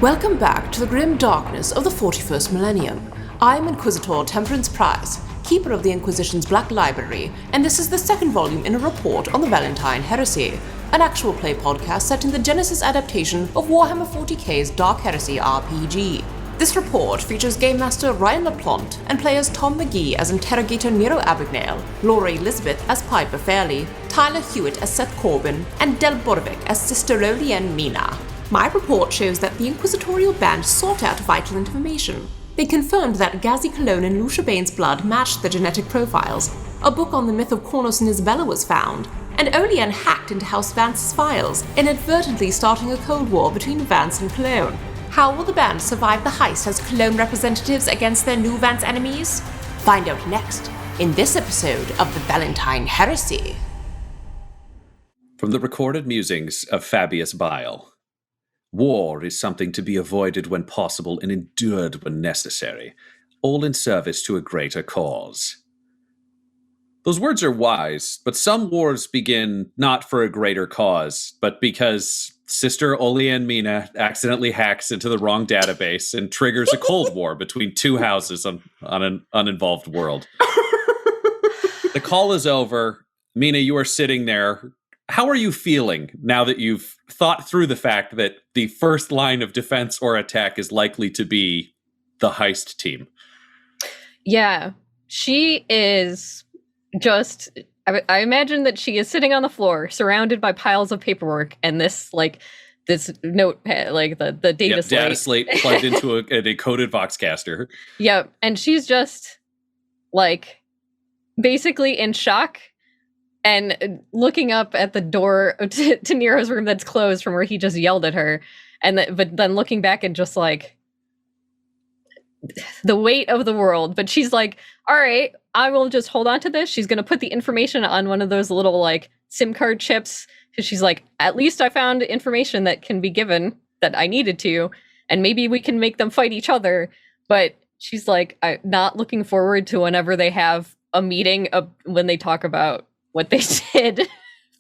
Welcome back to the grim darkness of the 41st millennium. I'm Inquisitor Temperance Pryce, keeper of the Inquisition's Black Library, and this is the second volume in a report on the Valentyne Heresy, an actual play podcast set in the Genesys Adaptation of Warhammer 40k's Dark Heresy RPG. This report features Game Master Ryan LaPlante and players Tom McGee as Interrogator Nero Abagnale, Laura Elizabeth as Piper Fairley, Tyler Hewitt as Seth Corbyn, and Del Borovic as Sister Olianne Mina. My report shows that the Inquisitorial band sought out vital information. They confirmed that Gazzy Colon and Lucia Bane's blood matched the genetic profiles. A book on the myth of Kournos and Isabella was found, and Olianne hacked into House Vance's files, inadvertently starting a cold war between Vance and Colon. How will the band survive the heist as Colon representatives against their new Vance enemies? Find out next, in this episode of the Valentyne Heresy. From the recorded musings of Fabius Bile. War is something to be avoided when possible and endured when necessary, all in service to a greater cause. Those words are wise, but some wars begin not for a greater cause, but because Sister Olianne Mina accidentally hacks into the wrong database and triggers a cold war between two houses on an uninvolved world. The call is over. Mina, you are sitting there. How are you feeling now that you've thought through the fact that the first line of defense or attack is likely to be the heist team? Yeah, she is just... I imagine that she is sitting on the floor, surrounded by piles of paperwork, and this notepad, like the data slate. Data slate plugged into a decoded Voxcaster. Yep, and she's just, like, basically in shock, and looking up at the door to Nero's room that's closed from where he just yelled at her, but then looking back and just like the weight of the world. But she's like, all right, I will just hold on to this. She's going to put the information on one of those little like SIM card chips, because she's like, at least I found information that can be given that I needed to, and maybe we can make them fight each other. But she's like, not looking forward to whenever they have a meeting when they talk about what they did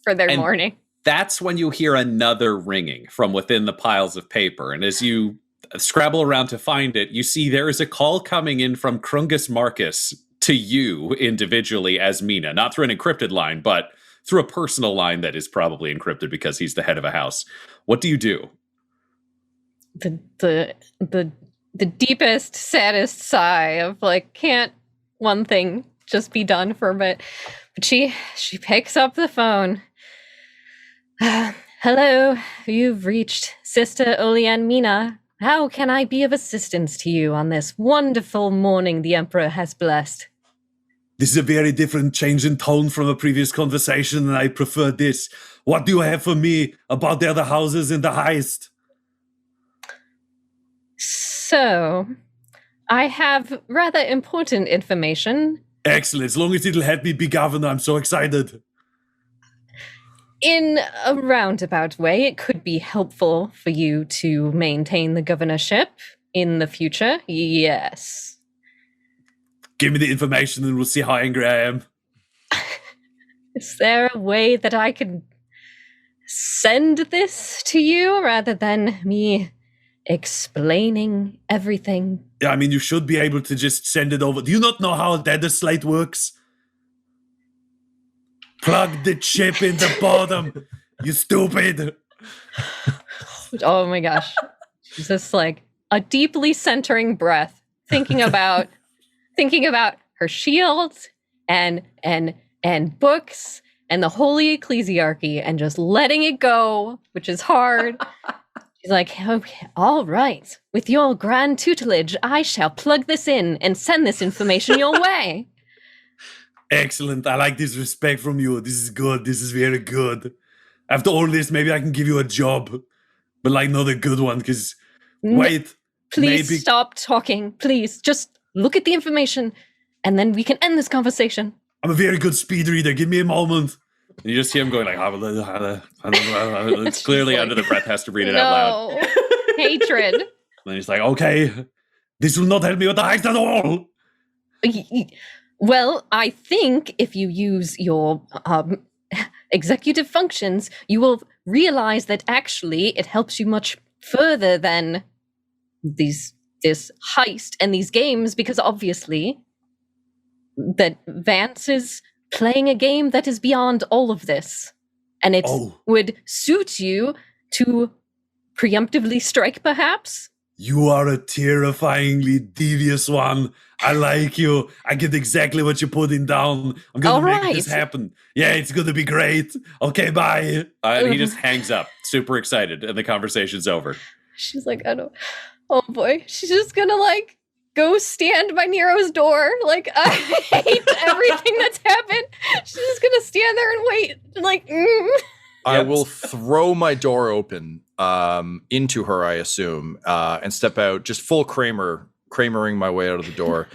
for their morning. That's when you hear another ringing from within the piles of paper. And as you scrabble around to find it, you see there is a call coming in from Krungus Marcus to you individually as Mina, not through an encrypted line, but through a personal line that is probably encrypted because he's the head of a house. What do you do? The deepest, saddest sigh of like, can't one thing just be done for a bit? But she picks up the phone. Hello, you've reached Sister Olianne Mina. How can I be of assistance to you on this wonderful morning the Emperor has blessed? This is a very different change in tone from a previous conversation, and I prefer this. What do you have for me about the other houses in the heist? So, I have rather important information. Excellent. As long as it'll help me be governor, I'm so excited. In a roundabout way, it could be helpful for you to maintain the governorship in the future. Yes. Give me the information and we'll see how angry I am. Is there a way that I can send this to you rather than me explaining everything? Yeah, I mean, you should be able to just send it over. Do you not know how a data slate works? Plug the chip in the bottom, you stupid. Oh my gosh. Just like a deeply centering breath, thinking about her shield and books and the holy ecclesiarchy and just letting it go, which is hard. She's like, okay, all right. With your grand tutelage, I shall plug this in and send this information your way. Excellent. I like this respect from you. This is good. This is very good. After all this, maybe I can give you a job. But like not a good one, because wait. Please maybe... stop talking. Please, just look at the information and then we can end this conversation. I'm a very good speed reader. Give me a moment. And you just hear him going like, it's clearly under the breath, has to read it out loud. Hatred. And then he's like, okay, this will not help me with the heist at all. Well, I think if you use your executive functions, you will realize that actually it helps you much further than this heist and these games, because obviously that Vance is playing a game that is beyond all of this, and it would suit you to preemptively strike, perhaps. You are a terrifyingly devious one. I like you. I get exactly what you're putting down. I'm going to make this happen. Yeah, it's going to be great. Okay, bye. He just hangs up, super excited, and the conversation's over. She's like, oh boy. She's just going to like go stand by Nero's door. Like, I hate everything that's happened. She's just going to stand there and wait. Like, I will throw my door open into her, I assume, and step out, just full Kramering my way out of the door.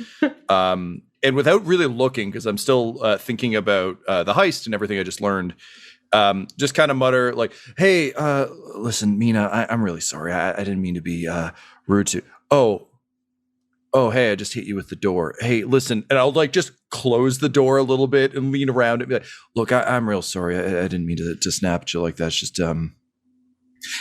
And without really looking, because I'm still thinking about the heist and everything I just learned, just kind of mutter like, hey, listen, Mina, I'm really sorry. I didn't mean to be rude to... Oh, hey, I just hit you with the door. Hey, listen, and I'll like just close the door a little bit and lean around and be like, look, I'm real sorry. I didn't mean to snap at you like that. It's just,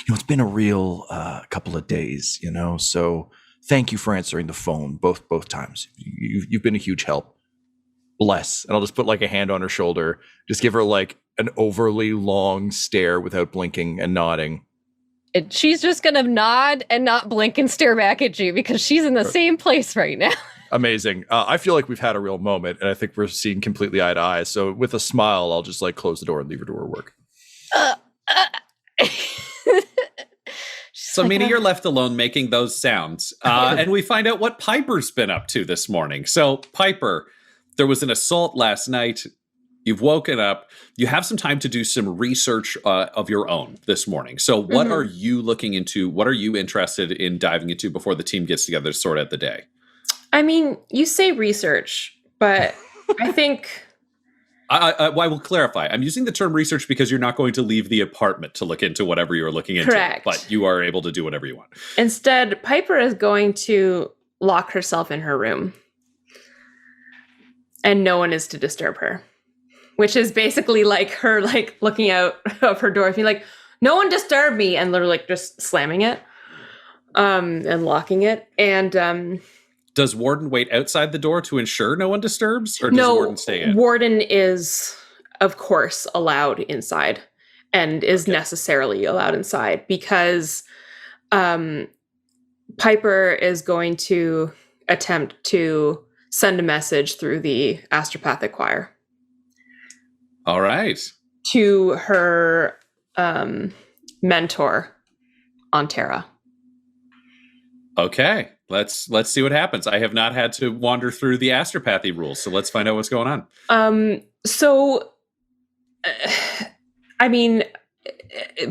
it's been a real couple of days, so thank you for answering the phone both times. You've been a huge help. Bless. And I'll just put like a hand on her shoulder, just give her like an overly long stare without blinking and nodding. She's just going to nod and not blink and stare back at you because she's in the same place right now. Amazing. I feel like we've had a real moment, and I think we're seeing completely eye to eye. So with a smile, I'll just like close the door and leave her to her work. So, Mina, you're left alone making those sounds. And we find out what Piper's been up to this morning. So, Piper, there was an assault last night. You've woken up. You have some time to do some research of your own this morning. So what are you looking into? What are you interested in diving into before the team gets together to sort out the day? I mean, you say research, but I think... I will clarify. I'm using the term research because you're not going to leave the apartment to look into whatever you're looking into. Correct. But you are able to do whatever you want. Instead, Piper is going to lock herself in her room. And no one is to disturb her. Which is basically like her like looking out of her door, being like, no one disturb me, and literally like just slamming it and locking it. And does Warden wait outside the door to ensure no one disturbs? Or does Warden stay in? Warden is, of course, allowed inside and is necessarily allowed inside because Piper is going to attempt to send a message through the astropathic choir. All right. To her mentor on Terra. Okay. Let's see what happens. I have not had to wander through the astropathy rules, so let's find out what's going on. I mean,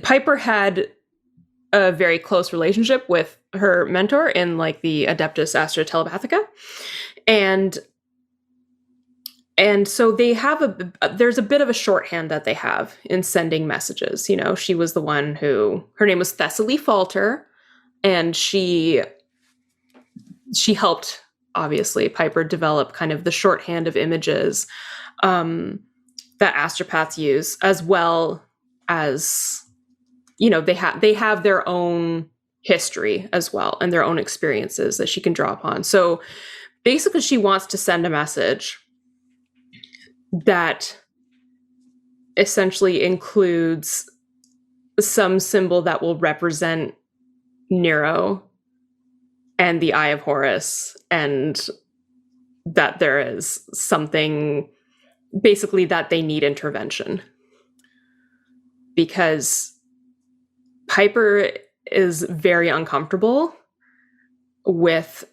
Piper had a very close relationship with her mentor in like the Adeptus Astra Telepathica. And so they have there's a bit of a shorthand that they have in sending messages. She was the one her name was Thessaly Falter, and she helped, obviously, Piper develop kind of the shorthand of images that astropaths use, as well as, they have their own history as well and their own experiences that she can draw upon. So basically she wants to send a message that essentially includes some symbol that will represent Nero and the Eye of Horus, and that there is something basically that they need intervention. Because Piper is very uncomfortable with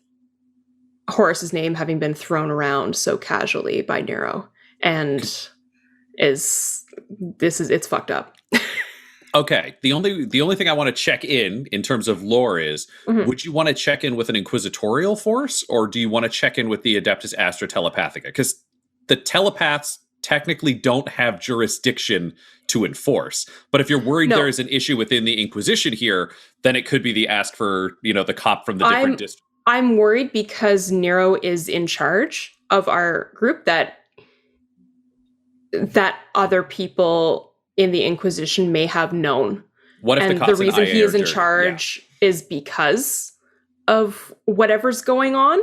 Horus's name having been thrown around so casually by Nero. And it's fucked up. Okay. The only thing I want to check in terms of lore is, would you want to check in with an Inquisitorial force, or do you want to check in with the Adeptus Astra Telepathica? Because the telepaths technically don't have jurisdiction to enforce. But if you're worried there is an issue within the Inquisition here, then it could be the ask for, the cop from the different district. I'm worried because Nero is in charge of our group that other people in the Inquisition may have known. What if and the cops the reason he is in charge is because of whatever's going on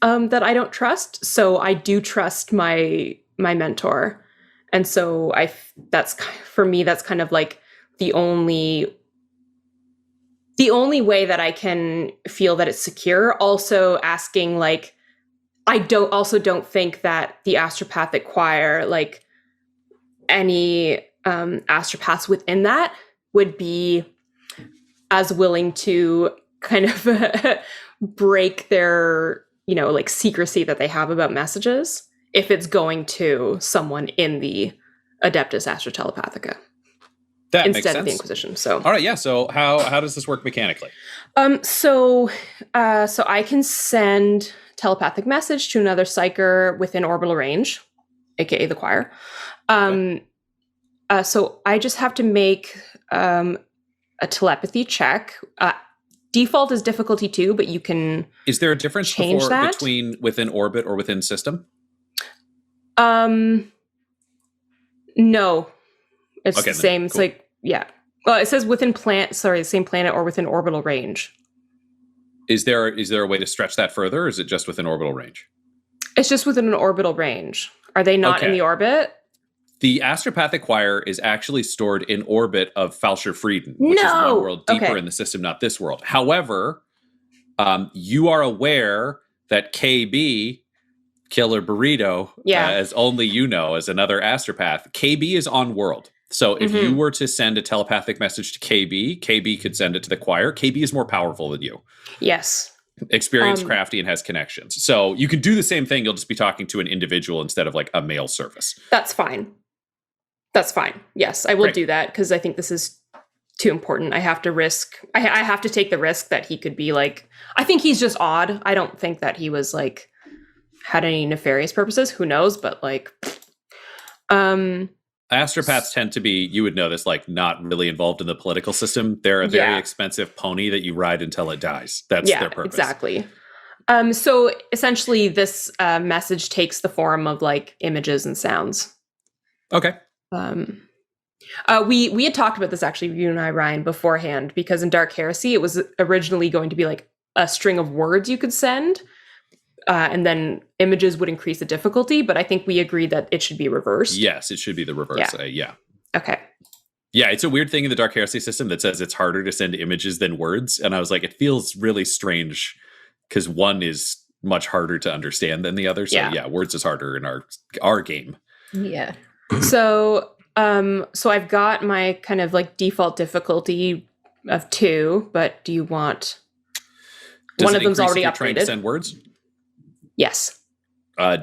that I don't trust. So I do trust my mentor. And so that's for me, that's kind of like the only way that I can feel that it's secure. Also asking, like, I don't think that the Astropathic Choir, like any astropaths within that, would be as willing to kind of break their, like, secrecy that they have about messages if it's going to someone in the Adeptus Astrotelepathica. That instead makes sense. of the Inquisition. So all right, yeah. So how does this work mechanically? So I can send telepathic message to another psyker within orbital range, aka the choir. So I just have to make a telepathy check. Default is difficulty 2, but you can. Is there a difference between within orbit or within system? No, it's the same. Cool. It's like, yeah. Well, it says within the same planet or within orbital range. Is there a way to stretch that further, or is it just within orbital range? It's just within an orbital range. Are they not in the orbit? The Astropathic Choir is actually stored in orbit of Falsher Frieden, which is one world deeper in the system, not this world. However, you are aware that KB, Killer Burrito, as only you know, as another astropath, KB is on world. So if you were to send a telepathic message to KB could send it to the choir. KB is more powerful than you. Yes. Experienced, crafty, and has connections. So you can do the same thing. You'll just be talking to an individual instead of like a mail service. That's fine. Yes, I will do that because I think this is too important. I have to I have to take the risk that he could be like, I think he's just odd. I don't think that he was like, had any nefarious purposes. Who knows? But like, astropaths tend to be, you would know this, like not really involved in the political system. They're a very expensive pony that you ride until it dies. That's their purpose. Exactly. So essentially this message takes the form of like images and sounds. Okay. We had talked about this actually, you and I, Ryan, beforehand, because in Dark Heresy, it was originally going to be like a string of words you could send. And then images would increase the difficulty, but I think we agreed that it should be reversed. Yes, it should be the reverse. Yeah. Okay. Yeah, it's a weird thing in the Dark Heresy system that says it's harder to send images than words. And I was like, it feels really strange because one is much harder to understand than the other. So yeah words is harder in our game. Yeah. So I've got my kind of like default difficulty of 2, but do you want... one of them's already upgraded. Trying to send words? Yes.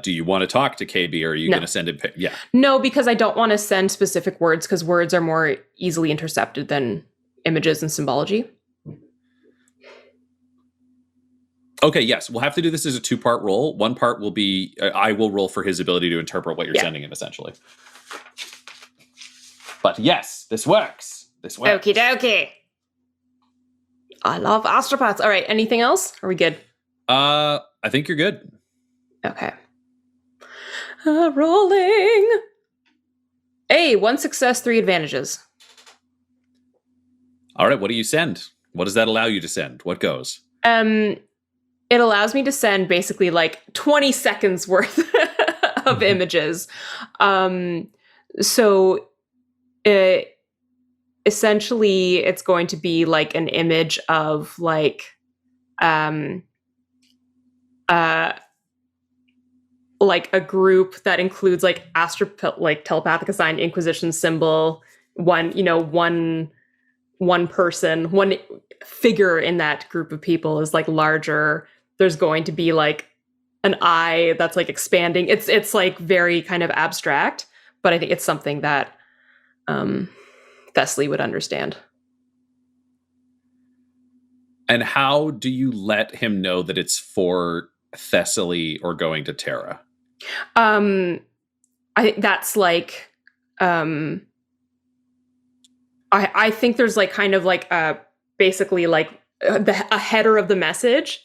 Do you want to talk to KB, or are you going to send it? Yeah. No, because I don't want to send specific words because words are more easily intercepted than images and symbology. Okay, yes. We'll have to do this as a 2-part roll. One part will be, I will roll for his ability to interpret what you're sending him, essentially. But yes, this works. Okie dokie. I love astropaths. All right, anything else? Are we good? I think you're good. Okay. Rolling. Hey, 1 success, 3 advantages. All right, what do you send? What does that allow you to send? What goes? It allows me to send basically like 20 seconds worth of images. So essentially it's going to be like an image of like a group that includes like telepathic assigned Inquisition symbol, one person, one figure in that group of people is like larger. There's going to be like an eye that's like expanding. It's like very kind of abstract, but I think it's something that Thessaly would understand. And how do you let him know that it's for Thessaly or going to Terra? I think that's like I think there's like kind of like basically like a header of the message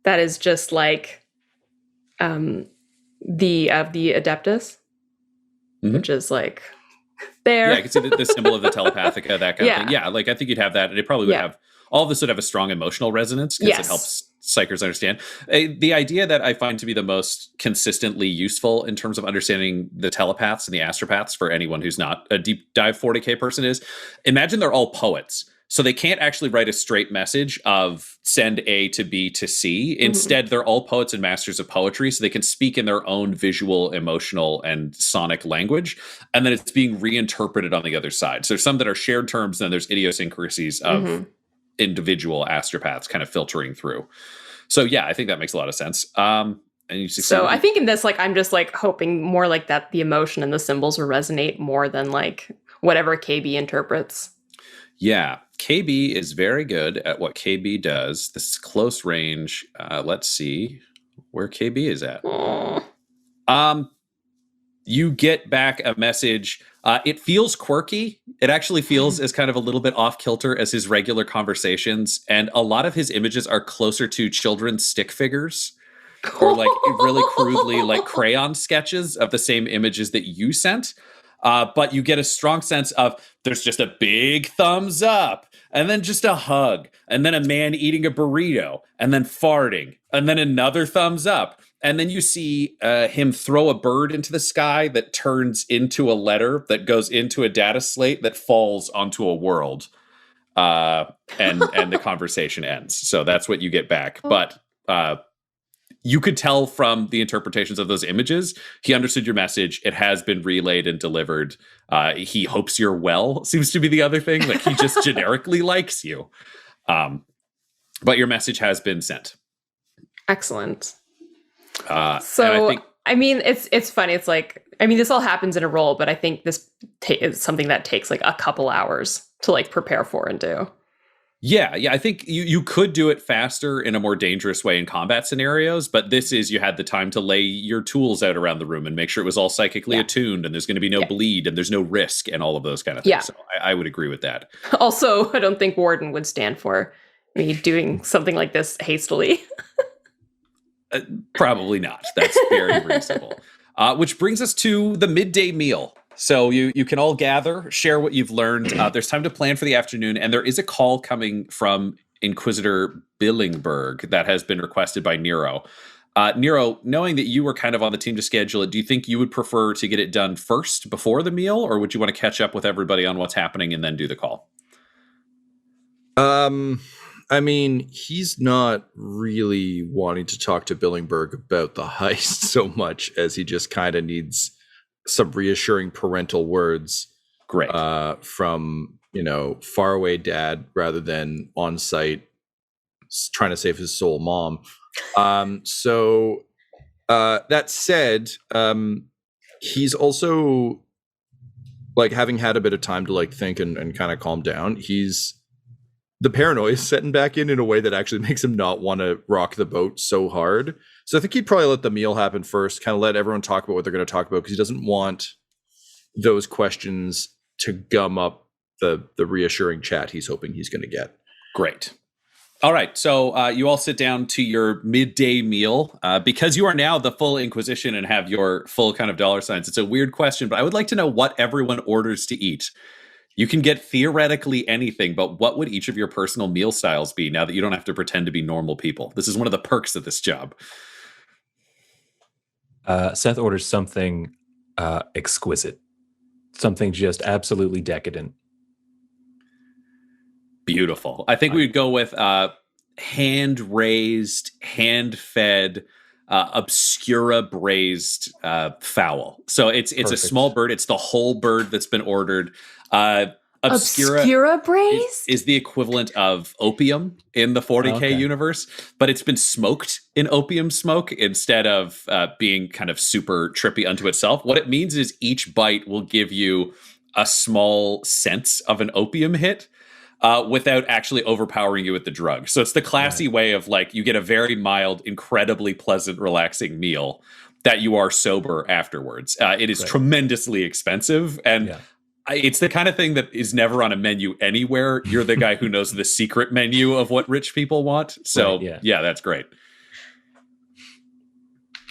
that is just like the Adeptus, which is like there. Yeah, I can see the symbol of the telepathica, that kind of thing. Yeah, like I think you'd have that, and it probably would have all of this would have a strong emotional resonance because it helps psychers understand. The idea that I find to be the most consistently useful in terms of understanding the telepaths and the astropaths for anyone who's not a deep dive 40k person is, imagine they're all poets. So they can't actually write a straight message of send A to B to C. Instead, they're all poets and masters of poetry, so they can speak in their own visual, emotional, and sonic language, and then it's being reinterpreted on the other side. So there's some that are shared terms, and then there's idiosyncrasies of individual astropaths kind of filtering through. So yeah, I think that makes a lot of sense. And you so I think in this, like, I'm just like hoping more like that the emotion and the symbols will resonate more than like whatever KB interprets. Yeah, KB is very good at what KB does. This is close range. Let's see where KB is at. You get back a message. It feels quirky. It actually feels as kind of a little bit off kilter as his regular conversations. And a lot of his images are closer to children's stick figures or like really crudely like crayon sketches of the same images that you sent. But you get a strong sense of there's just a big thumbs up and then just a hug and then a man eating a burrito and then farting and then another thumbs up. And then you see him throw a bird into the sky that turns into a letter that goes into a data slate that falls onto a world. And the conversation ends. So that's what you get back. But you could tell from the interpretations of those images, he understood your message. It has been relayed and delivered. He hopes you're well, seems to be the other thing. Like he just generically likes you. But your message has been sent. Excellent. So I mean, it's funny. It's like, I mean, this all happens in a roll, but I think this is something that takes like a couple hours to like prepare for and do. Yeah, I think you could do it faster in a more dangerous way in combat scenarios, but this is you had the time to lay your tools out around the room and make sure it was all psychically attuned and there's going to be no bleed and there's no risk and all of those kind of things. Yeah. So I would agree with that. Also, I don't think Warden would stand for me doing something like this hastily. Probably not. That's very reasonable. Which brings us to the midday meal. So you can all gather, share what you've learned. There's time to plan for the afternoon, and there is a call coming from Inquisitor Billingberg that has been requested by Nero. Nero, knowing that you were kind of on the team to schedule it, do you think you would prefer to get it done first before the meal, or would you want to catch up with everybody on what's happening and then do the call? I mean, he's not really wanting to talk to Billingberg about the heist so much as he just kind of needs some reassuring parental words. Great. From, faraway dad rather than on site trying to save his soul mom. So that said, he's also like having had a bit of time to like think and kind of calm down. The paranoia is setting back in a way that actually makes him not want to rock the boat so hard. So I think he'd probably let the meal happen first, kind of let everyone talk about what they're going to talk about, because he doesn't want those questions to gum up the reassuring chat he's hoping he's going to get. Great. All right. So you all sit down to your midday meal. Because you are now the full Inquisition and have your full kind of dollar signs. It's a weird question, but I would like to know what everyone orders to eat. You can get theoretically anything, but what would each of your personal meal styles be now that you don't have to pretend to be normal people? This is one of the perks of this job. Seth orders something exquisite, something just absolutely decadent. Beautiful. I think we would go with hand-raised, hand-fed, obscura braised fowl. So it's a small bird. It's the whole bird that's been ordered. Obscura braised is the equivalent of opium in the 40k universe, but it's been smoked in opium smoke instead of being kind of super trippy unto itself. What it means is each bite will give you a small sense of an opium hit without actually overpowering you with the drug. So it's the classy way of like you get a very mild, incredibly pleasant, relaxing meal that you are sober afterwards. It is tremendously expensive and it's the kind of thing that is never on a menu anywhere. You're the guy who knows the secret menu of what rich people want. So yeah, that's great.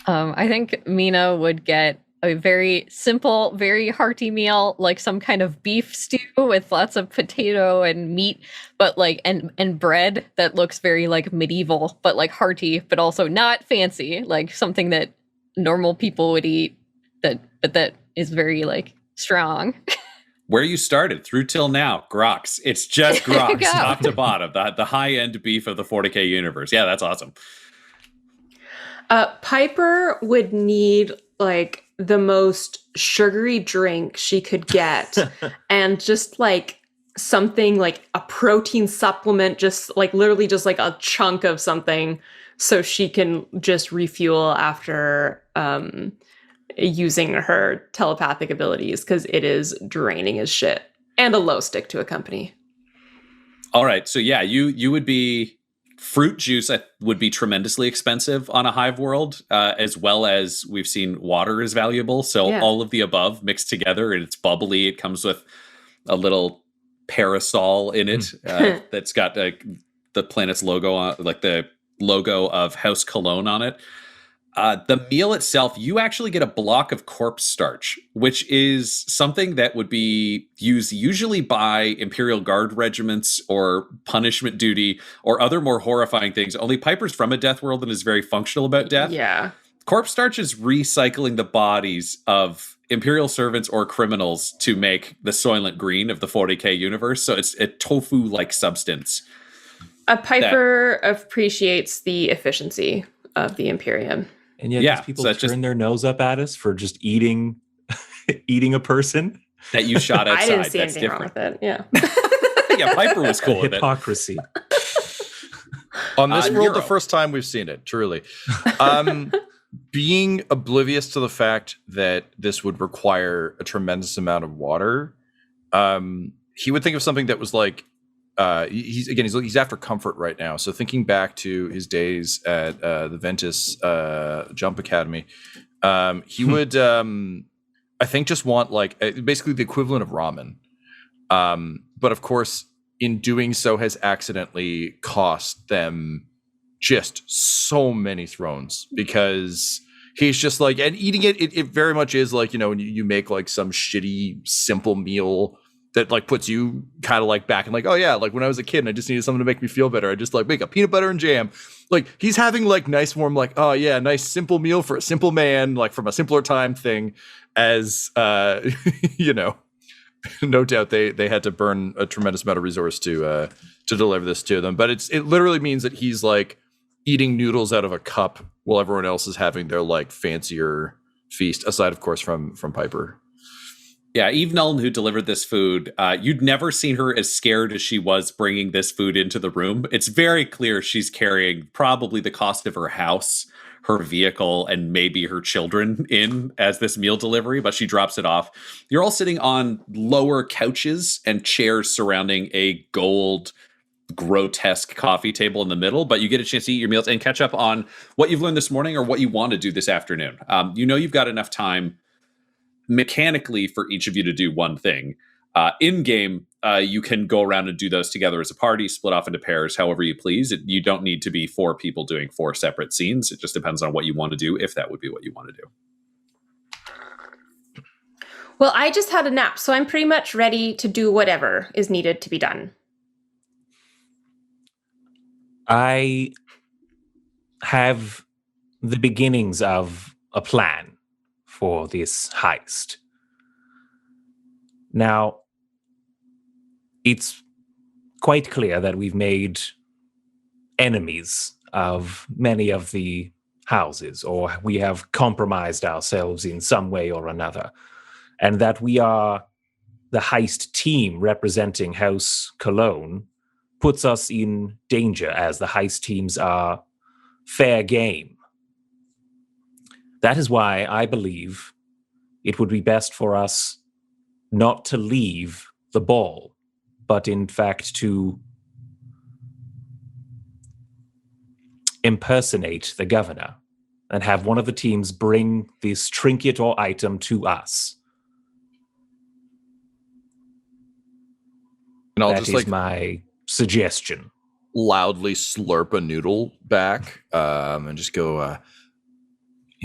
I think Mina would get a very simple, very hearty meal, like some kind of beef stew with lots of potato and meat, but like and bread that looks very like medieval, but like hearty, but also not fancy, like something that normal people would eat, that is very like strong. Where you started through till now, grox. It's just grox, top to bottom. The high end beef of the 40K universe. Yeah, that's awesome. Piper would need like the most sugary drink she could get, and just like something like a protein supplement, just like literally just like a chunk of something, so she can just refuel after using her telepathic abilities, because it is draining as shit, and a low stick to accompany. All right, so yeah, you would be fruit juice would be tremendously expensive on a hive world, as well as we've seen water is valuable. So all of the above mixed together, and it's bubbly. It comes with a little parasol in it that's got the planet's logo on, like the logo of House Cologne on it. The meal itself, you actually get a block of corpse starch, which is something that would be used usually by Imperial Guard regiments or punishment duty or other more horrifying things. Only Piper's from a death world and is very functional about death. Yeah. Corpse starch is recycling the bodies of Imperial servants or criminals to make the Soylent Green of the 40K universe. So it's a tofu-like substance. Piper appreciates the efficiency of the Imperium. And yet these people turn their nose up at us for just eating a person that you shot outside. I didn't see anything wrong with it. Yeah. Yeah, Piper was cool with hypocrisy. On this world, the first time we've seen it, truly. Being oblivious to the fact that this would require a tremendous amount of water, he would think of something that was like, he's after comfort right now. So thinking back to his days at the Ventus Jump Academy, he would, I think, just want like basically the equivalent of ramen. But of course, in doing so, has accidentally cost them just so many thrones, because he's just like, and eating it very much is like, when you make like some shitty simple meal that like puts you kind of like back and like, oh yeah, like when I was a kid and I just needed something to make me feel better, I just like make a peanut butter and jam. Like he's having like nice warm, like, oh yeah, nice simple meal for a simple man, like from a simpler time thing, as no doubt they had to burn a tremendous amount of resource to deliver this to them. But it literally means that he's like eating noodles out of a cup while everyone else is having their like fancier feast, aside of course from Piper. Yeah, Eve Nuln, who delivered this food, you'd never seen her as scared as she was bringing this food into the room. It's very clear she's carrying probably the cost of her house, her vehicle, and maybe her children in as this meal delivery, but she drops it off. You're all sitting on lower couches and chairs surrounding a gold, grotesque coffee table in the middle, but you get a chance to eat your meals and catch up on what you've learned this morning or what you want to do this afternoon. You've got enough time mechanically for each of you to do one thing. In game, you can go around and do those together as a party, split off into pairs, however you please. You don't need to be 4 people doing 4 separate scenes. It just depends on what you want to do, if that would be what you want to do. Well, I just had a nap, so I'm pretty much ready to do whatever is needed to be done. I have the beginnings of a plan for this heist. Now, it's quite clear that we've made enemies of many of the houses, or we have compromised ourselves in some way or another, and that we are the heist team representing House Cologne puts us in danger, as the heist teams are fair game. That is why I believe it would be best for us not to leave the ball, but in fact to impersonate the governor and have one of the teams bring this trinket or item to us. And I'll that just is my suggestion. Loudly slurp a noodle back and just go,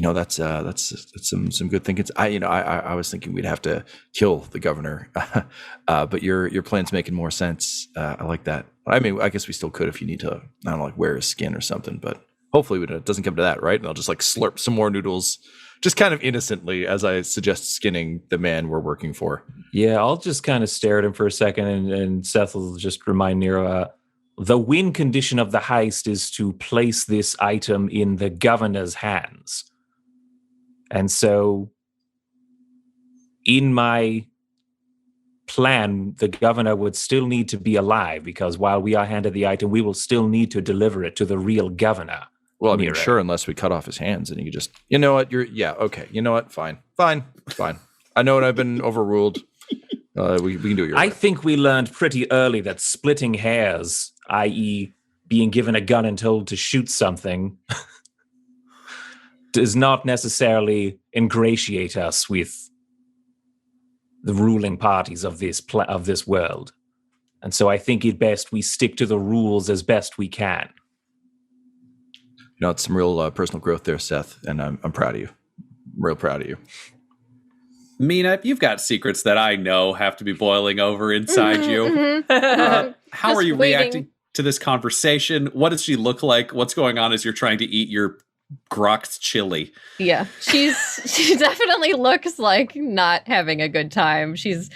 that's some good thinking. I was thinking we'd have to kill the governor, but your plan's making more sense. I like that. I mean, I guess we still could if you need to, I don't know, like wear his skin or something, but hopefully it doesn't come to that, right? And I'll just like slurp some more noodles, just kind of innocently, as I suggest skinning the man we're working for. Yeah, I'll just kind of stare at him for a second, and Seth will just remind Nero, the win condition of the heist is to place this item in the governor's hands. And so in my plan, the governor would still need to be alive, because while we are handed the item, we will still need to deliver it to the real governor. Well, I mean, sure, unless we cut off his hands and you just, you know what, okay. You know what? Fine. I know I've been overruled. We can do it. I think we learned pretty early that splitting hairs, i.e. being given a gun and told to shoot something, does not necessarily ingratiate us with the ruling parties of this world. And so I think it best we stick to the rules as best we can. It's some real personal growth there, Seth, and I'm proud of you. I'm real proud of you. Mina, you've got secrets that I know have to be boiling over inside you. How are you reacting to this conversation? What does she look like? What's going on as you're trying to eat your grokked chili? Yeah, she definitely looks like not having a good time. She's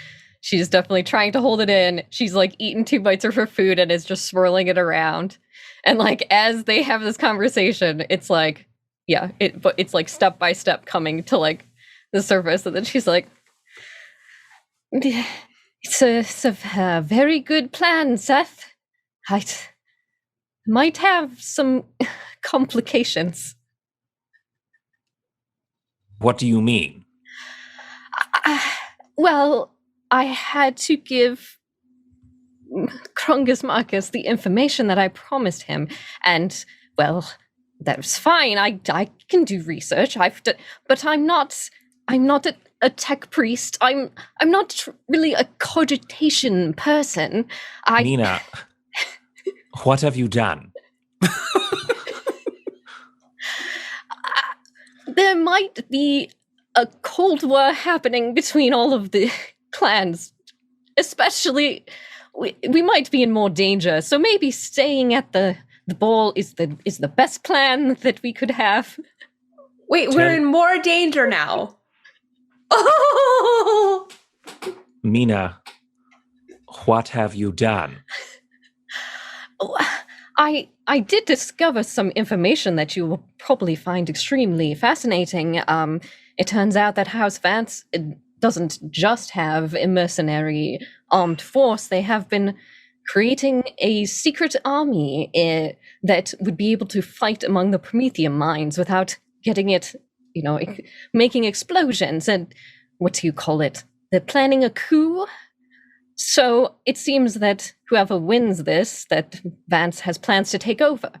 definitely trying to hold it in. She's like eating 2 bites of her food and is just swirling it around. And like as they have this conversation, it's like, but it's like step by step coming to like the surface, and then she's like, "It's a very good plan, Seth. I might have some complications." What do you mean? Well, I had to give Krungus Marcus the information that I promised him, and well, that was fine. I can do research. But I'm not a tech priest. I'm not really a cogitation person. Mina, what have you done? There might be a Cold War happening between all of the clans. Especially, we might be in more danger. So maybe staying at the ball is the best plan that we could have. Wait, we're in more danger now. Oh! Mina, what have you done? I did discover some information that you will probably find extremely fascinating. It turns out that House Vance doesn't just have a mercenary armed force. They have been creating a secret army that would be able to fight among the Prometheum mines without getting it, making explosions. And what do you call it? They're planning a coup. So it seems that whoever wins this, that Vance has plans to take over,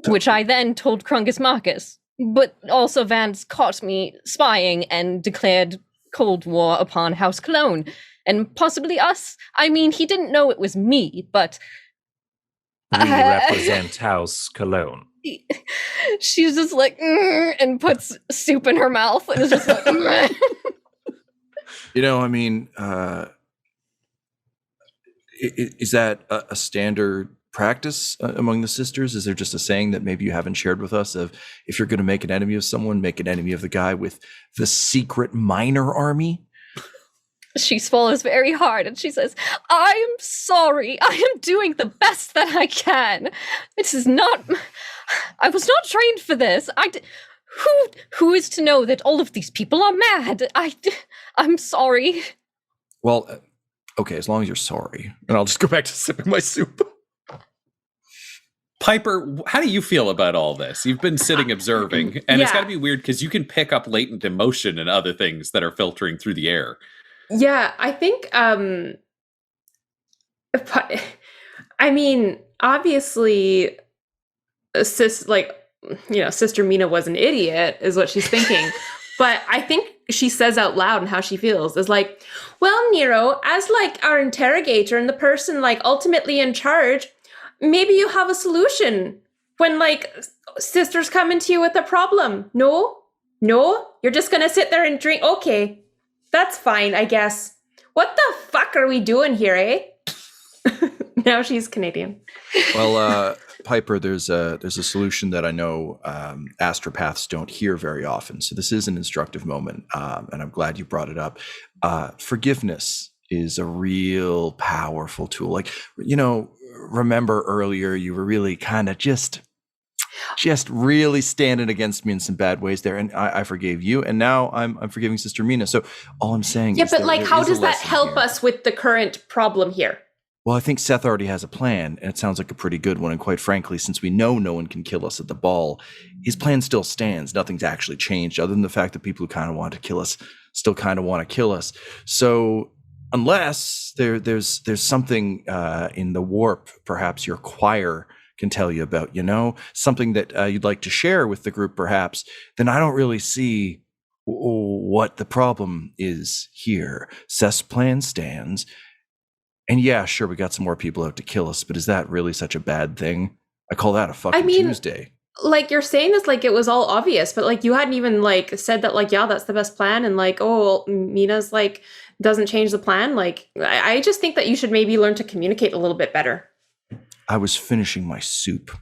which I then told Krungus Marcus. But also Vance caught me spying and declared Cold War upon House Colon, and possibly us. I mean, he didn't know it was me, but... We represent House Colon. She's just like, and puts soup in her mouth, and is just like... Is that a standard practice among the sisters? Is there just a saying that maybe you haven't shared with us of, if you're going to make an enemy of someone, make an enemy of the guy with the secret minor army? She swallows very hard and she says, "I'm sorry. I am doing the best that I can. This is not... I was not trained for this. Who is to know that all of these people are mad? I'm sorry." Well, okay, as long as you're sorry. And I'll just go back to sipping my soup. Piper, how do you feel about all this? You've been sitting observing, and it's got to be weird because you can pick up latent emotion and other things that are filtering through the air. Yeah, I think, obviously, Sister Mina was an idiot, is what she's thinking. But I think she says out loud and how she feels is like, well, Nero, as like our interrogator and the person like ultimately in charge, maybe you have a solution when like sisters coming to you with a problem? No, you're just gonna sit there and drink. Okay, that's fine, I guess. What the fuck are we doing here, eh? Now she's Canadian. Well, Piper, there's a solution that I know astropaths don't hear very often. So this is an instructive moment, and I'm glad you brought it up. Forgiveness is a real powerful tool. Like, remember earlier you were really kind of just really standing against me in some bad ways there, and I forgave you, and now I'm forgiving Sister Mina. So all I'm saying is, but like, how does that help us with the current problem here? Well, I think Seth already has a plan, and it sounds like a pretty good one. And quite frankly, since we know no one can kill us at the ball, his plan still stands. Nothing's actually changed, other than the fact that people who kind of want to kill us still kind of want to kill us. So unless there's something in the warp, perhaps your choir can tell you about, something that you'd like to share with the group, perhaps, then I don't really see what the problem is here. Seth's plan stands. And yeah, sure, we got some more people out to kill us, but is that really such a bad thing? I call that a fucking Tuesday. Like, you're saying this like it was all obvious, but like you hadn't even like said that like, yeah, that's the best plan, and like, oh, Mina's like doesn't change the plan. Like, I just think that you should maybe learn to communicate a little bit better. I was finishing my soup.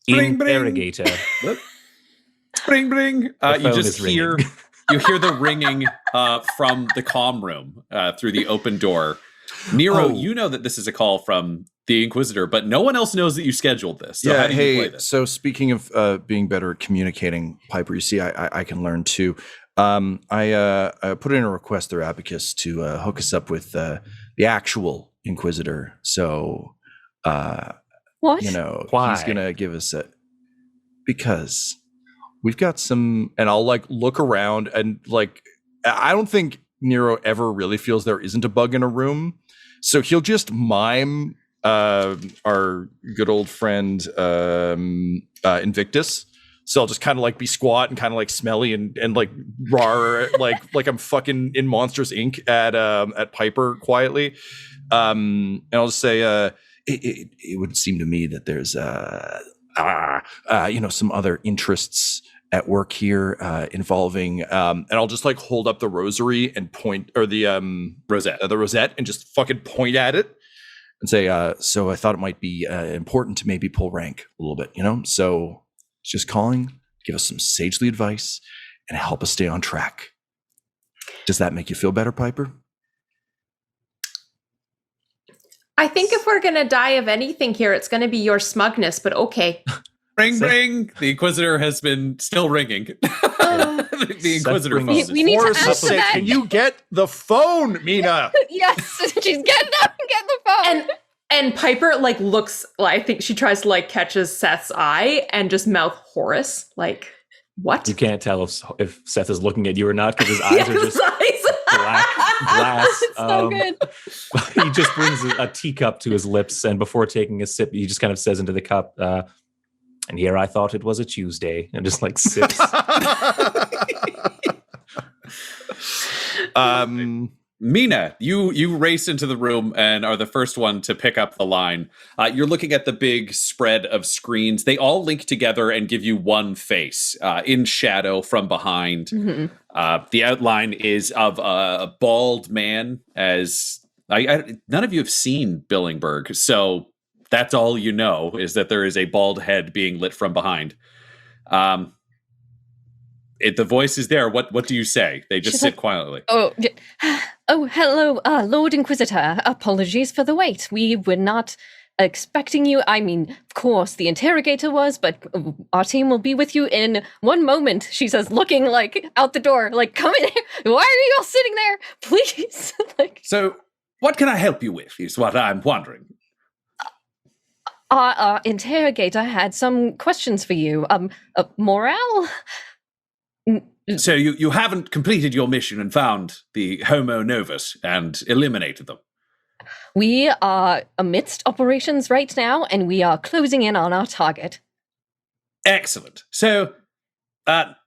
Interrogator. Bring. You just hear the ringing from the comm room through the open door. Nero, you know that this is a call from the Inquisitor, but no one else knows that you scheduled this. So how do you play this? So speaking of being better at communicating, Piper, you see, I can learn too. I put in a request through Abacus to hook us up with the actual Inquisitor. So, what? Why? He's gonna give us because we've got some, and I'll like look around and like, I don't think Nero ever really feels there isn't a bug in a room. So he'll just mime our good old friend Invictus. So I'll just kind of like be squat and kind of like smelly and like raw, like I'm fucking in Monsters Inc. at Piper quietly. And I'll just say, it would seem to me that there's some other interests at work here involving, and I'll just like hold up the rosary and point, or the rosette, and just fucking point at it and say, so I thought it might be important to maybe pull rank a little bit, so it's just calling, give us some sagely advice and help us stay on track. Does that make you feel better, Piper? I think if we're going to die of anything here, it's going to be your smugness, but okay. Ring. The Inquisitor has been still ringing. The Inquisitor phone. We need to answer that. Can you get the phone, Mina? Yes, she's getting up and get the phone. And Piper like looks, I think she tries to like catches Seth's eye and just mouth Horus. Like, what? You can't tell if Seth is looking at you or not because his eyes are just black glass. It's so good. He just brings a teacup to his lips, and before taking a sip, he just kind of says into the cup, and here I thought it was a Tuesday, and just like sips. Mina, you race into the room and are the first one to pick up the line. You're looking at the big spread of screens. They all link together and give you one face in shadow from behind. Mm-hmm. The outline is of a bald man. As none of you have seen Billingberg, so that's all you know, is that there is a bald head being lit from behind. The voice is there. What do you say? They just sit quietly. Oh, hello, Lord Inquisitor. Apologies for the wait. We were not expecting you. I mean, of course, the interrogator was, but our team will be with you in one moment, she says, looking like out the door, like, come in here. Why are you all sitting there? Please. So, what can I help you with, is what I'm wondering. Our interrogator had some questions for you. Morale? So you haven't completed your mission and found the Homo Novus and eliminated them? We are amidst operations right now, and we are closing in on our target. Excellent. So,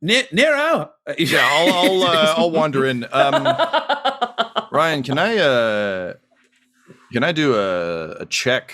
Nero? Yeah, I'll wander in. Ryan, can I do a check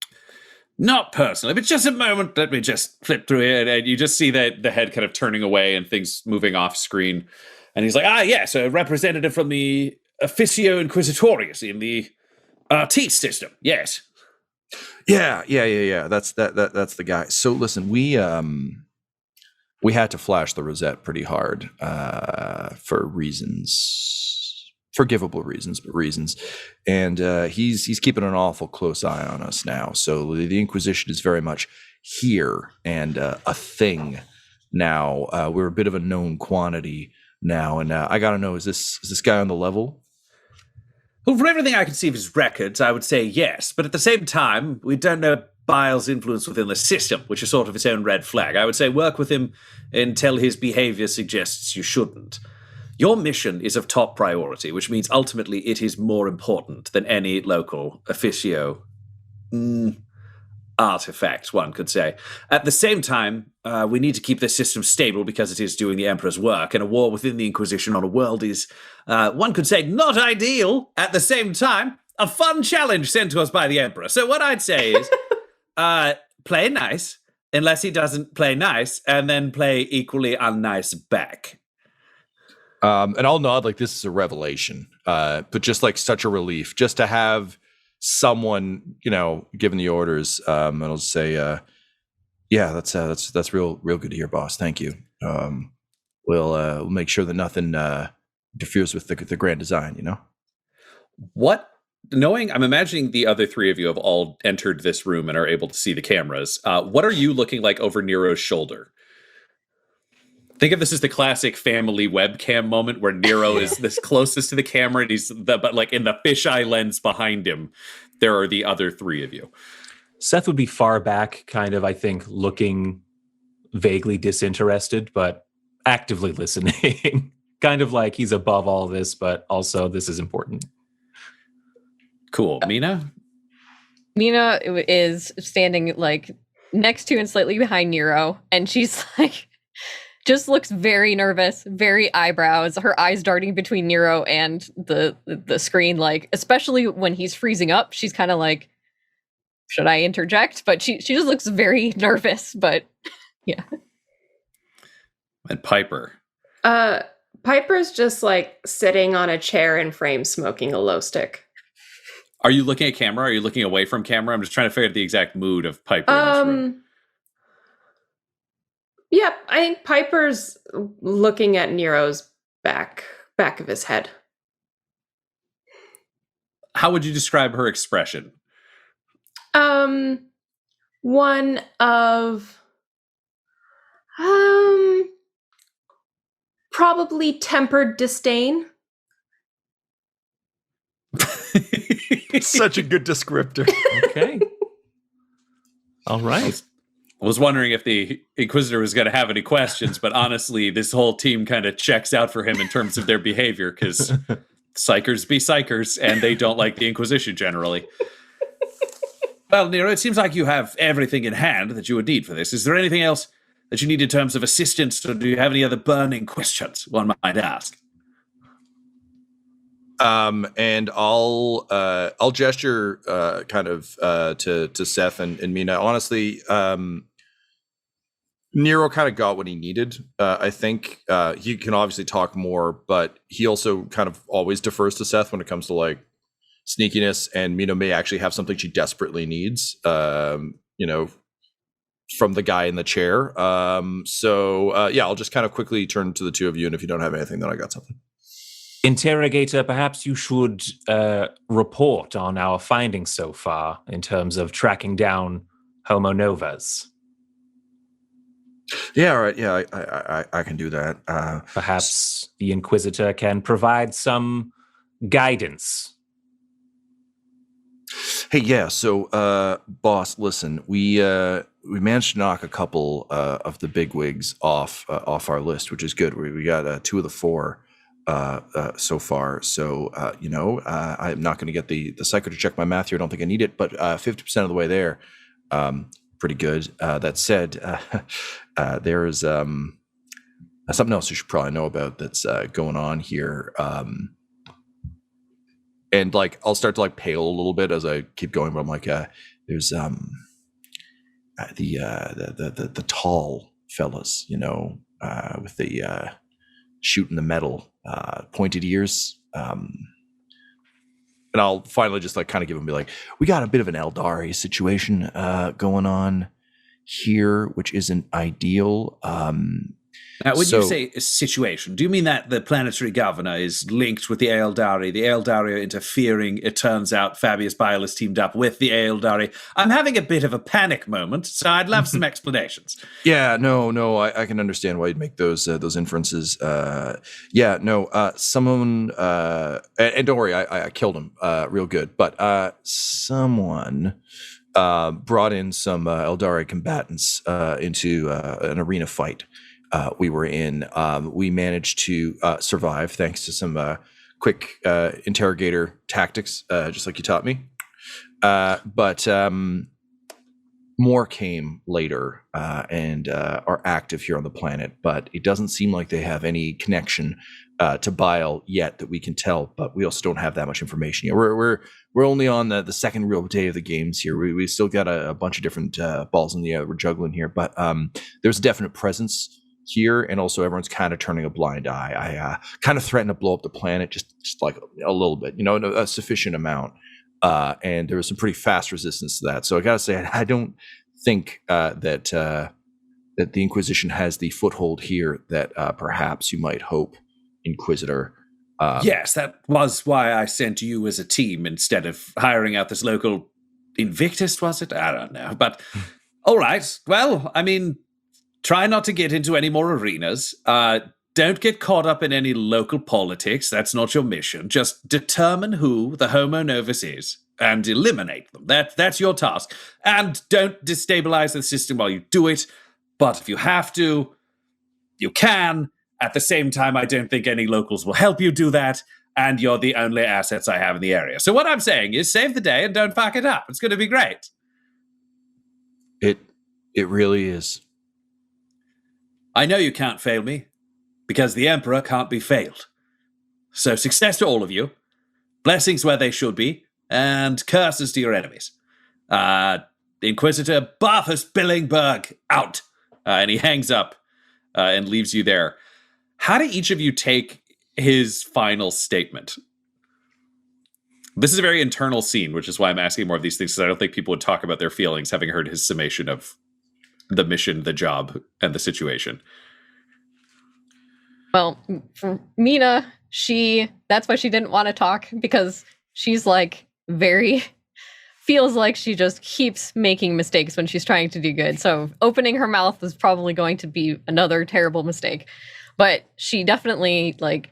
Not personally, but just a moment. Let me just flip through here. And you just see the head kind of turning away and things moving off screen. And he's like, yes, a representative from the Officio Inquisitorius in the RT system. Yes. Yeah. That's the guy. So listen, we had to flash the Rosette pretty hard for reasons, forgivable reasons, but reasons. And he's keeping an awful close eye on us now. So the Inquisition is very much here and a thing now. We're a bit of a known quantity now. And I got to know, is this guy on the level? Well, from everything I can see of his records, I would say yes. But at the same time, we don't know Bile's influence within the system, which is sort of its own red flag. I would say work with him until his behavior suggests you shouldn't. Your mission is of top priority, which means ultimately it is more important than any local officio artifact, one could say. At the same time, we need to keep this system stable because it is doing the Emperor's work, and a war within the Inquisition on a world is, one could say, not ideal. At the same time, a fun challenge sent to us by the Emperor. So what I'd say is, play nice, unless he doesn't play nice, and then play equally unnice back. And I'll nod like this is a revelation, but just like such a relief just to have someone, giving the orders. And I'll say, yeah, that's real good to hear, boss. Thank you. We'll make sure that nothing interferes with the grand design. I'm imagining the other three of you have all entered this room and are able to see the cameras. What are you looking like over Nero's shoulder? Think of this as the classic family webcam moment where Nero is this closest to the camera, and but like in the fisheye lens behind him, there are the other three of you. Seth would be far back, kind of, I think, looking vaguely disinterested, but actively listening. Kind of like he's above all this, but also this is important. Cool. Mina? Mina is standing like next to and slightly behind Nero, and she's like, just looks very nervous, very eyebrows, her eyes darting between Nero and the screen, like, especially when he's freezing up, she's kind of like, should I interject? But she just looks very nervous, but yeah. And Piper? Piper's just like sitting on a chair in frame smoking a low stick. Are you looking at camera? Are you looking away from camera? I'm just trying to figure out the exact mood of Piper in this room. Yeah, I think Piper's looking at Nero's back of his head. How would you describe her expression? One of probably tempered disdain. Such a good descriptor. Okay. All right. I was wondering if the Inquisitor was going to have any questions, but honestly, this whole team kind of checks out for him in terms of their behavior, because psychers be psychers, and they don't like the Inquisition generally. Well, Nero, it seems like you have everything in hand that you would need for this. Is there anything else that you need in terms of assistance, or do you have any other burning questions one might ask? And I'll gesture kind of to Seth and Mina. Honestly, Nero kind of got what he needed. I think he can obviously talk more, but he also kind of always defers to Seth when it comes to like sneakiness, and Mina may actually have something she desperately needs, from the guy in the chair. Yeah, I'll just kind of quickly turn to the two of you, and if you don't have anything, then I got something. Interrogator, perhaps you should report on our findings so far in terms of tracking down Homo Novas. Yeah, all right. Yeah, I can do that. Perhaps the Inquisitor can provide some guidance. Hey, yeah. So, boss, listen, we managed to knock a couple of the bigwigs off our list, which is good. We got 2 of the 4 so far. So, I'm not going to get the psycho to check my math here. I don't think I need it, but 50% of the way there. Pretty good. That said, there is something else you should probably know about that's going on here. And like, I'll start to like pale a little bit as I keep going, but I'm like, there's the tall fellas, with the shooting the metal, pointed ears. And I'll finally just kind of give him, be like, we got a bit of an Eldari situation going on here, which isn't ideal. Now, when you say situation, do you mean that the planetary governor is linked with the Eldari? The Eldari are interfering. It turns out Fabius Bile is teamed up with the Eldari. I'm having a bit of a panic moment, so I'd love some explanations. Yeah, no, I can understand why you'd make those inferences. Someone, and don't worry, I killed him real good, but someone brought in some Eldari combatants into an arena fight we were in. We managed to survive thanks to some quick interrogator tactics, just like you taught me. But more came later and are active here on the planet, but it doesn't seem like they have any connection to Bile yet that we can tell, but we also don't have that much information yet. We're only on the second real day of the games here. We still got a bunch of different balls in the air we're juggling here, but there's a definite presence here, and also everyone's kind of turning a blind eye. I kind of threatened to blow up the planet, just like a little bit, a sufficient amount, and there was some pretty fast resistance to that. So I gotta say, I don't think that the Inquisition has the foothold here that perhaps you might hope, Inquisitor. Yes, that was why I sent you as a team instead of hiring out this local Invictus, was it? I don't know. But all right. Well, I mean, try not to get into any more arenas. Don't get caught up in any local politics. That's not your mission. Just determine who the Homo Novus is and eliminate them. That's your task. And don't destabilize the system while you do it. But if you have to, you can. At the same time, I don't think any locals will help you do that, and you're the only assets I have in the area. So what I'm saying is save the day and don't fuck it up. It's going to be great. It really is. I know you can't fail me, because the Emperor can't be failed. So success to all of you, blessings where they should be, and curses to your enemies. Inquisitor Barfus Billingberg, out. And he hangs up and leaves you there. How do each of you take his final statement? This is a very internal scene, which is why I'm asking more of these things, because I don't think people would talk about their feelings having heard his summation of the mission, the job, and the situation. Well, for Mina, that's why she didn't want to talk, because she's feels like she just keeps making mistakes when she's trying to do good. So opening her mouth was probably going to be another terrible mistake. But she definitely, I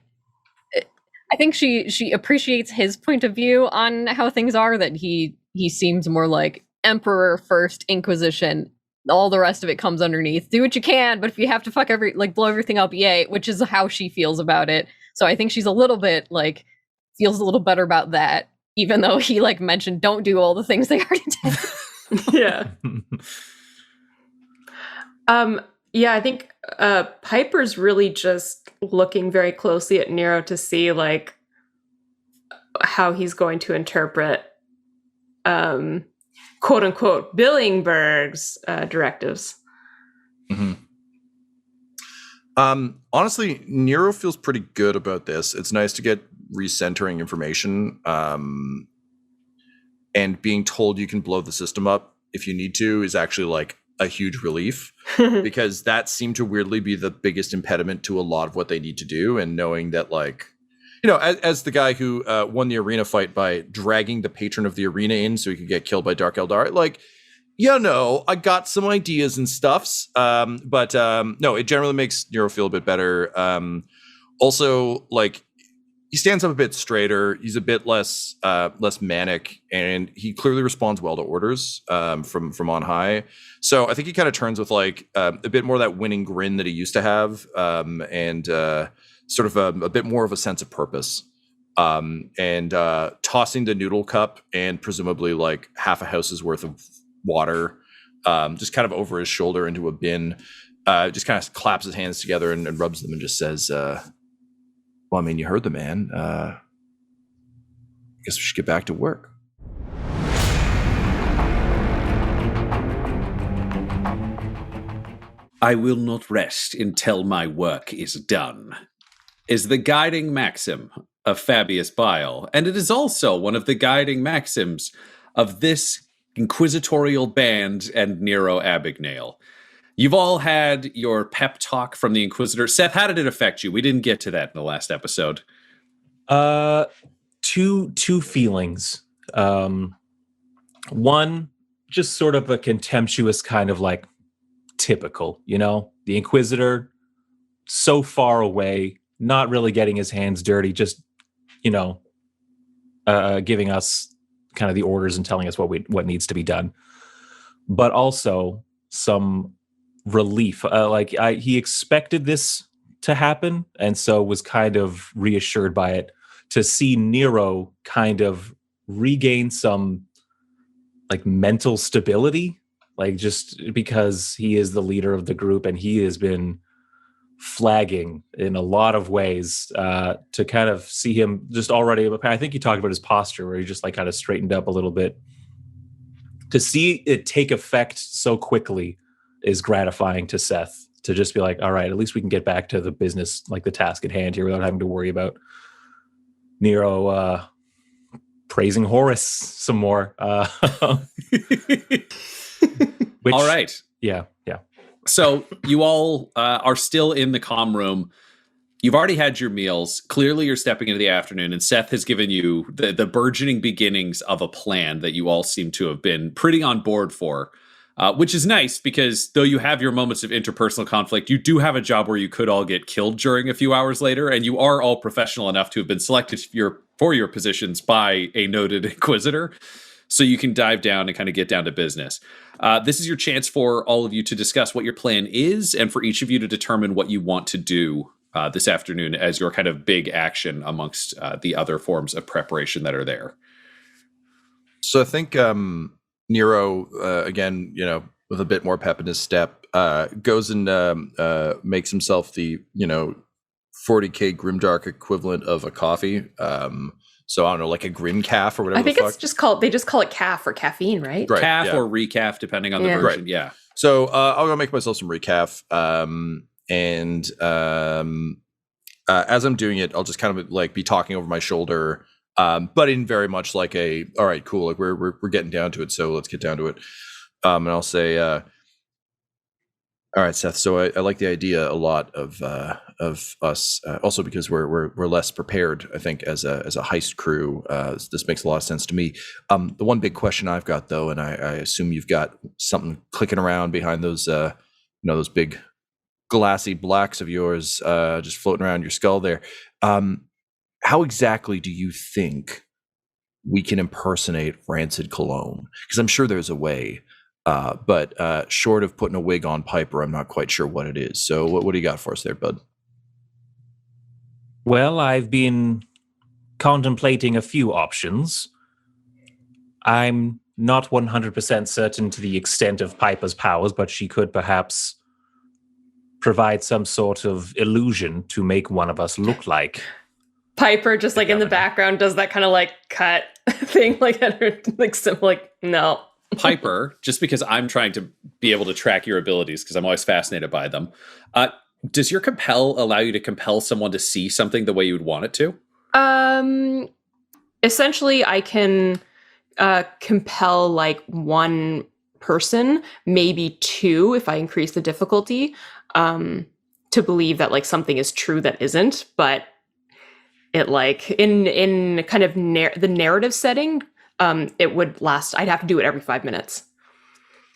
think she appreciates his point of view on how things are, that he seems more like Emperor first, Inquisition, all the rest of it comes underneath. Do what you can, but if you have to blow everything up, yay, which is how she feels about it. So I think she's a little bit, feels a little better about that, even though he, mentioned don't do all the things they already did. Yeah. Yeah, I think Piper's really just looking very closely at Nero to see how he's going to interpret quote unquote Billingberg's directives. Mm-hmm. Honestly, Nero feels pretty good about this. It's nice to get recentering information, and being told you can blow the system up if you need to is actually a huge relief, because that seemed to weirdly be the biggest impediment to a lot of what they need to do. And knowing that, as the guy who won the arena fight by dragging the patron of the arena in so he could get killed by Dark Eldar, I got some ideas and stuffs. But no, it generally makes Nero feel a bit better. Also, he stands up a bit straighter. He's a bit less manic, and he clearly responds well to orders from on high. So I think he kind of turns with a bit more of that winning grin that he used to have, and sort of a bit more of a sense of purpose. And tossing the noodle cup and presumably half a house's worth of water, just kind of over his shoulder into a bin, just kind of claps his hands together and rubs them and just says, well, I mean, you heard the man. I guess we should get back to work. I will not rest until my work is done, is the guiding maxim of Fabius Bile, and it is also one of the guiding maxims of this inquisitorial band and Nero Abagnale. You've all had your pep talk from the Inquisitor. Seth, how did it affect you? We didn't get to that in the last episode. Two feelings. One, just sort of a contemptuous kind of like typical, the Inquisitor so far away, not really getting his hands dirty, just giving us kind of the orders and telling us what needs to be done. But also some relief. He expected this to happen, and so was kind of reassured by it. To see Nero kind of regain some like mental stability, like just because he is the leader of the group and he has been flagging in a lot of ways, to kind of see him just already. I think you talked about his posture where he just like kind of straightened up a little bit. To see it take effect so quickly is gratifying to Seth, to just be like, all right, at least we can get back to the business, like the task at hand here, without having to worry about Nero praising Horus some more. Which, all right. Yeah. So you all are still in the comm room. You've already had your meals. Clearly you're stepping into the afternoon, and Seth has given you the burgeoning beginnings of a plan that you all seem to have been pretty on board for, which is nice because though you have your moments of interpersonal conflict, you do have a job where you could all get killed during a few hours later, and you are all professional enough to have been selected for your positions by a noted Inquisitor. So you can dive down and kind of get down to business. This is your chance for all of you to discuss what your plan is, and for each of you to determine what you want to do this afternoon as your kind of big action amongst the other forms of preparation that are there. So I think Nero, again, with a bit more pep in his step, goes and makes himself the, 40K Grimdark equivalent of a coffee. So I don't know, like a Grim Calf or whatever. I think it's just called, they just call it calf or caffeine, right? Calf or recaf, depending on the version. Right. Yeah. So I'll go make myself some recaf. As I'm doing it, I'll just kind of like be talking over my shoulder, but in very much like a, all right, cool. Like we're getting down to it. So let's get down to it. And I'll say, all right, Seth. So I like the idea a lot of us, also because we're less prepared. I think as a heist crew, this makes a lot of sense to me. The one big question I've got though, and I assume you've got something clicking around behind those, those big glassy blacks of yours, just floating around your skull there. How exactly do you think we can impersonate Rancid Cologne? Because I'm sure there's a way. But short of putting a wig on Piper, I'm not quite sure what it is. So what do you got for us there, bud? Well, I've been contemplating a few options. I'm not 100% certain to the extent of Piper's powers, but she could perhaps provide some sort of illusion to make one of us look like Piper, just like in the background, does that kind of like cut thing, like simple, like no. Piper, just because I'm trying to be able to track your abilities, because I'm always fascinated by them, does your compel allow you to compel someone to see something the way you would want it to? Essentially, I can compel like one person, maybe two, if I increase the difficulty, to believe that like something is true that isn't. But it like in kind of the narrative setting, it would last. I'd have to do it every 5 minutes.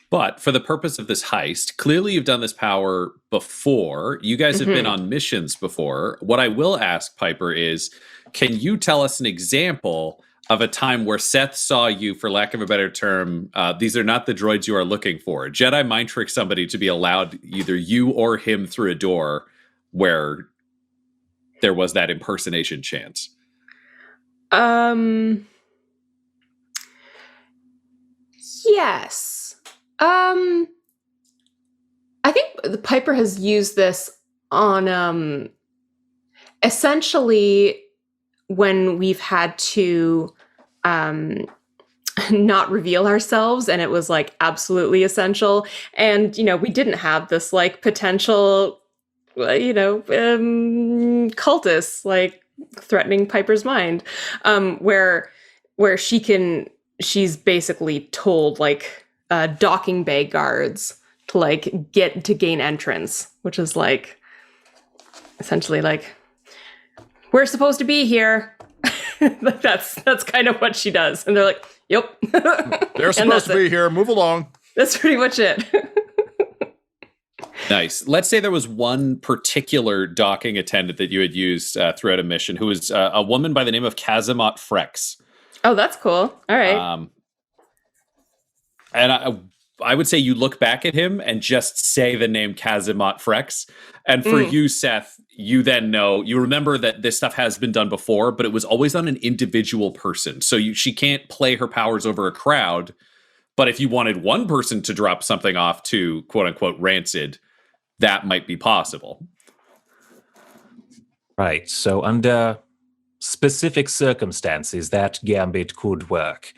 But for the purpose of this heist, clearly you've done this power before. You guys have been on missions before. What I will ask, Piper, is can you tell us an example of a time where Seth saw you, for lack of a better term, these are not the droids you are looking for. Jedi mind trick somebody to be allowed either you or him through a door where there was that impersonation chance. Yes. I think the Piper has used this on essentially when we've had to not reveal ourselves, and it was like absolutely essential. And we didn't have this like potential cultists like threatening Piper's mind, where she's basically told like docking bay guards to like gain entrance, which is like essentially like, we're supposed to be here. Like that's kind of what she does. And they're like, yep. They're supposed to be here. Move along. That's pretty much it. Nice. Let's say there was one particular docking attendant that you had used throughout a mission who was a woman by the name of Kazimot Frex. Oh, that's cool. All right. And I would say you look back at him and just say the name Kazimot Frex. And for you, Seth, you then you remember that this stuff has been done before, but it was always on an individual person. So she can't play her powers over a crowd. But if you wanted one person to drop something off to quote unquote Rancid, that might be possible. Right. So under specific circumstances, that gambit could work.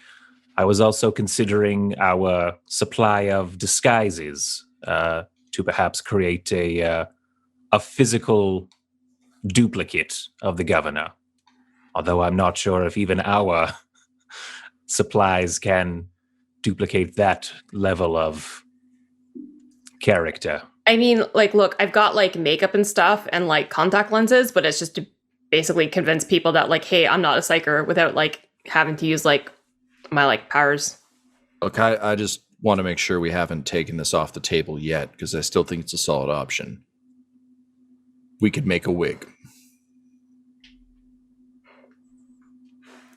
I was also considering our supply of disguises to perhaps create a physical duplicate of the governor. Although I'm not sure if even our supplies can duplicate that level of character. I mean, like, look, I've got like makeup and stuff and like contact lenses, but it's just to basically convince people that like, hey, I'm not a psyker, without like having to use like my like powers. Look, I just want to make sure we haven't taken this off the table yet, because I still think it's a solid option. We could make a wig.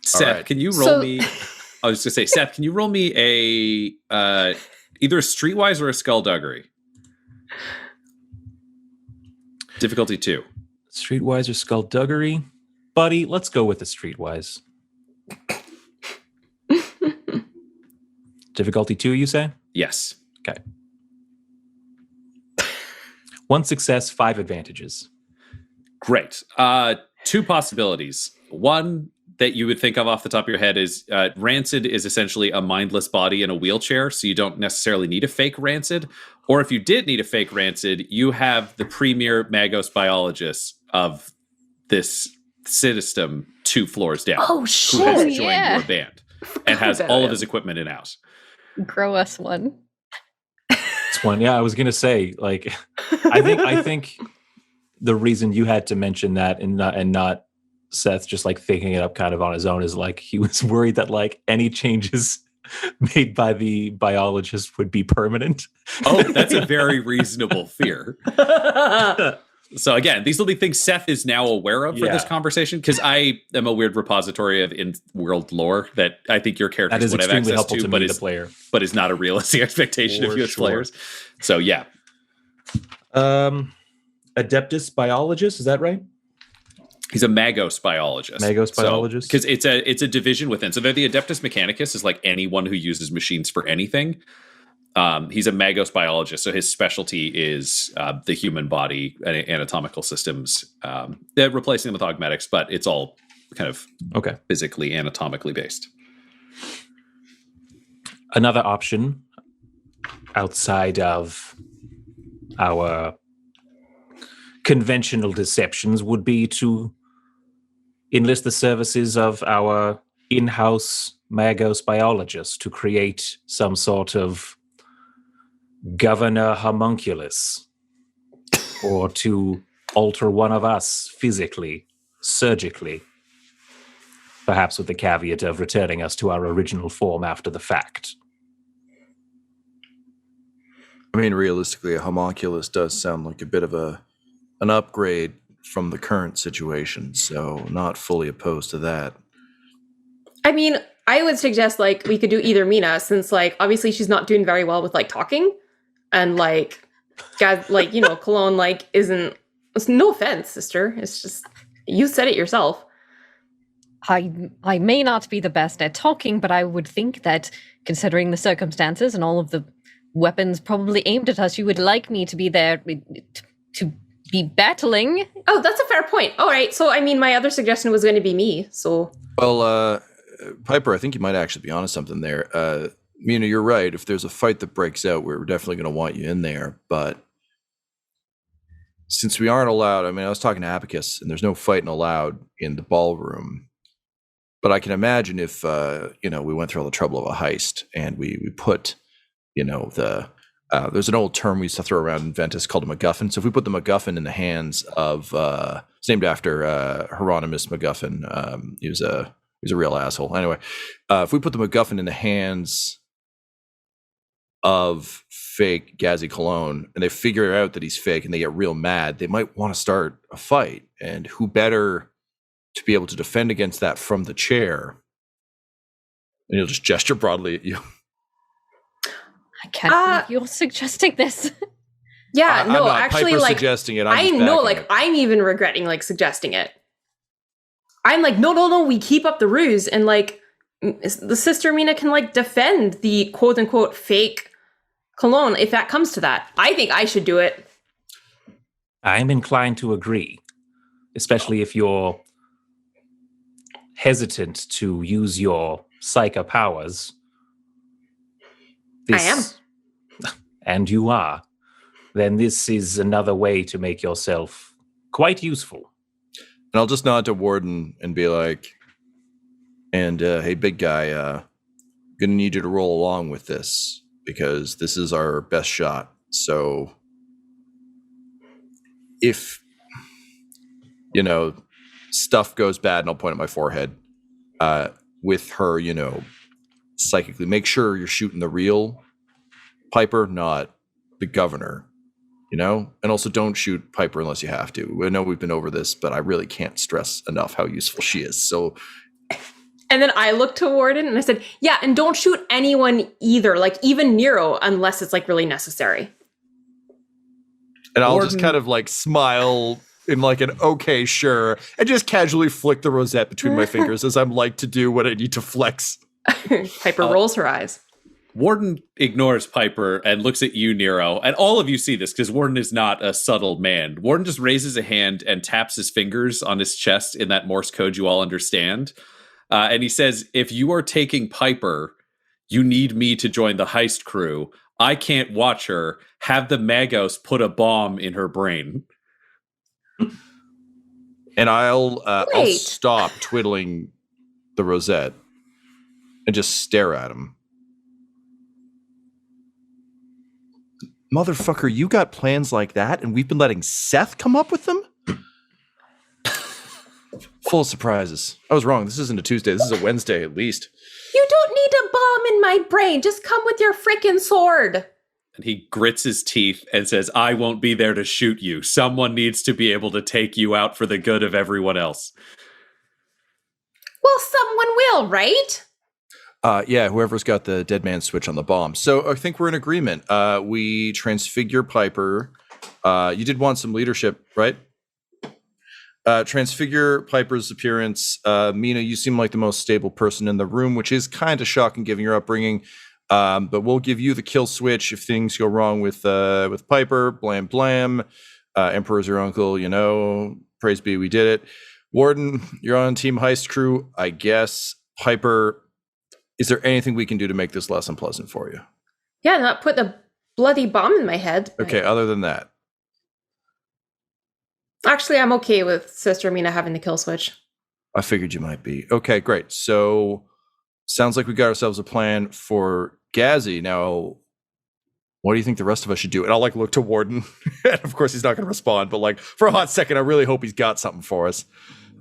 Seth, can you roll me? I was going to say, Seth, can you roll me a either a Streetwise or a Skullduggery? Difficulty 2. Streetwise or Skullduggery? Buddy, let's go with the Streetwise. Difficulty 2, you say? Yes. Okay. 1 success, 5 advantages. Great. 2 possibilities. One that you would think of off the top of your head is Rancid is essentially a mindless body in a wheelchair, so you don't necessarily need a fake Rancid. Or if you did need a fake Rancid, you have the premier Magos biologist of this system 2 floors down. Oh, shit. Who has joined your band and has all of his equipment in-house. Grow us one. It's one. Yeah, I was gonna say, like, I think the reason you had to mention that and not Seth just like thinking it up kind of on his own is like he was worried that like any changes made by the biologist would be permanent. Oh, that's a very reasonable fear. So again, these will be things Seth is now aware of for this conversation, because I am a weird repository of in-world lore that I think your characters would have access to, but is not a realistic expectation of you as players. So yeah. Adeptus biologist, is that right? He's a Magos biologist. Magos biologist? Because it's a division within. So they're the Adeptus Mechanicus is like anyone who uses machines for anything. He's a Magos biologist, so his specialty is the human body and anatomical systems. They're replacing them with augmetics, but it's all kind of physically, anatomically based. Another option outside of our conventional deceptions would be to enlist the services of our in-house Magos biologist to create some sort of governor homunculus, or to alter one of us physically, surgically, perhaps with the caveat of returning us to our original form after the fact. I mean, realistically, a homunculus does sound like a bit of an upgrade from the current situation, so not fully opposed to that. I mean, I would suggest like we could do either Mina, since like obviously she's not doing very well with like talking, and like Colon like isn't. No offense, sister. It's just you said it yourself. I may not be the best at talking, but I would think that considering the circumstances and all of the weapons probably aimed at us, you would like me to be there to be battling. Oh, that's a fair point. All right. So, I mean, my other suggestion was going to be me. So, well, Piper, I think you might actually be onto something there. Mina, you're right. If there's a fight that breaks out, we're definitely going to want you in there. But since we aren't allowed, I mean, I was talking to Abacus, and there's no fighting allowed in the ballroom. But I can imagine if, we went through all the trouble of a heist and we put, there's an old term we used to throw around in Ventus called a MacGuffin. So if we put the MacGuffin in the hands of, it's named after Hieronymus MacGuffin. He was a real asshole. Anyway, if we put the MacGuffin in the hands of fake Gazzy Colon and they figure out that he's fake and they get real mad, they might want to start a fight. And who better to be able to defend against that from the chair? And he'll just gesture broadly at you. I can't believe you're suggesting this. Yeah, I'm not actually, Piper like, suggesting it. I know, like, I'm even regretting, like, suggesting it. I'm like, no, we keep up the ruse, and, like, the Sister Mina can, like, defend the quote-unquote fake Cologne if that comes to that. I think I should do it. I'm inclined to agree, especially if you're hesitant to use your psycho powers. I am. And you are. Then this is another way to make yourself quite useful. And I'll just nod to Warden and be like, hey, big guy, gonna need you to roll along with this because this is our best shot. So if, stuff goes bad, and I'll point at my forehead, with her, psychically, make sure you're shooting the real Piper, not the governor, and also don't shoot Piper unless you have to. I know we've been over this, but I really can't stress enough how useful she is. So, and then I looked to Warden and I said, yeah, and don't shoot anyone either, like even Nero, unless it's like really necessary. And I'll just kind of like smile in like an okay, sure, and just casually flick the rosette between my fingers as I'm like to do what I need to flex. Piper rolls her eyes. Warden ignores Piper and looks at you, Nero, and all of you see this because Warden is not a subtle man. Warden just raises a hand and taps his fingers on his chest in that Morse code you all understand. And he says, if you are taking Piper, you need me to join the heist crew. I can't watch her. Have the Magos put a bomb in her brain. And I'll stop twiddling the rosette and just stare at him. Motherfucker, you got plans like that, and we've been letting Seth come up with them? Full of surprises. I was wrong. This isn't a Tuesday. This is a Wednesday at least. You don't need a bomb in my brain. Just come with your frickin' sword. And he grits his teeth and says, I won't be there to shoot you. Someone needs to be able to take you out for the good of everyone else. Well, someone will, right? Yeah, whoever's got the dead man switch on the bomb. So I think we're in agreement. We transfigure Piper. You did want some leadership, right? Transfigure Piper's appearance. Mina, you seem like the most stable person in the room, which is kind of shocking given your upbringing. But we'll give you the kill switch if things go wrong with Piper. Blam, blam. Emperor's your uncle, Praise be, we did it. Warden, you're on Team Heist Crew, I guess. Piper, is there anything we can do to make this less unpleasant for you? Yeah, not put the bloody bomb in my head. Okay, other than that. Actually, I'm okay with Sister Mina having the kill switch. I figured you might be. Okay, great. So, sounds like we got ourselves a plan for Gazzy. Now, what do you think the rest of us should do? And I'll look to Warden. And of course, he's not going to respond. But for a hot second, I really hope he's got something for us.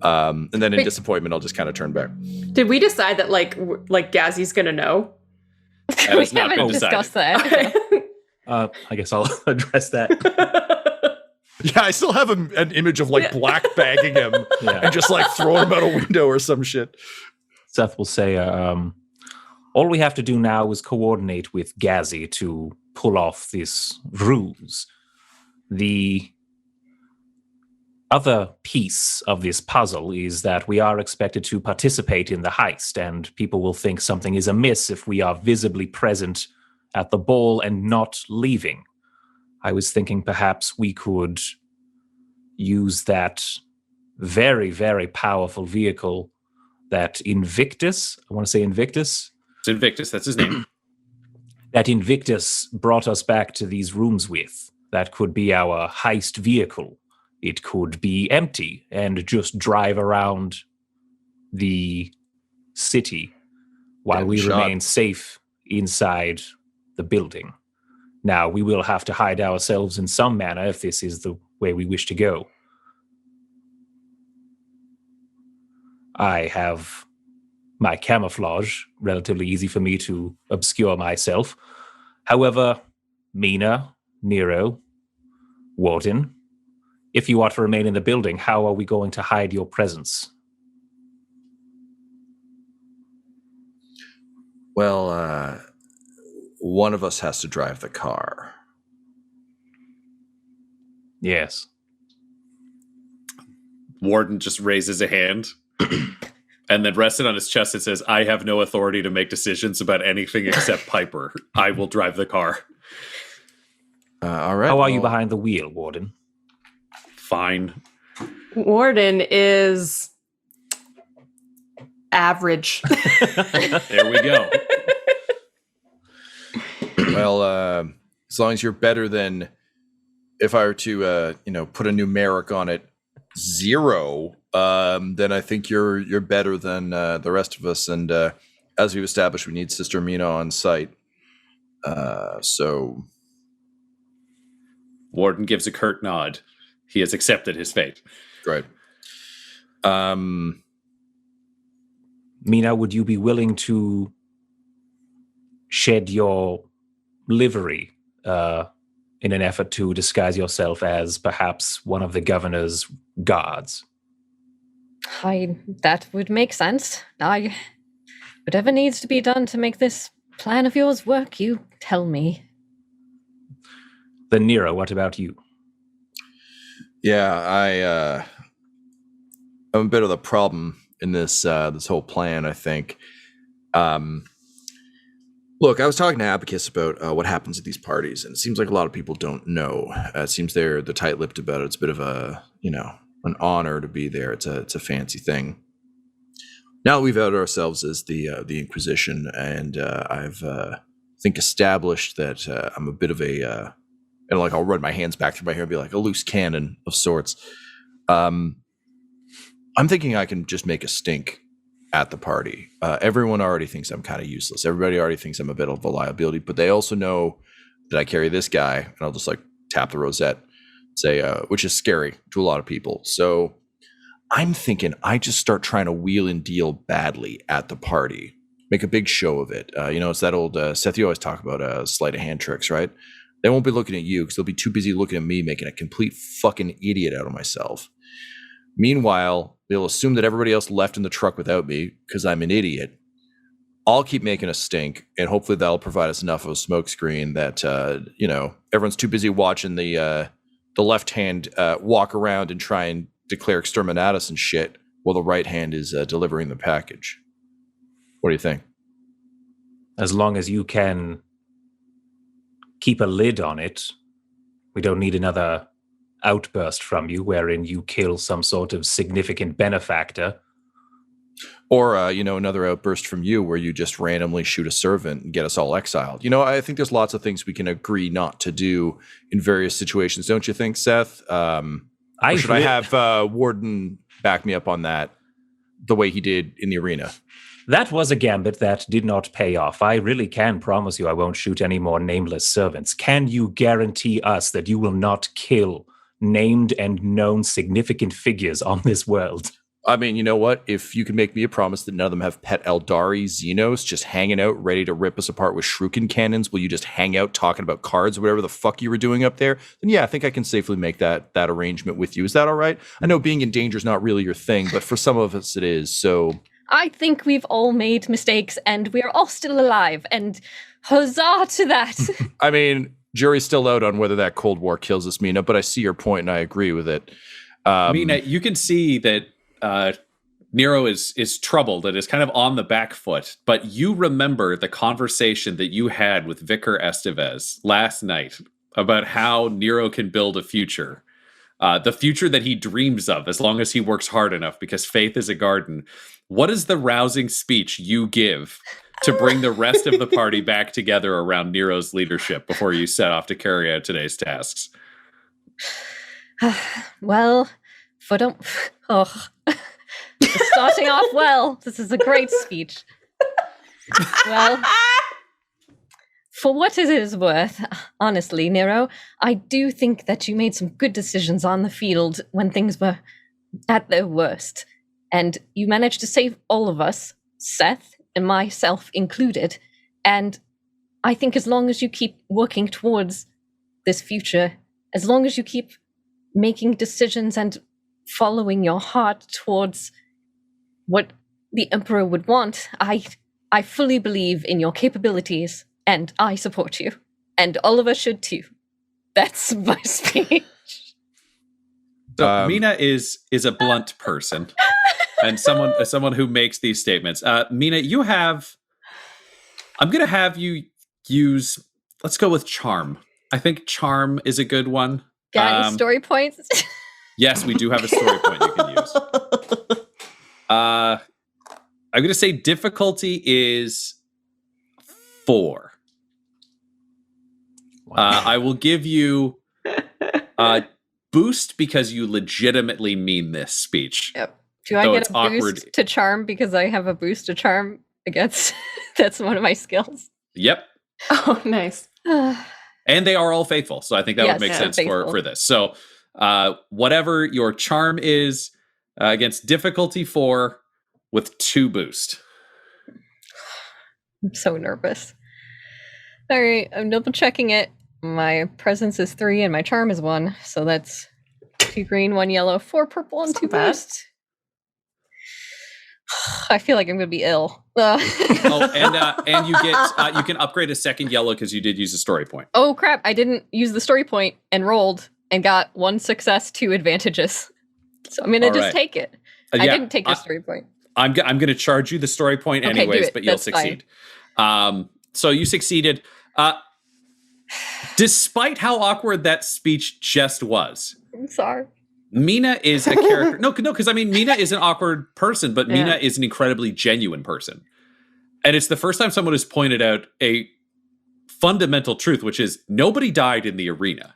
And then in disappointment, I'll just kind of turn back. Did we decide that Gazzy's going to know? That has not been discussed decided. that. I guess I'll address that. Yeah, I still have an image of black bagging him and just throwing him out a window or some shit. Seth will say, all we have to do now is coordinate with Gazzy to pull off this ruse. The other piece of this puzzle is that we are expected to participate in the heist, and people will think something is amiss if we are visibly present at the ball and not leaving. I was thinking perhaps we could use that very, very powerful vehicle that Invictus, I want to say Invictus. It's Invictus, that's his name. That Invictus brought us back to these rooms with. That could be our heist vehicle. It could be empty and just drive around the city while we remain safe inside the building. Now, we will have to hide ourselves in some manner if this is the way we wish to go. I have my camouflage, relatively easy for me to obscure myself. However, Mina, Nero, Warden, if you are to remain in the building, how are we going to hide your presence? Well, one of us has to drive the car. Yes. Warden just raises a hand and then rested on his chest and says, I have no authority to make decisions about anything except Piper. I will drive the car. All right. How are you behind the wheel, Warden? Fine. Warden is average. There we go. Well, as long as you're better than, if I were to, put a numeric on it, 0, then I think you're better than the rest of us. And as we've established, we need Sister Mina on site. So Warden gives a curt nod. He has accepted his fate. Great. Mina, would you be willing to shed your livery in an effort to disguise yourself as perhaps one of the governor's guards? That would make sense. Whatever needs to be done to make this plan of yours work, you tell me. Then Nero, what about you? Yeah, I'm a bit of the problem in this whole plan, I think. Look, I was talking to Abacus about what happens at these parties, and it seems like a lot of people don't know. It seems they're tight-lipped about it. It's a bit of a, an honor to be there. It's a fancy thing. Now that we've outed ourselves as the Inquisition, and I've think established that I'm a bit of a, and like I'll run my hands back through my hair and be like a loose cannon of sorts. I'm thinking I can just make a stink at the party. Everyone already thinks I'm kind of useless. Everybody already thinks I'm a bit of a liability, but they also know that I carry this guy, and I'll just like tap the rosette, say, which is scary to a lot of people. So I'm thinking I just start trying to wheel and deal badly at the party, make a big show of it. It's that old Seth, you always talk about sleight of hand tricks, right? They won't be looking at you because they'll be too busy looking at me making a complete fucking idiot out of myself. Meanwhile, they'll assume that everybody else left in the truck without me because I'm an idiot. I'll keep making a stink, and hopefully that'll provide us enough of a smoke screen that, everyone's too busy watching the left hand walk around and try and declare exterminatus and shit while the right hand is delivering the package. What do you think? As long as you can keep a lid on it, we don't need another outburst from you wherein you kill some sort of significant benefactor. Or, another outburst from you where you just randomly shoot a servant and get us all exiled. I think there's lots of things we can agree not to do in various situations, don't you think, Seth? Should I have Warden back me up on that the way he did in the arena? That was a gambit that did not pay off. I really can promise you I won't shoot any more nameless servants. Can you guarantee us that you will not kill named and known significant figures on this world? I mean, you know what? If you can make me a promise that none of them have pet Eldari Xenos just hanging out ready to rip us apart with shuriken cannons, will you just hang out talking about cards or whatever the fuck you were doing up there? Then yeah, I think I can safely make that arrangement with you. Is that all right? I know being in danger is not really your thing, but for some of us it is, so... I think we've all made mistakes and we're all still alive, and huzzah to that. I mean, jury's still out on whether that Cold War kills us, Mina, but I see your point and I agree with it. Mina, you can see that Nero is troubled and is kind of on the back foot, but you remember the conversation that you had with Vicar Estevez last night about how Nero can build a future. the future that he dreams of, as long as he works hard enough, because faith is a garden. What is the rousing speech you give to bring the rest of the party back together around Nero's leadership before you set off to carry out today's tasks? Well, starting off well. This is a great speech. Well, for what it is worth, honestly, Nero, I do think that you made some good decisions on the field when things were at their worst. And you managed to save all of us, Seth and myself included. And I think as long as you keep working towards this future, as long as you keep making decisions and following your heart towards what the Emperor would want, I fully believe in your capabilities, and I support you. And all of us should too. That's my speech. So Mina is a blunt person, and someone who makes these statements. Mina, I'm going to have you use. Let's go with charm. I think charm is a good one. Got any story points? Yes, we do have a story point you can use. I'm going to say difficulty is 4. Wow. I will give you a boost because you legitimately mean this speech. Yep. Do I get a boost to charm because I have a boost to charm against? That's one of my skills. Yep. Oh, nice. And they are all faithful, so I think that would make sense for this. So whatever your charm is against difficulty 4 with 2 boost. I'm so nervous. All right, I'm double checking it. My presence is 3 and my charm is 1, so that's 2 green, 1 yellow, 4 purple, and 2 boost. I feel like I'm gonna be ill. And you get you can upgrade a second yellow because you did use a story point. Oh crap! I didn't use the story point and rolled and got 1 success, 2 advantages. So I'm gonna just take it. I didn't take the story point. I'm gonna charge you the story point anyways, but you'll succeed. So you succeeded. Despite how awkward that speech just was. I'm sorry. Mina is a character. No, because I mean, Mina is an awkward person, but Mina is an incredibly genuine person. And it's the first time someone has pointed out a fundamental truth, which is nobody died in the arena.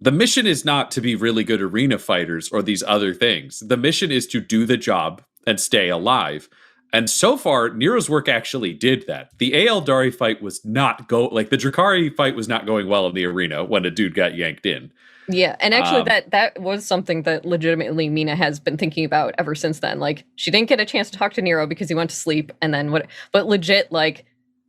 The mission is not to be really good arena fighters or these other things. The mission is to do the job and stay alive. And so far, Nero's work actually did that. The Aeldari fight was not the Drakari fight was not going well in the arena when a dude got yanked in. Yeah, and actually that was something that legitimately Mina has been thinking about ever since then. Like, she didn't get a chance to talk to Nero because he went to sleep, and then but legit, like,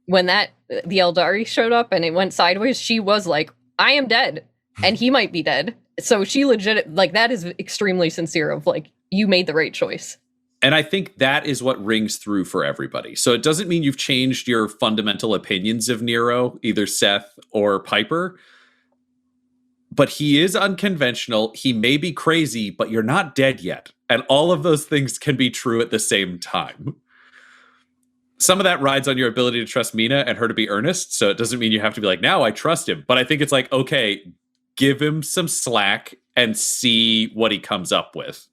when the Eldari showed up and it went sideways, she was like, I am dead, and he might be dead. So she legit, like, that is extremely sincere of, like, you made the right choice. And I think that is what rings through for everybody. So it doesn't mean you've changed your fundamental opinions of Nero, either Seth or Piper. But he is unconventional. He may be crazy, but you're not dead yet. And all of those things can be true at the same time. Some of that rides on your ability to trust Mina and her to be earnest. So it doesn't mean you have to be like, now I trust him. But I think it's like, okay, give him some slack and see what he comes up with.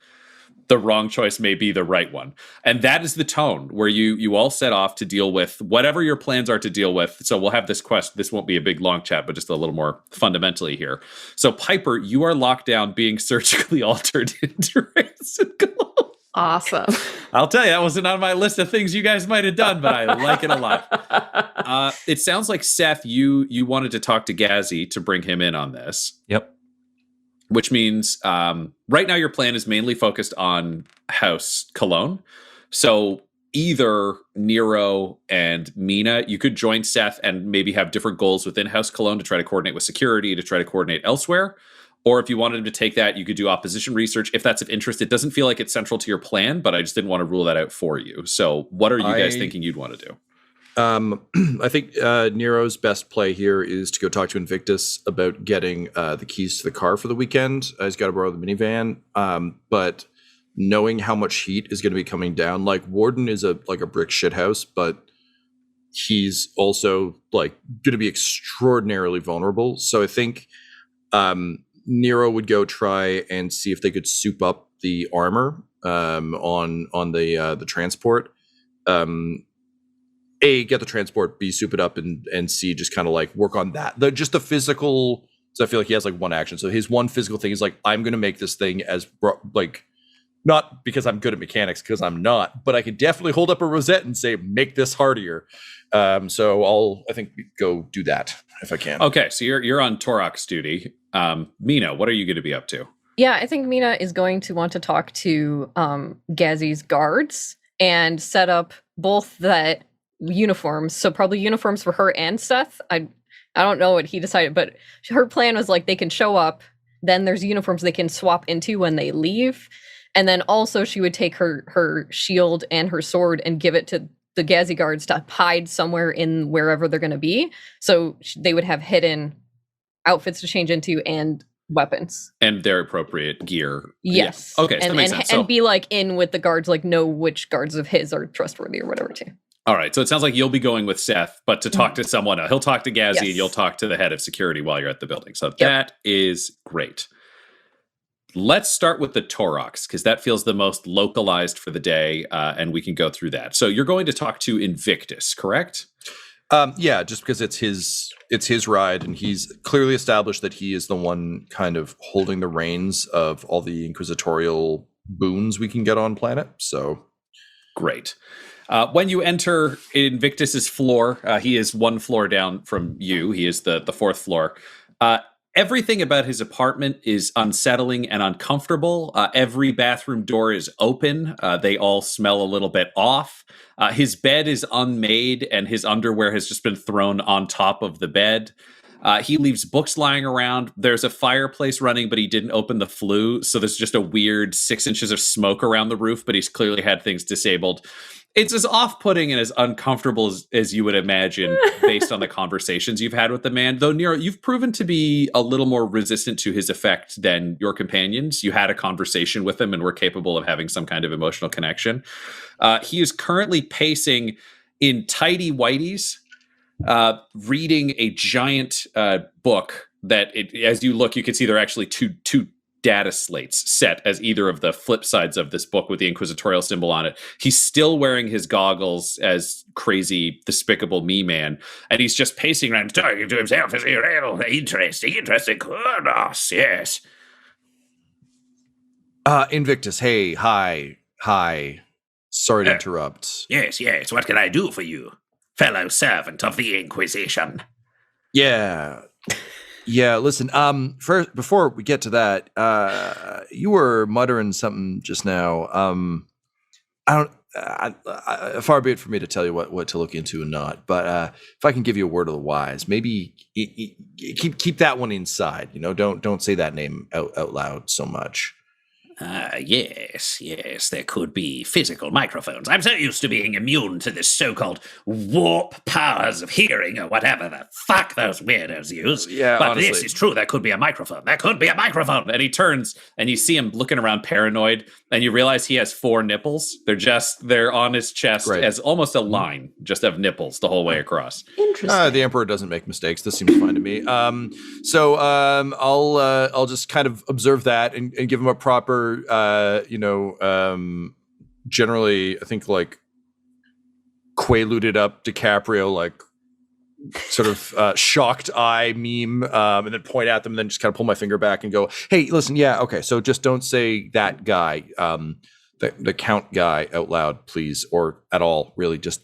The wrong choice may be the right one. And that is the tone where you all set off to deal with whatever your plans are to deal with. So we'll have this quest. This won't be a big long chat, but just a little more fundamentally here. So Piper, you are locked down being surgically altered into Vance and Colon. Awesome. I'll tell you, that wasn't on my list of things you guys might have done, but I like it a lot. It sounds like, Seth, you wanted to talk to Gazzy to bring him in on this. Yep. Which means right now your plan is mainly focused on House Colon. So either Nero and Mina, you could join Seth and maybe have different goals within House Colon to try to coordinate with security, to try to coordinate elsewhere. Or if you wanted him to take that, you could do opposition research if that's of interest. It doesn't feel like it's central to your plan, but I just didn't want to rule that out for you. So what are you guys thinking you'd want to do? I think Nero's best play here is to go talk to Invictus about getting the keys to the car for the weekend. He's got to borrow the minivan. But knowing how much heat is going to be coming down, like, Warden is a brick shithouse, but he's also, like, going to be extraordinarily vulnerable. So I think Nero would go try and see if they could soup up the armor on the transport. A, get the transport, B, soup it up, and C, just kind of like work on that. Just the physical. So I feel like he has like one action. So his one physical thing is like, I'm going to make this thing as like, not because I'm good at mechanics, because I'm not, but I could definitely hold up a rosette and say, make this hardier. So I think go do that if I can. Okay, so you're on Torox duty. Mina, what are you going to be up to? Yeah, I think Mina is going to want to talk to Gazzy's guards and set up both that uniforms. So probably uniforms for her and Seth. I don't know what he decided, but her plan was like they can show up, then there's uniforms they can swap into when they leave. And then also she would take her shield and her sword and give it to the Gazzy guards to hide somewhere in wherever they're going to be. So they would have hidden outfits to change into and weapons. And their appropriate gear. Yes. Yeah. Okay, so that makes sense. And be like in with the guards, like know which guards of his are trustworthy or whatever too. All right, so it sounds like you'll be going with Seth, but to talk to someone else. He'll talk to Gazzy, Yes. and you'll talk to the head of security while you're at the building. So that is great. Let's start with the Torox, because that feels the most localized for the day, and we can go through that. So you're going to talk to Invictus, correct? Yeah, just because it's his ride, and he's clearly established that he is the one kind of holding the reins of all the inquisitorial boons we can get on planet. So great. When you enter Invictus's floor, he is one floor down from you. He is the fourth floor. Everything about his apartment is unsettling and uncomfortable. Every bathroom door is open. They all smell a little bit off. His bed is unmade, and his underwear has just been thrown on top of the bed. He leaves books lying around. There's a fireplace running, but he didn't open the flue, so there's just a weird 6 inches of smoke around the roof, but he's clearly had things disabled. It's as off-putting and as uncomfortable as you would imagine based on the conversations you've had with the man. Though, Nero, you've proven to be a little more resistant to his effect than your companions. You had a conversation with him and were capable of having some kind of emotional connection. He is currently pacing in tidy whities, reading a giant book that, as you look, you can see there are actually two data slates set as either of the flip sides of this book with the inquisitorial symbol on it. He's still wearing his goggles as crazy, despicable me man, and he's just pacing around talking to himself as real interesting Kournos, yes. Invictus, hey, hi. Sorry to interrupt. Yes, what can I do for you, fellow servant of the Inquisition? Yeah, listen, first, before we get to that, you were muttering something just now. Far be it for me to tell you what to look into and not, but if I can give you a word of the wise, maybe keep that one inside, don't say that name out loud so much. Yes, there could be physical microphones. I'm so used to being immune to the so-called warp powers of hearing or whatever the fuck those weirdos use. Yeah, but honestly. This is true. There could be a microphone. And he turns and you see him looking around paranoid, and you realize he has 4 nipples. They're on his chest as almost a line just of nipples the whole way across. Interesting. The Emperor doesn't make mistakes. This seems fine to me. I'll just kind of observe that and give him a proper, generally, I think like quaaluded up DiCaprio, like sort of shocked eye meme, and then point at them, and then just kind of pull my finger back and go, "Hey, listen, yeah, okay, so just don't say that guy, the Count guy out loud, please, or at all, really, just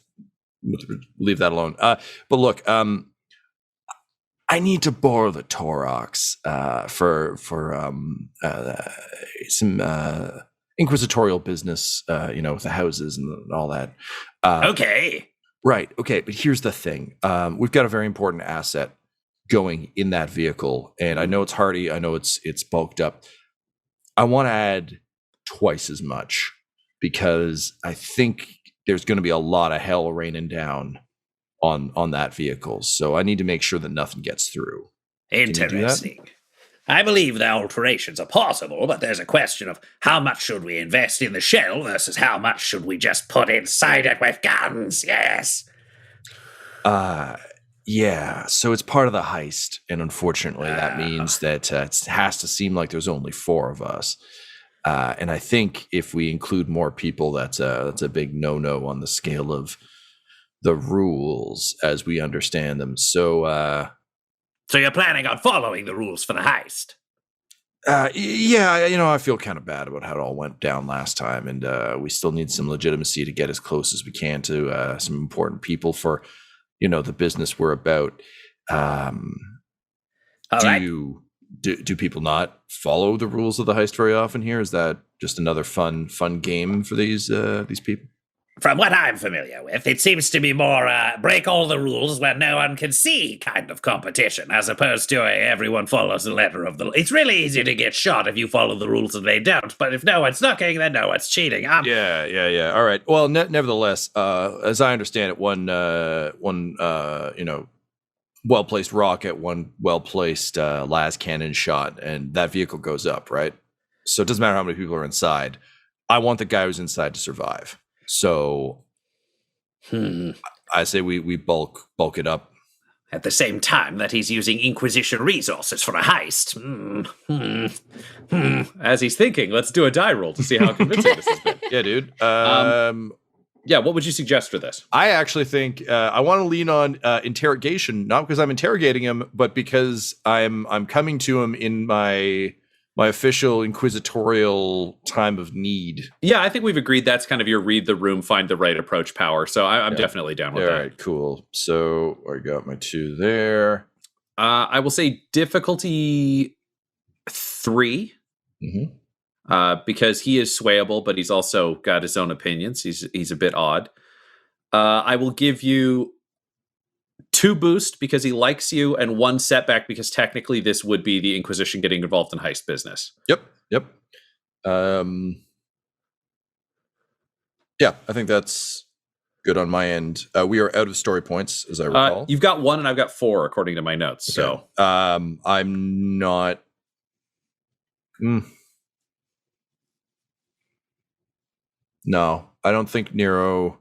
leave that alone." But look, I need to borrow the Torox for some inquisitorial business, with the houses and all that. Okay. Right. Okay. But here's the thing. We've got a very important asset going in that vehicle, and I know it's hardy. I know it's bulked up. I want to add twice as much because I think there's going to be a lot of hell raining down on that vehicle. So I need to make sure that nothing gets through. Interesting. I believe the alterations are possible, but there's a question of how much should we invest in the shell versus how much should we just put inside it with guns, yes. Yeah, so it's part of the heist, and unfortunately, that means that it has to seem like there's only 4 of us. And I think if we include more people, that's a big no-no on the scale of the rules as we understand them. So, So you're planning on following the rules for the heist? yeah, I feel kind of bad about how it all went down last time, and we still need some legitimacy to get as close as we can to some important people for, the business we're about. Do people not follow the rules of the heist very often here? Is that just another fun game for these people? From what I'm familiar with, it seems to be more break all the rules where no one can see kind of competition, as opposed to everyone follows the letter of the... It's really easy to get shot if you follow the rules and they don't, but if no one's knocking, then no one's cheating. Yeah. All right. Well, nevertheless, as I understand it, one well-placed rocket, one well-placed las cannon shot, and that vehicle goes up, right? So it doesn't matter how many people are inside. I want the guy who's inside to survive. So I say we bulk it up. At the same time that he's using Inquisition resources for a heist. As he's thinking, let's do a die roll to see how convincing this has been. Yeah, dude. Yeah, what would you suggest for this? I actually think I want to lean on interrogation, not because I'm interrogating him, but because I'm coming to him in my official inquisitorial time of need. Yeah, I think we've agreed that's kind of your read the room, find the right approach power. So I'm definitely down with that. All right, cool. So I got my 2 there. I will say difficulty 3. Mm-hmm. Because he is swayable, but he's also got his own opinions. He's a bit odd. I will give you 2 boost because he likes you, and 1 setback because technically this would be the Inquisition getting involved in heist business. Yep. Yeah, I think that's good on my end. We are out of story points, as I recall. You've got 1, and I've got 4 according to my notes. Okay. So I'm not. No, I don't think Nero.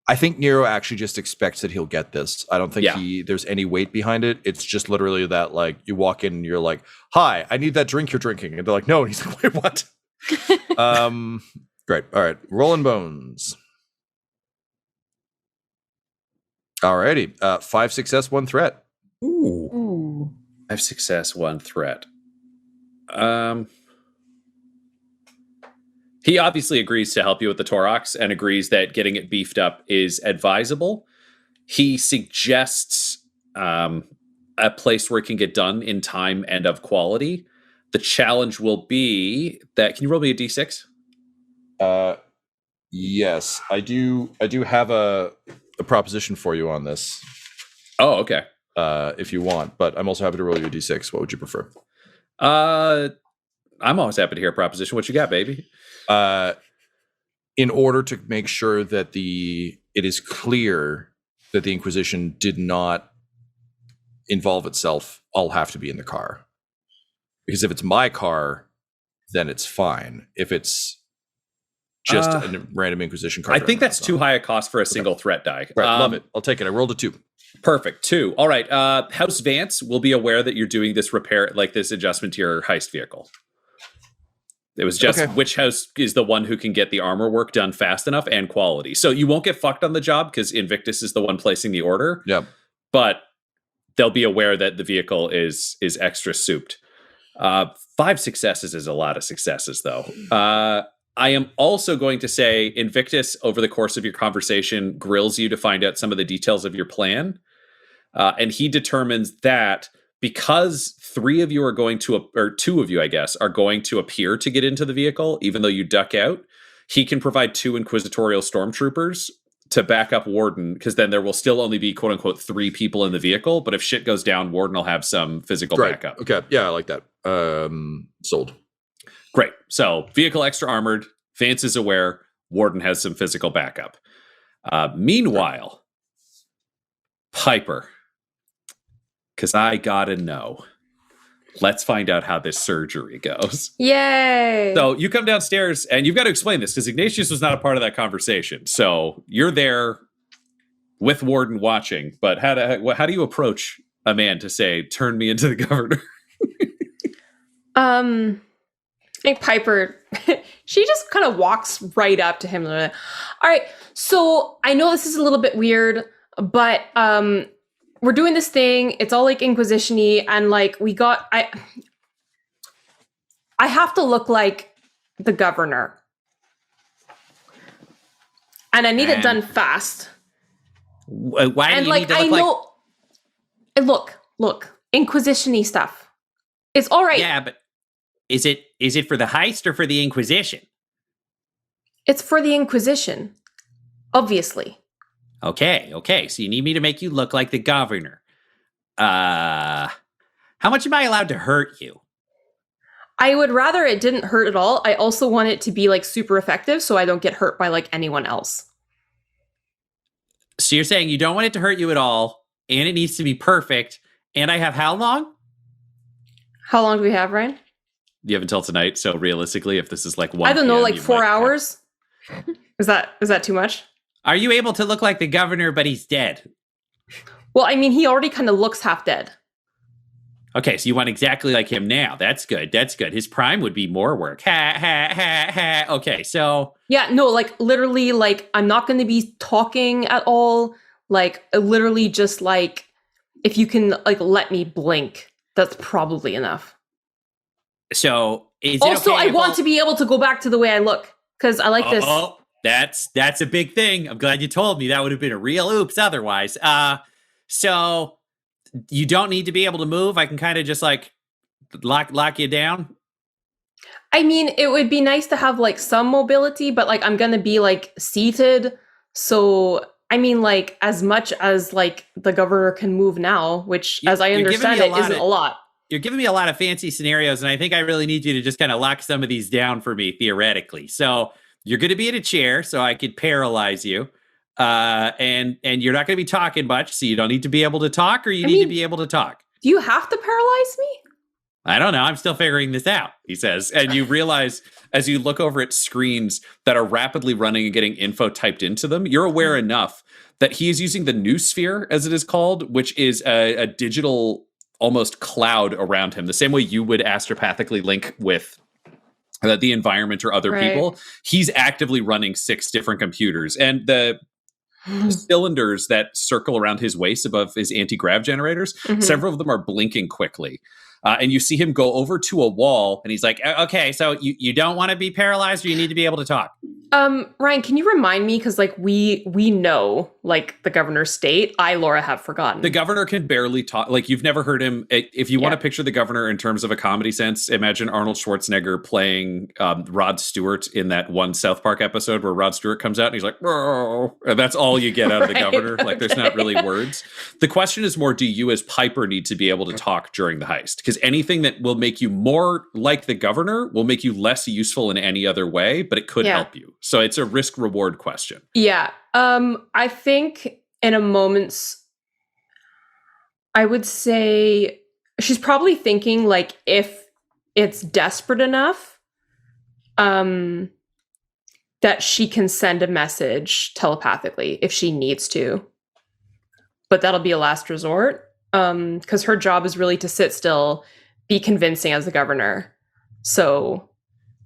I think Nero actually just expects that he'll get this. I don't think there's any weight behind it. It's just literally that, like, you walk in and you're like, "Hi, I need that drink you're drinking," and they're like, "No," and he's like, "Wait, what?" Great. All right, rolling bones. Alrighty, 5 success, 1 threat. Ooh. 5 success, 1 threat. He obviously agrees to help you with the Torox and agrees that getting it beefed up is advisable. He suggests a place where it can get done in time and of quality. The challenge will be that... Can you roll me a d6? Yes, I do have a proposition for you on this. Oh, okay. If you want, but I'm also happy to roll you a d6. What would you prefer? I'm always happy to hear a proposition. What you got, baby? In order to make sure that it is clear that the Inquisition did not involve itself, I'll have to be in the car. Because if it's my car, then it's fine. If it's just a random Inquisition car, I think that's too high a cost for a single threat die. Right, love it. I'll take it. I rolled a 2. Perfect. 2. All right. House Vance will be aware that you're doing this repair, like this adjustment to your heist vehicle. It was just which house is the one who can get the armor work done fast enough and quality. So you won't get fucked on the job because Invictus is the one placing the order. Yeah. But they'll be aware that the vehicle is extra souped. 5 successes is a lot of successes, though. I am also going to say Invictus, over the course of your conversation, grills you to find out some of the details of your plan. And he determines that because 3 of you are going to, or 2 of you, I guess, are going to appear to get into the vehicle, even though you duck out, he can provide 2 Inquisitorial stormtroopers to back up Warden, because then there will still only be, quote unquote, 3 people in the vehicle. But if shit goes down, Warden will have some physical backup. Okay. Yeah, I like that. Sold. Great. So vehicle extra armored, Vance is aware, Warden has some physical backup. Meanwhile, Piper, because I gotta know. Let's find out how this surgery goes. Yay! So you come downstairs and you've got to explain this because Ignatius was not a part of that conversation. So you're there with Warden watching. But how do you approach a man to say, turn me into the governor? I think Piper, she just kind of walks right up to him. All right, so I know this is a little bit weird, but we're doing this thing. It's all like Inquisition-y, and like I have to look like the governor. And I need it done fast. Why do you need to look, Inquisition-y stuff. It's all right. Yeah, but is it for the heist or for the Inquisition? It's for the Inquisition, obviously. Okay. So you need me to make you look like the governor. How much am I allowed to hurt you? I would rather it didn't hurt at all. I also want it to be like super effective so I don't get hurt by like anyone else. So you're saying you don't want it to hurt you at all, and it needs to be perfect, and I have how long? How long do we have, Ryan? You have until tonight, so realistically, if this is like 1 I don't know, PM, like 4 hours? Is that too much? Are you able to look like the governor, but he's dead? Well, I mean, he already kind of looks half dead. Okay, so you want exactly like him now. That's good. His prime would be more work. Ha. Okay, so... Yeah, no, like, literally, like, I'm not going to be talking at all. Like, literally just, like, if you can, like, let me blink, that's probably enough. So, is it also, okay I want to be able to go back to the way I look, because I like this. Oh, that's a big thing. I'm glad you told me. That would have been a real oops otherwise. So... You don't need to be able to move. I can kind of just like lock you down. I mean, it would be nice to have like some mobility, but like I'm gonna be like seated. So I mean, like as much as like the governor can move now, which as I understand it isn't a lot. You're giving me a lot of fancy scenarios, and I think I really need you to just kind of lock some of these down for me theoretically. So you're going to be in a chair, so I could paralyze you. And you're not going to be talking much, so you don't need to be able to talk, or you need to be able to talk. Do you have to paralyze me? I don't know. I'm still figuring this out, he says. And you realize as you look over at screens that are rapidly running and getting info typed into them, you're aware enough that he is using the noosphere, as it is called, which is a digital almost cloud around him, the same way you would astropathically link with the environment or other people. He's actively running 6 different computers, and the cylinders that circle around his waist above his anti-grav generators, several of them are blinking quickly. And you see him go over to a wall, and he's like, okay, so you don't want to be paralyzed, or you need to be able to talk? Ryan, can you remind me? Because, like, we know, like, the governor's state. I, Laura, have forgotten. The governor can barely talk. Like, you've never heard him. If you want to picture the governor in terms of a comedy sense, imagine Arnold Schwarzenegger playing Rod Stewart in that one South Park episode where Rod Stewart comes out and he's like, "Roar," and that's all you get out of the governor. Like, there's not really words. The question is more, do you as Piper need to be able to talk during the heist? Because anything that will make you more like the governor will make you less useful in any other way, but it could help you. So it's a risk-reward question. Yeah. I think in a moment's, I would say she's probably thinking, like, if it's desperate enough, that she can send a message telepathically if she needs to. But that'll be a last resort. Because her job is really to sit still, be convincing as the governor. So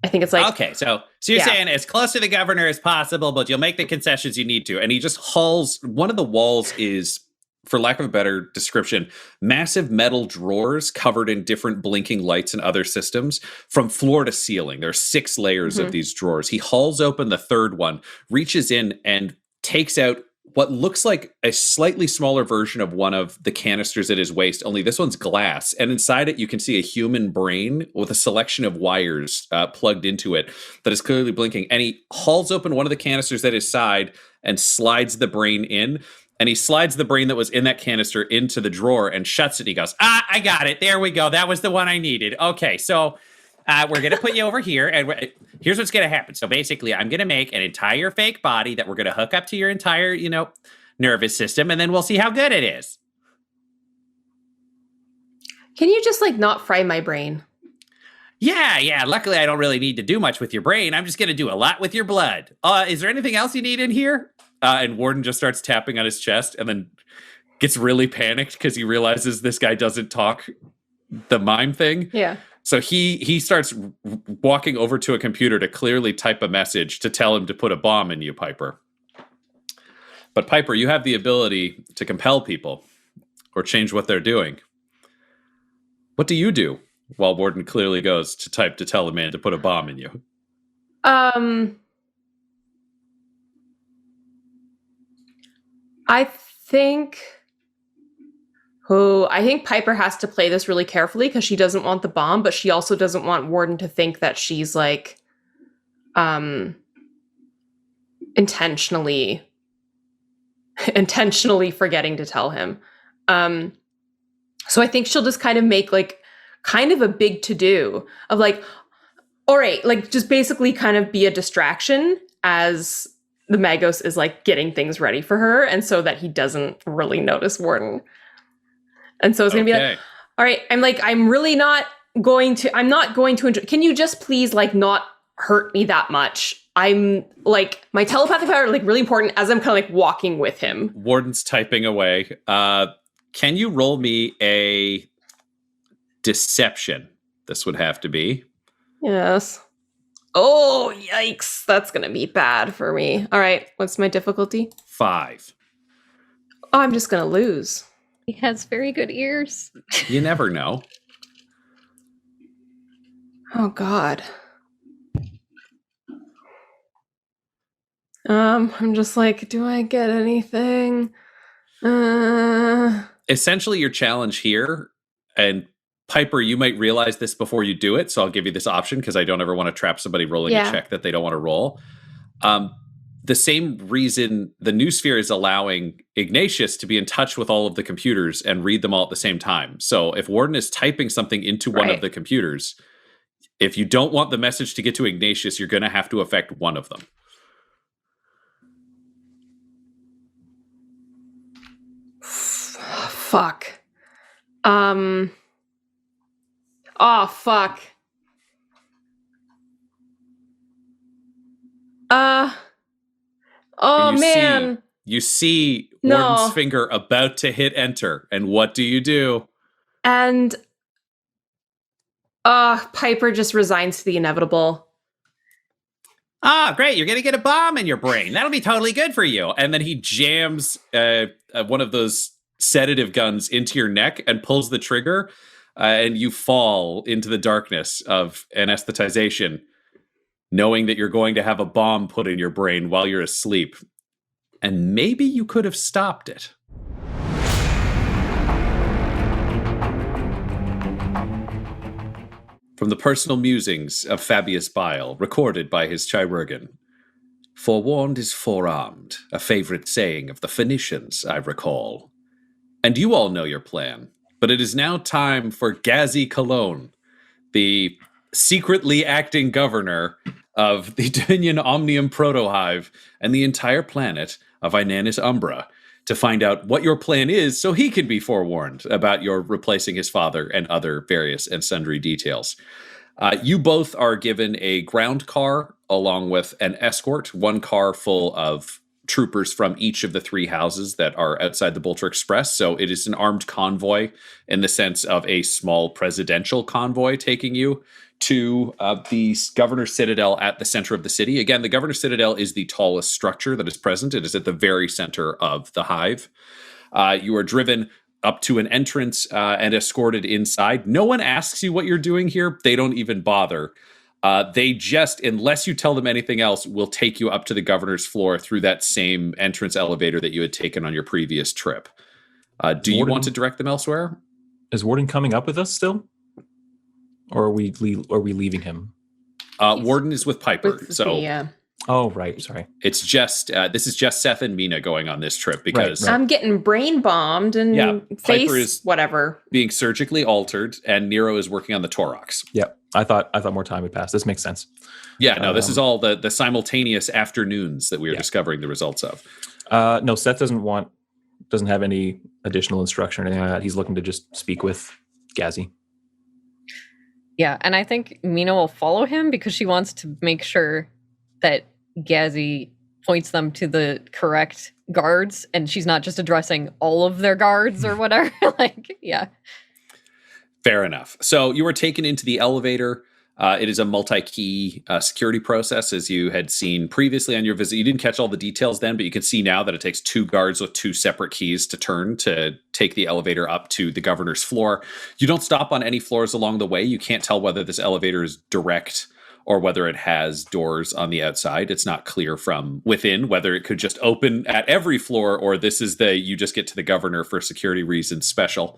I think it's like... Okay, so you're saying as close to the governor as possible, but you'll make the concessions you need to. And he just hauls... One of the walls is, for lack of a better description, massive metal drawers covered in different blinking lights and other systems from floor to ceiling. There are 6 layers of these drawers. He hauls open the third one, reaches in, and takes out what looks like a slightly smaller version of one of the canisters at his waist, only this one's glass. And inside it, you can see a human brain with a selection of wires plugged into it that is clearly blinking. And he hauls open one of the canisters at his side and slides the brain in. And he slides the brain that was in that canister into the drawer and shuts it. He goes, I got it. There we go. That was the one I needed. Okay, so... we're going to put you over here, and here's what's going to happen. So basically, I'm going to make an entire fake body that we're going to hook up to your entire, nervous system, and then we'll see how good it is. Can you just, like, not fry my brain? Yeah. Luckily, I don't really need to do much with your brain. I'm just going to do a lot with your blood. Is there anything else you need in here? and Warden just starts tapping on his chest and then gets really panicked because he realizes this guy doesn't talk the mime thing. Yeah. So he starts walking over to a computer to clearly type a message to tell him to put a bomb in you, Piper. But Piper, you have the ability to compel people or change what they're doing. What do you do while Warden clearly goes to type to tell a man to put a bomb in you? I think Piper has to play this really carefully because she doesn't want the bomb, but she also doesn't want Warden to think that she's like intentionally forgetting to tell him. So I think she'll just kind of make like kind of a big to-do of like, all right, like just basically kind of be a distraction as the Magos is like getting things ready for her, and so that he doesn't really notice Warden. And so it's going to be like, all right, I'm not going to enjoy. Can you just please like not hurt me that much? I'm like, my telepathic power like really important as I'm kind of like walking with him. Warden's typing away. Can you roll me a deception? This would have to be. Yes. Oh, yikes. That's going to be bad for me. All right. What's my difficulty? 5. Oh, I'm just going to lose. He has very good ears. You never know. Oh, God. I'm just like, do I get anything? Essentially, your challenge here, and Piper, you might realize this before you do it, so I'll give you this option because I don't ever want to trap somebody rolling a check that they don't want to roll. The same reason the New Sphere is allowing Ignatius to be in touch with all of the computers and read them all at the same time. So if Warden is typing something into one of the computers, if you don't want the message to get to Ignatius, you're going to have to affect one of them. Fuck. Oh, fuck. Oh, man. You see Warden's finger about to hit enter. And what do? And Piper just resigns to the inevitable. Ah, great. You're going to get a bomb in your brain. That'll be totally good for you. And then he jams one of those sedative guns into your neck and pulls the trigger. And you fall into the darkness of anesthetization, knowing that you're going to have a bomb put in your brain while you're asleep. And maybe you could have stopped it. From the personal musings of Fabius Bile, recorded by his chirurgeon. Forewarned is forearmed, a favorite saying of the Phoenicians, I recall. And you all know your plan, but it is now time for Gazzy Colon, the secretly acting governor of the Dominion Omnium Protohive and the entire planet of Inanis Umbra, to find out what your plan is so he can be forewarned about your replacing his father and other various and sundry details. You both are given a ground car along with an escort, one car full of troopers from each of the 3 houses that are outside the Bolter Express. So it is an armed convoy in the sense of a small presidential convoy taking you to the Governor's Citadel at the center of the city. Again, the Governor's Citadel is the tallest structure that is present. It is at the very center of the hive. You are driven up to an entrance and escorted inside. No one asks you what you're doing here. They don't even bother. They just, unless you tell them anything else, will take you up to the governor's floor through that same entrance elevator that you had taken on your previous trip. Do you want to direct them elsewhere? Is Warden coming up with us still? Or are we leaving him? Warden is with Piper. Oh, right. Sorry. It's just, this is just Seth and Mina going on this trip because I'm getting brain bombed and Piper is whatever. Being surgically altered, and Nero is working on the Torox. Yeah. I thought more time had passed. This makes sense. Yeah, no, this is all the simultaneous afternoons that we are discovering the results of. No, Seth doesn't have any additional instruction or anything like that. He's looking to just speak with Gazzy. Yeah, and I think Mina will follow him because she wants to make sure that Gazzy points them to the correct guards, and she's not just addressing all of their guards or whatever. Like, yeah. Fair enough. So you were taken into the elevator. It is a multi-key security process, as you had seen previously on your visit. You didn't catch all the details then, but you can see now that it takes 2 guards with 2 separate keys to turn to take the elevator up to the governor's floor. You don't stop on any floors along the way. You can't tell whether this elevator is direct or whether it has doors on the outside. It's not clear from within whether it could just open at every floor, or this is you just get to the governor for security reasons special.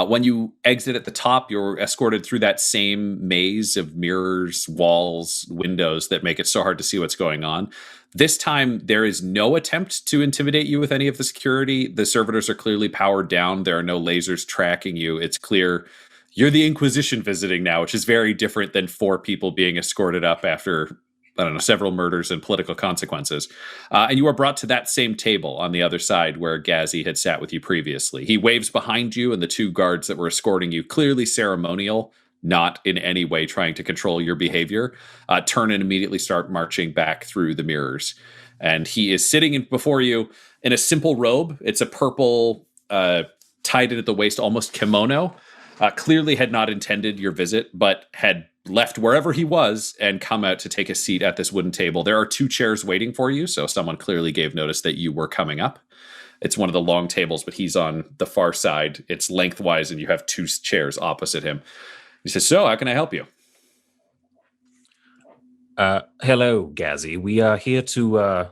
When you exit at the top, you're escorted through that same maze of mirrors, walls, windows that make it so hard to see what's going on. This time, there is no attempt to intimidate you with any of the security. The servitors are clearly powered down. There are no lasers tracking you. It's clear you're the Inquisition visiting now, which is very different than 4 people being escorted up after, I don't know, several murders and political consequences. And you are brought to that same table on the other side where Gazzy had sat with you previously. He waves behind you, and the 2 guards that were escorting you, clearly ceremonial, not in any way trying to control your behavior, turn and immediately start marching back through the mirrors. And he is sitting before you in a simple robe. It's a purple, tied in at the waist, almost kimono. Clearly had not intended your visit, but had left wherever he was and come out to take a seat at this wooden table. There are 2 chairs waiting for you, so someone clearly gave notice that you were coming up. It's one of the long tables, but he's on the far side. It's lengthwise, and you have 2 chairs opposite him. He says, "So, how can I help you?" Hello, Gazzy. We are here to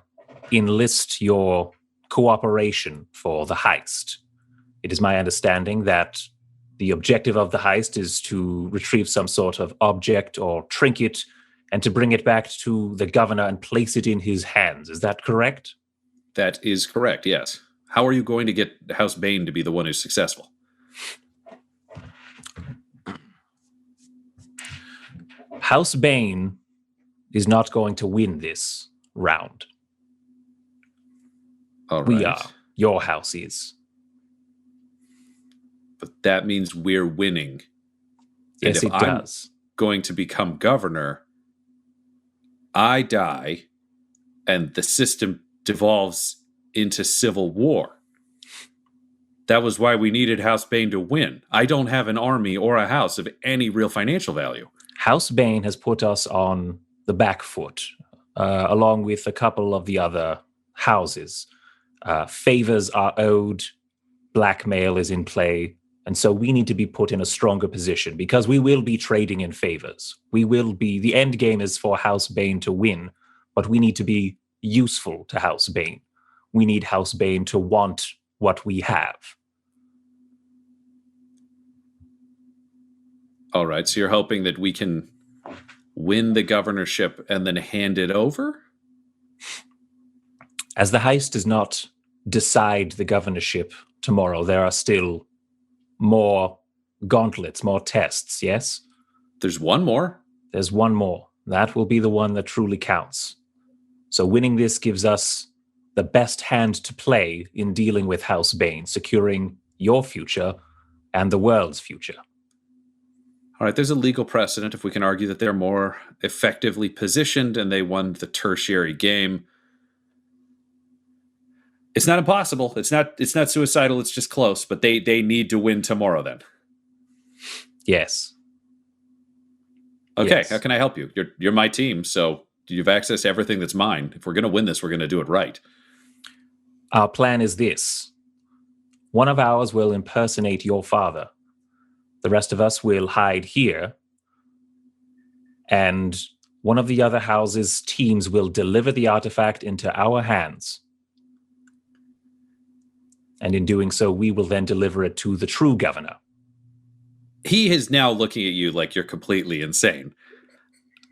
enlist your cooperation for the heist. It is my understanding that the objective of the heist is to retrieve some sort of object or trinket and to bring it back to the governor and place it in his hands. Is that correct? That is correct, yes. How are you going to get House Bane to be the one who's successful? House Bane is not going to win this round. All right. We are. Your house is. But that means we're winning. Yes, and if it I'm does. going to become governor, I die, and the system devolves into civil war. That was why we needed House Bane to win. I don't have an army or a house of any real financial value. House Bane has put us on the back foot, along with a couple of the other houses. Favors are owed, blackmail is in play, and so we need to be put in a stronger position because we will be trading in favors. The end game is for House Bane to win, but we need to be useful to House Bane. We need House Bane to want what we have. All right, so you're hoping that we can win the governorship and then hand it over? As the heist does not decide the governorship tomorrow, there are still more gauntlets, more tests, yes? There's one more. There's one more. That will be the one that truly counts. So winning this gives us the best hand to play in dealing with House Bane, securing your future and the world's future. All right, there's a legal precedent if we can argue that they're more effectively positioned and they won the tertiary game. It's not impossible. It's not suicidal. It's just close. But they need to win tomorrow then. Yes. Okay, Yes. How can I help you? You're my team, so you've access to everything that's mine. If we're going to win this, we're going to do it right. Our plan is this. One of ours will impersonate your father. The rest of us will hide here. And one of the other houses' teams will deliver the artifact into our hands. And in doing so, we will then deliver it to the true governor. He is now looking at you like you're completely insane.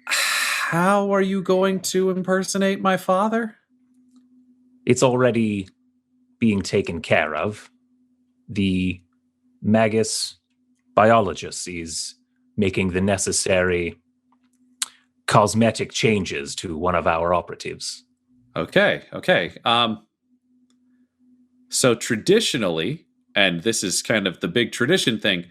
How are you going to impersonate my father? It's already being taken care of. The Magus biologist is making the necessary cosmetic changes to one of our operatives. Okay. So traditionally, and this is kind of the big tradition thing,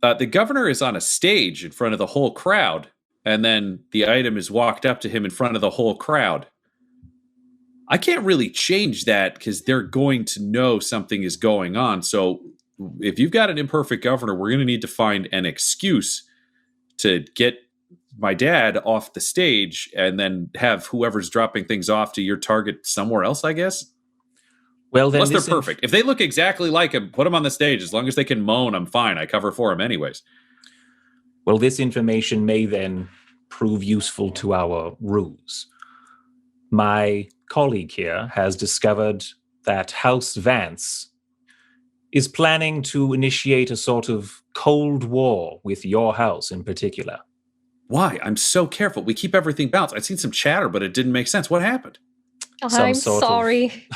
the governor is on a stage in front of the whole crowd, and then the item is walked up to him in front of the whole crowd. I can't really change that because they're going to know something is going on. So if you've got an imperfect governor, we're going to need to find an excuse to get my dad off the stage and then have whoever's dropping things off to your target somewhere else, I guess. Well, then unless they're perfect. If they look exactly like him, put them on the stage. As long as they can moan, I'm fine. I cover for him anyways. Well, this information may then prove useful to our ruse. My colleague here has discovered that House Vance is planning to initiate a sort of cold war with your house in particular. Why? I'm so careful. We keep everything balanced. I've seen some chatter, but it didn't make sense. What happened? I'm sorry.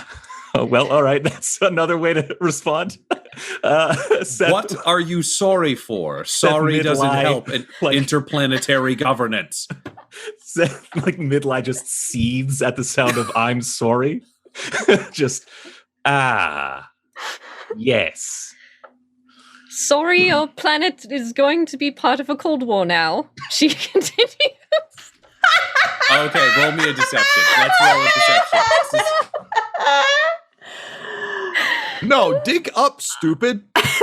Well, all right. That's another way to respond. Seth, what are you sorry for? Sorry doesn't help in interplanetary governance. Seth, midline just seethes at the sound of "I'm sorry." Just yes. Sorry, your planet is going to be part of a Cold War now. She continues. Okay, roll me a deception. Let's roll a deception. No, dig up, stupid. What's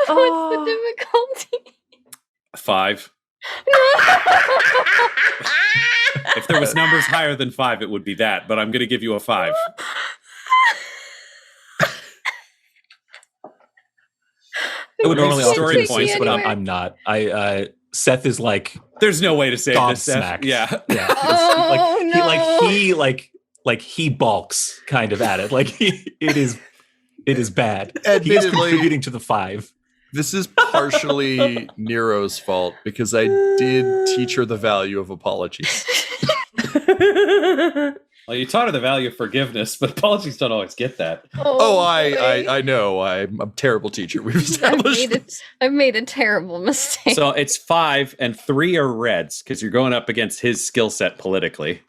the difficulty? 5. If there was numbers higher than 5, it would be that, but I'm going to give you a 5. It would normally story points, but I'm not. Seth is like, there's no way to say this, Seth. Yeah. He balks kind of at it. It is bad. Admittedly, he's contributing to the 5. This is partially Nero's fault because I did teach her the value of apologies. Well, you taught her the value of forgiveness, but apologies don't always get that. I know. I'm a terrible teacher. We've established. I've made a terrible mistake. So it's 5 and 3 are reds because you're going up against his skill set politically.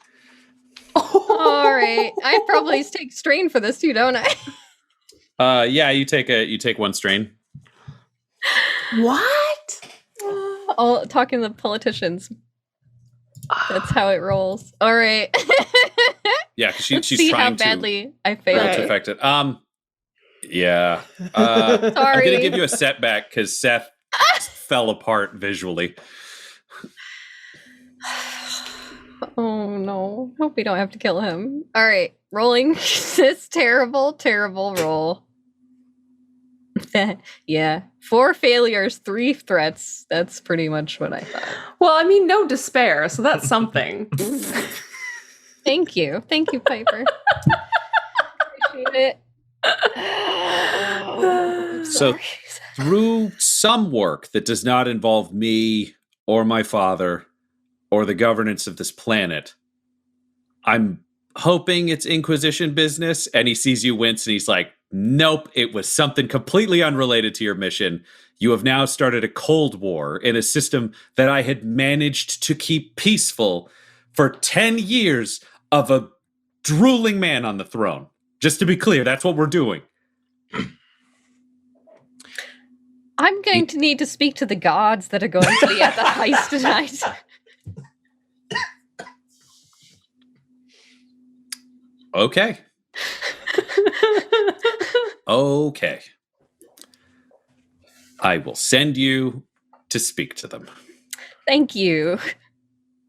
All right. I probably take strain for this too, don't I? Yeah, you take 1 strain. What? All talking to the politicians. That's how it rolls. All right. Yeah, because Let's she's see trying how badly I failed. to affect it. Yeah. Sorry. I'm going to give you a setback because Seth fell apart visually. Oh no. Hope we don't have to kill him. All right. Rolling this terrible, terrible roll. Yeah. 4 failures, 3 threats. That's pretty much what I thought. Well, I mean, no despair, so that's something. Thank you. Thank you, Piper. Appreciate it. So through some work that does not involve me or my father or the governance of this planet, I'm hoping it's Inquisition business. And he sees you wince and he's like, nope, it was something completely unrelated to your mission. You have now started a Cold War in a system that I had managed to keep peaceful for 10 years of a drooling man on the throne. Just to be clear, that's what we're doing. I'm going to need to speak to the gods that are going to be at the heist tonight. Okay. Okay. I will send you to speak to them. Thank you.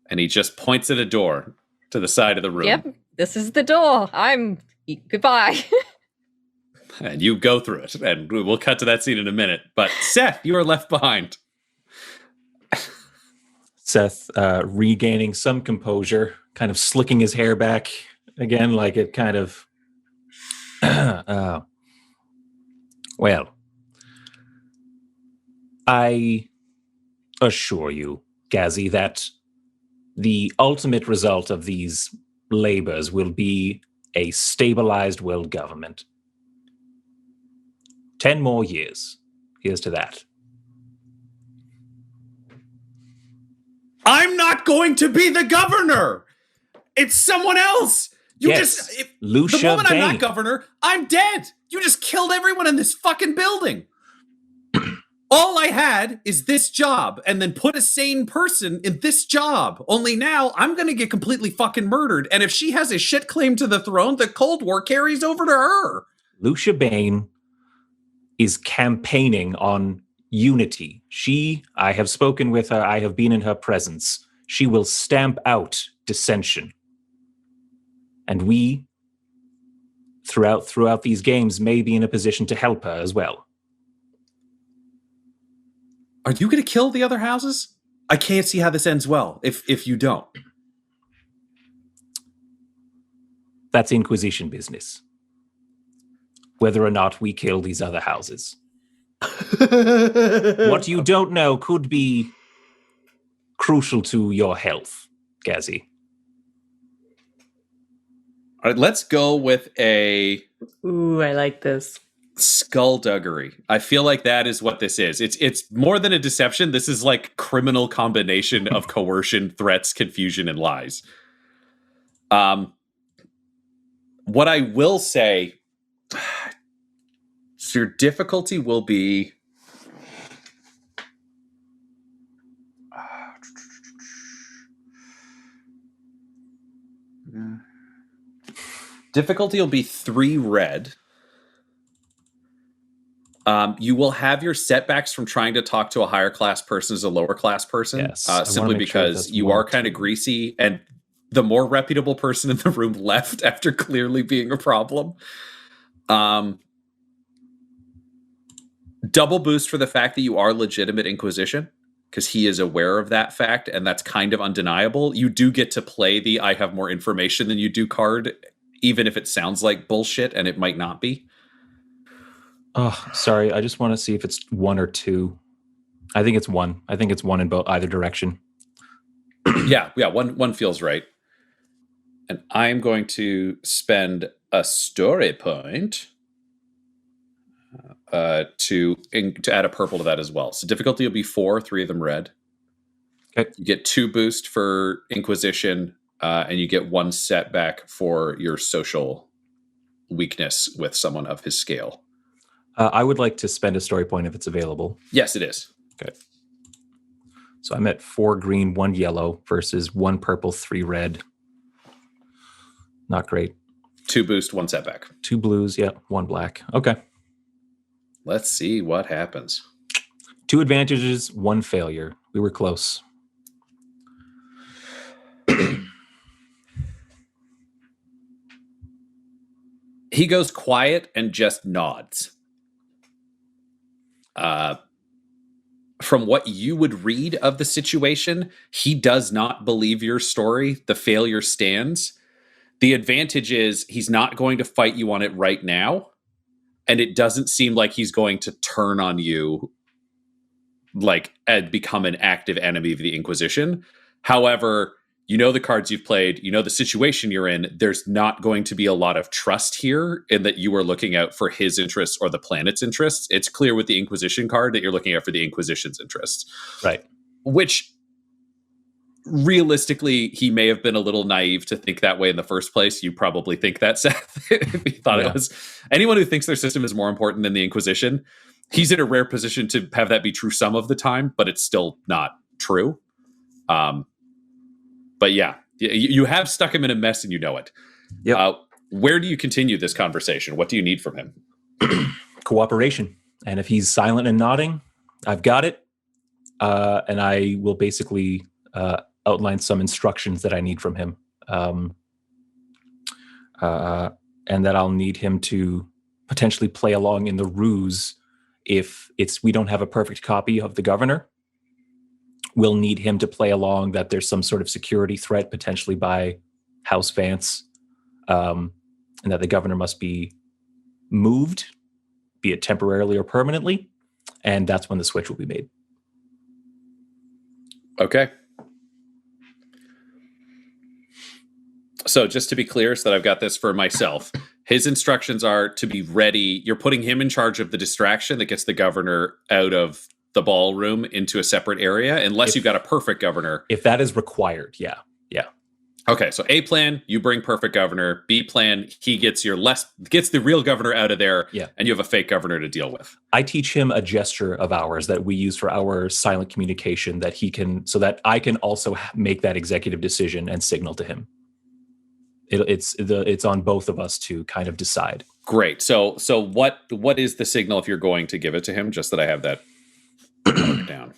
And he just points at a door to the side of the room. Yep, this is the door. Goodbye. And you go through it. And we'll cut to that scene in a minute. But Seth, you are left behind. Seth, regaining some composure, kind of slicking his hair back again, like it kind of... well, I assure you, Gazzy, that the ultimate result of these labors will be a stabilized world government. 10 more years. Here's to that. I'm not going to be the governor! It's someone else! Lucia the moment Bane. I'm not governor, I'm dead! You just killed everyone in this fucking building! All I had is this job, and then put a sane person in this job. Only now I'm going to get completely fucking murdered. And if she has a shit claim to the throne, the Cold War carries over to her. Lucia Bane is campaigning on unity. I have spoken with her, I have been in her presence. She will stamp out dissension. And we, throughout these games, may be in a position to help her as well. Are you going to kill the other houses? I can't see how this ends well if you don't. That's Inquisition business. Whether or not we kill these other houses. What you don't know could be crucial to your health, Gazzy. All right, let's go with a... Ooh, I like this. Skullduggery. I feel like that is what this is. It's more than a deception. This is like criminal combination of coercion, threats, confusion, and lies. What I will say, so your difficulty will be difficulty will be 3 red. You will have your setbacks from trying to talk to a higher class person as a lower class person, yes, simply because you are kind of greasy, and the more reputable person in the room left after clearly being a problem. Double boost for the fact that you are legitimate Inquisition, because he is aware of that fact, and that's kind of undeniable. You do get to play the I have more information than you do card, even if it sounds like bullshit, and it might not be. Oh, sorry. I just want to see if it's 1 or 2. I think it's 1. I think it's 1 in either direction. Yeah. One feels right. And I'm going to spend a story point to add a purple to that as well. So difficulty will be 4, 3 of them red. Okay. You get 2 boost for Inquisition, and you get 1 setback for your social weakness with someone of his scale. I would like to spend a story point if it's available. Yes, it is. Okay. So I'm at 4 green, 1 yellow versus 1 purple, 3 red. Not great. 2 boost, 1 setback. 2 blues, 1 black. Okay. Let's see what happens. 2 advantages, 1 failure. We were close. He goes quiet and just nods. From what you would read of the situation, he does not believe your story. The failure stands. The advantage is he's not going to fight you on it right now. And it doesn't seem like he's going to turn on you and become an active enemy of the Inquisition. However, you know the cards you've played, you know the situation you're in. There's not going to be a lot of trust here in that you are looking out for his interests or the planet's interests. It's clear with the Inquisition card that you're looking out for the Inquisition's interests. Right. Which, realistically, he may have been a little naive to think that way in the first place. You probably think that, Seth. If he thought it was. Anyone who thinks their system is more important than the Inquisition, he's in a rare position to have that be true some of the time, but it's still not true. But yeah, you have stuck him in a mess and you know it. Yep. Where do you continue this conversation? What do you need from him? Cooperation. And if he's silent and nodding, I've got it. And I will basically outline some instructions that I need from him. And that I'll need him to potentially play along in the ruse if we don't have a perfect copy of the governor. We'll need him to play along that there's some sort of security threat, potentially by House Vance, and that the governor must be moved, be it temporarily or permanently, and that's when the switch will be made. Okay. So just to be clear, so that I've got this for myself, his instructions are to be ready. You're putting him in charge of the distraction that gets the governor out of the ballroom into a separate area, unless you've got a perfect governor. If that is required, yeah. Okay, so A plan, you bring perfect governor. B plan, he gets the real governor out of there, and you have a fake governor to deal with. I teach him a gesture of ours that we use for our silent communication that he can, so that I can also make that executive decision and signal to him. It's on both of us to kind of decide. Great. So what is the signal if you're going to give it to him? Just that I have that down.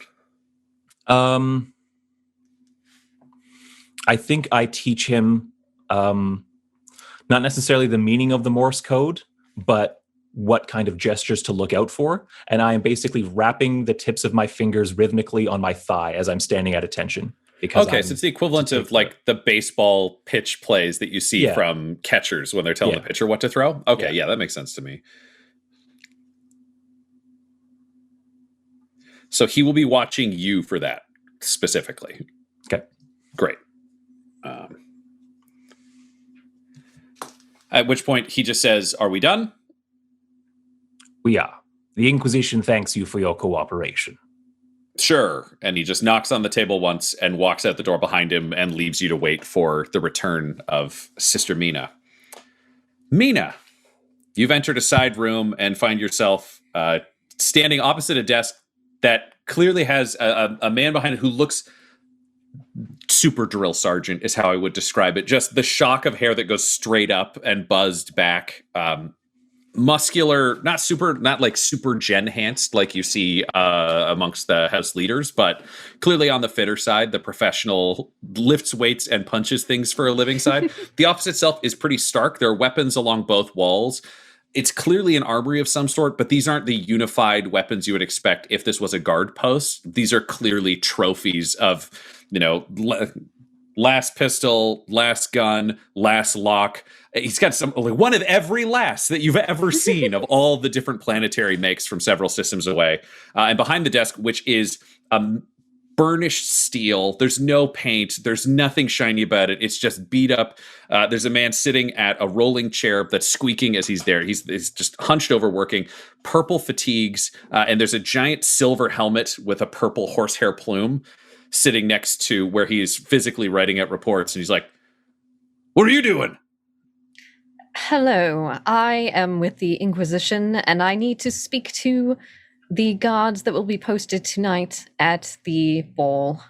I think I teach him not necessarily the meaning of the Morse code, but what kind of gestures to look out for. And I am basically wrapping the tips of my fingers rhythmically on my thigh as I'm standing at attention. So it's the equivalent of like the baseball pitch plays that you see from catchers when they're telling the pitcher what to throw. Okay, yeah, that makes sense to me. So he will be watching you for that specifically. Okay, great. At which point he just says, "Are we done?" We are. The Inquisition thanks you for your cooperation. Sure. And he just knocks on the table once and walks out the door behind him and leaves you to wait for the return of Sister Mina. Mina, you've entered a side room and find yourself standing opposite a desk that clearly has a man behind it who looks super drill sergeant is how I would describe it. Just the shock of hair that goes straight up and buzzed back. Muscular, not like super gen-hanced like you see amongst the house leaders, but clearly on the fitter side, the professional lifts weights and punches things for a living side. The office itself is pretty stark. There are weapons along both walls. It's clearly an armory of some sort, but these aren't the unified weapons you would expect if this was a guard post. These are clearly trophies of, last pistol, last gun, last lock. He's got one of every last that you've ever seen of all the different planetary makes from several systems away. And behind the desk, which is burnished steel, there's no paint, there's nothing shiny about it. It's just beat up. There's a man sitting at a rolling chair that's squeaking as he's there. He's just hunched over working, purple fatigues, and there's a giant silver helmet with a purple horsehair plume sitting next to where he's physically writing out reports. And he's like, "What are you doing?" Hello, I am with the Inquisition, and I need to speak to the guards that will be posted tonight at the ball.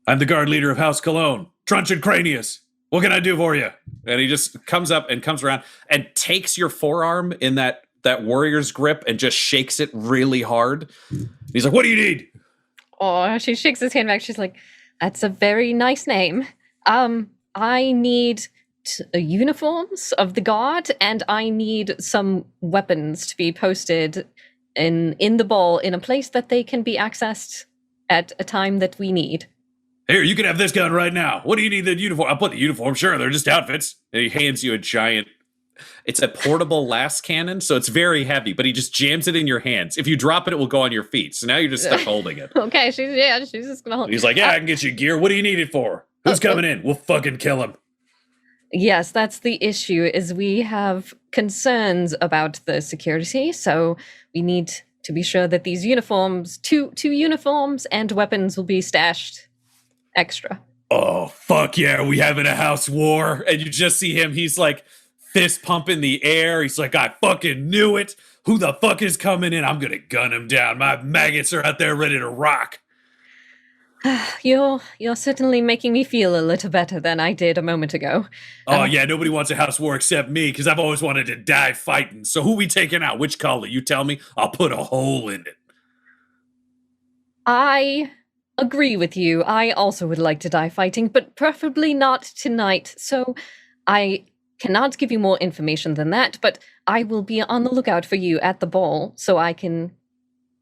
I'm the guard leader of House Colon, Truncheon Cranius. What can I do for you? And he just comes up and comes around and takes your forearm in that warrior's grip and just shakes it really hard. He's like, "What do you need?" Oh, she shakes his hand back. She's like, "That's a very nice name. I need uniforms of the guard, and I need some weapons to be posted in the ball in a place that they can be accessed at a time that we need." "Here, you can have this gun right now. What do you need the uniform?" "I'll put the uniform. Sure, they're just outfits." And he hands you a giant, it's a portable las cannon, so it's very heavy, but he just jams it in your hands. If you drop it, it will go on your feet. So now you're just stuck holding it. Okay, she's just gonna hold. He's like, "Yeah, I can get you gear. What do you need it for? Who's coming in? We'll fucking kill him." Yes, that's the issue, is we have concerns about the security, so we need to be sure that these uniforms, two uniforms and weapons will be stashed extra. "Oh, fuck yeah, are we having a house war?" And you just see him, he's like fist pump in the air. He's like, "I fucking knew it. Who the fuck is coming in? I'm gonna gun him down. My maggots are out there ready to rock." You're certainly making me feel a little better than I did a moment ago. Oh, yeah, nobody wants a house war except me, because I've always wanted to die fighting. So who we taking out? Which color? You tell me. I'll put a hole in it. I agree with you. I also would like to die fighting, but preferably not tonight. So I cannot give you more information than that, but I will be on the lookout for you at the ball so I can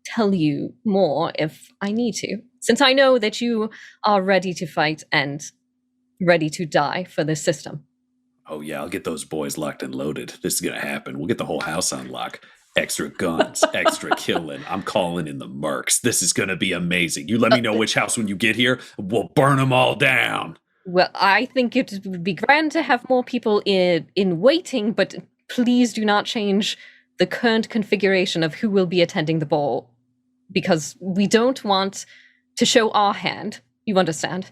tell you more if I need to, since I know that you are ready to fight and ready to die for this system. "Oh yeah, I'll get those boys locked and loaded. This is gonna happen. We'll get the whole house on lock. Extra guns, extra killing. I'm calling in the mercs. This is gonna be amazing. You let me know which house when you get here. We'll burn them all down." Well, I think it would be grand to have more people in waiting, but please do not change the current configuration of who will be attending the ball, because we don't want to show our hand. You understand?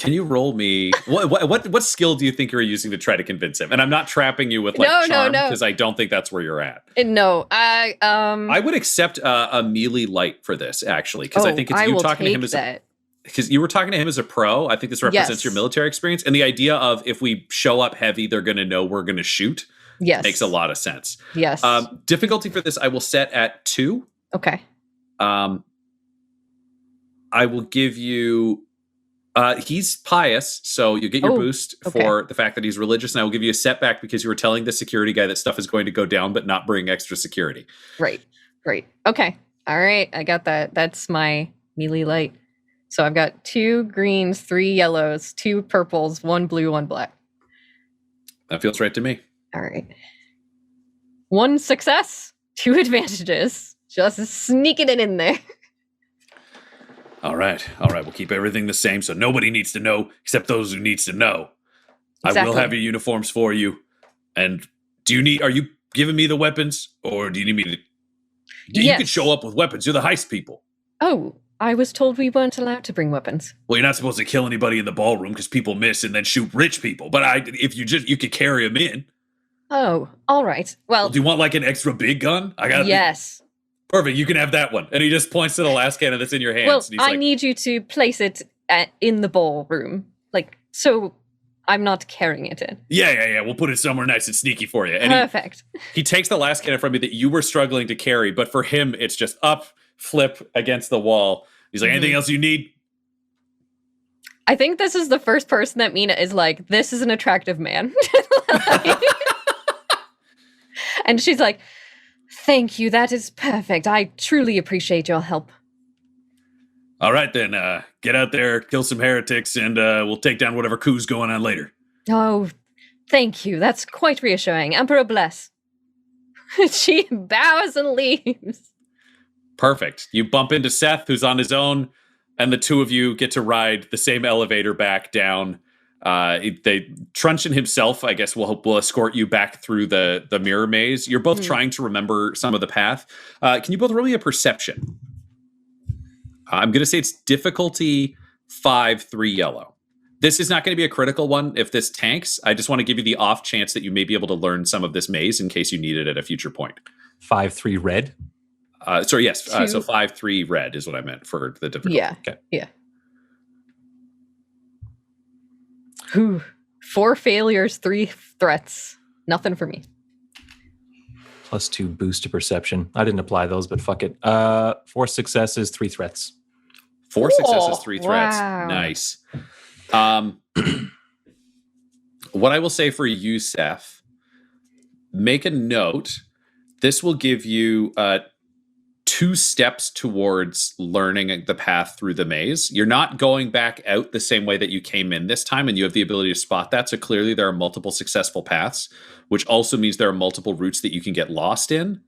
Can you roll me what skill do you think you're using to try to convince him? And I'm not trapping you with charm because I don't think that's where you're at. No, I would accept a melee light for this actually because I think it's you talking to him as because you were talking to him as a pro. I think this represents your military experience and the idea of if we show up heavy, they're going to know we're going to shoot. Yes, makes a lot of sense. Yes. Difficulty for this I will set at 2. Okay. I will give you. He's pious, so you get your boost for the fact that he's religious, and I will give you a setback because you were telling the security guy that stuff is going to go down, but not bring extra security. Right. Okay. All right. I got that. That's my melee light. So I've got 2 greens, 3 yellows, 2 purples, 1 blue, 1 black. That feels right to me. All right. 1 success, 2 advantages. Just sneaking it in there. All right. We'll keep everything the same, so nobody needs to know except those who needs to know. Exactly. I will have your uniforms for you. And are you giving me the weapons, or do you need me to? You could show up with weapons. You're the heist people. Oh, I was told we weren't allowed to bring weapons. Well, you're not supposed to kill anybody in the ballroom because people miss and then shoot rich people. But if you could carry them in. Oh, all right. Well, do you want like an extra big gun? Yes. Perfect, you can have that one. And he just points to the last cannon that's in your hands. Well, and I need you to place it in the ballroom. So I'm not carrying it in. Yeah. We'll put it somewhere nice and sneaky for you. And perfect. He takes the last cannon from you that you were struggling to carry, but for him, it's just up, flip against the wall. He's like, anything else you need? I think this is the first person that Mina is like, this is an attractive man. And she's like, thank you, that is perfect. I truly appreciate your help. All right, then. Get out there, kill some heretics, and we'll take down whatever coup's going on later. Oh, thank you. That's quite reassuring. Emperor bless. She bows and leaves. Perfect. You bump into Seth, who's on his own, and the two of you get to ride the same elevator back down. Truncheon himself, I guess, will escort you back through the mirror maze. You're both trying to remember some of the path. Can you both roll me a perception? I'm going to say it's difficulty 5, 3 yellow. This is not going to be a critical one if this tanks. I just want to give you the off chance that you may be able to learn some of this maze in case you need it at a future point. 5, 3 red? Sorry, yes. So 5, 3 red is what I meant for the difficulty. Yeah. Okay. Yeah. Whew. 4 failures, 3 threats. Nothing for me. +2 boost to perception. I didn't apply those, but fuck it. 4 successes, 3 threats. 4 successes, 3 threats. Wow. Nice. What I will say for you, Seth, make a note. This will give you 2 steps towards learning the path through the maze. You're not going back out the same way that you came in this time, and you have the ability to spot that. So clearly there are multiple successful paths, which also means there are multiple routes that you can get lost in.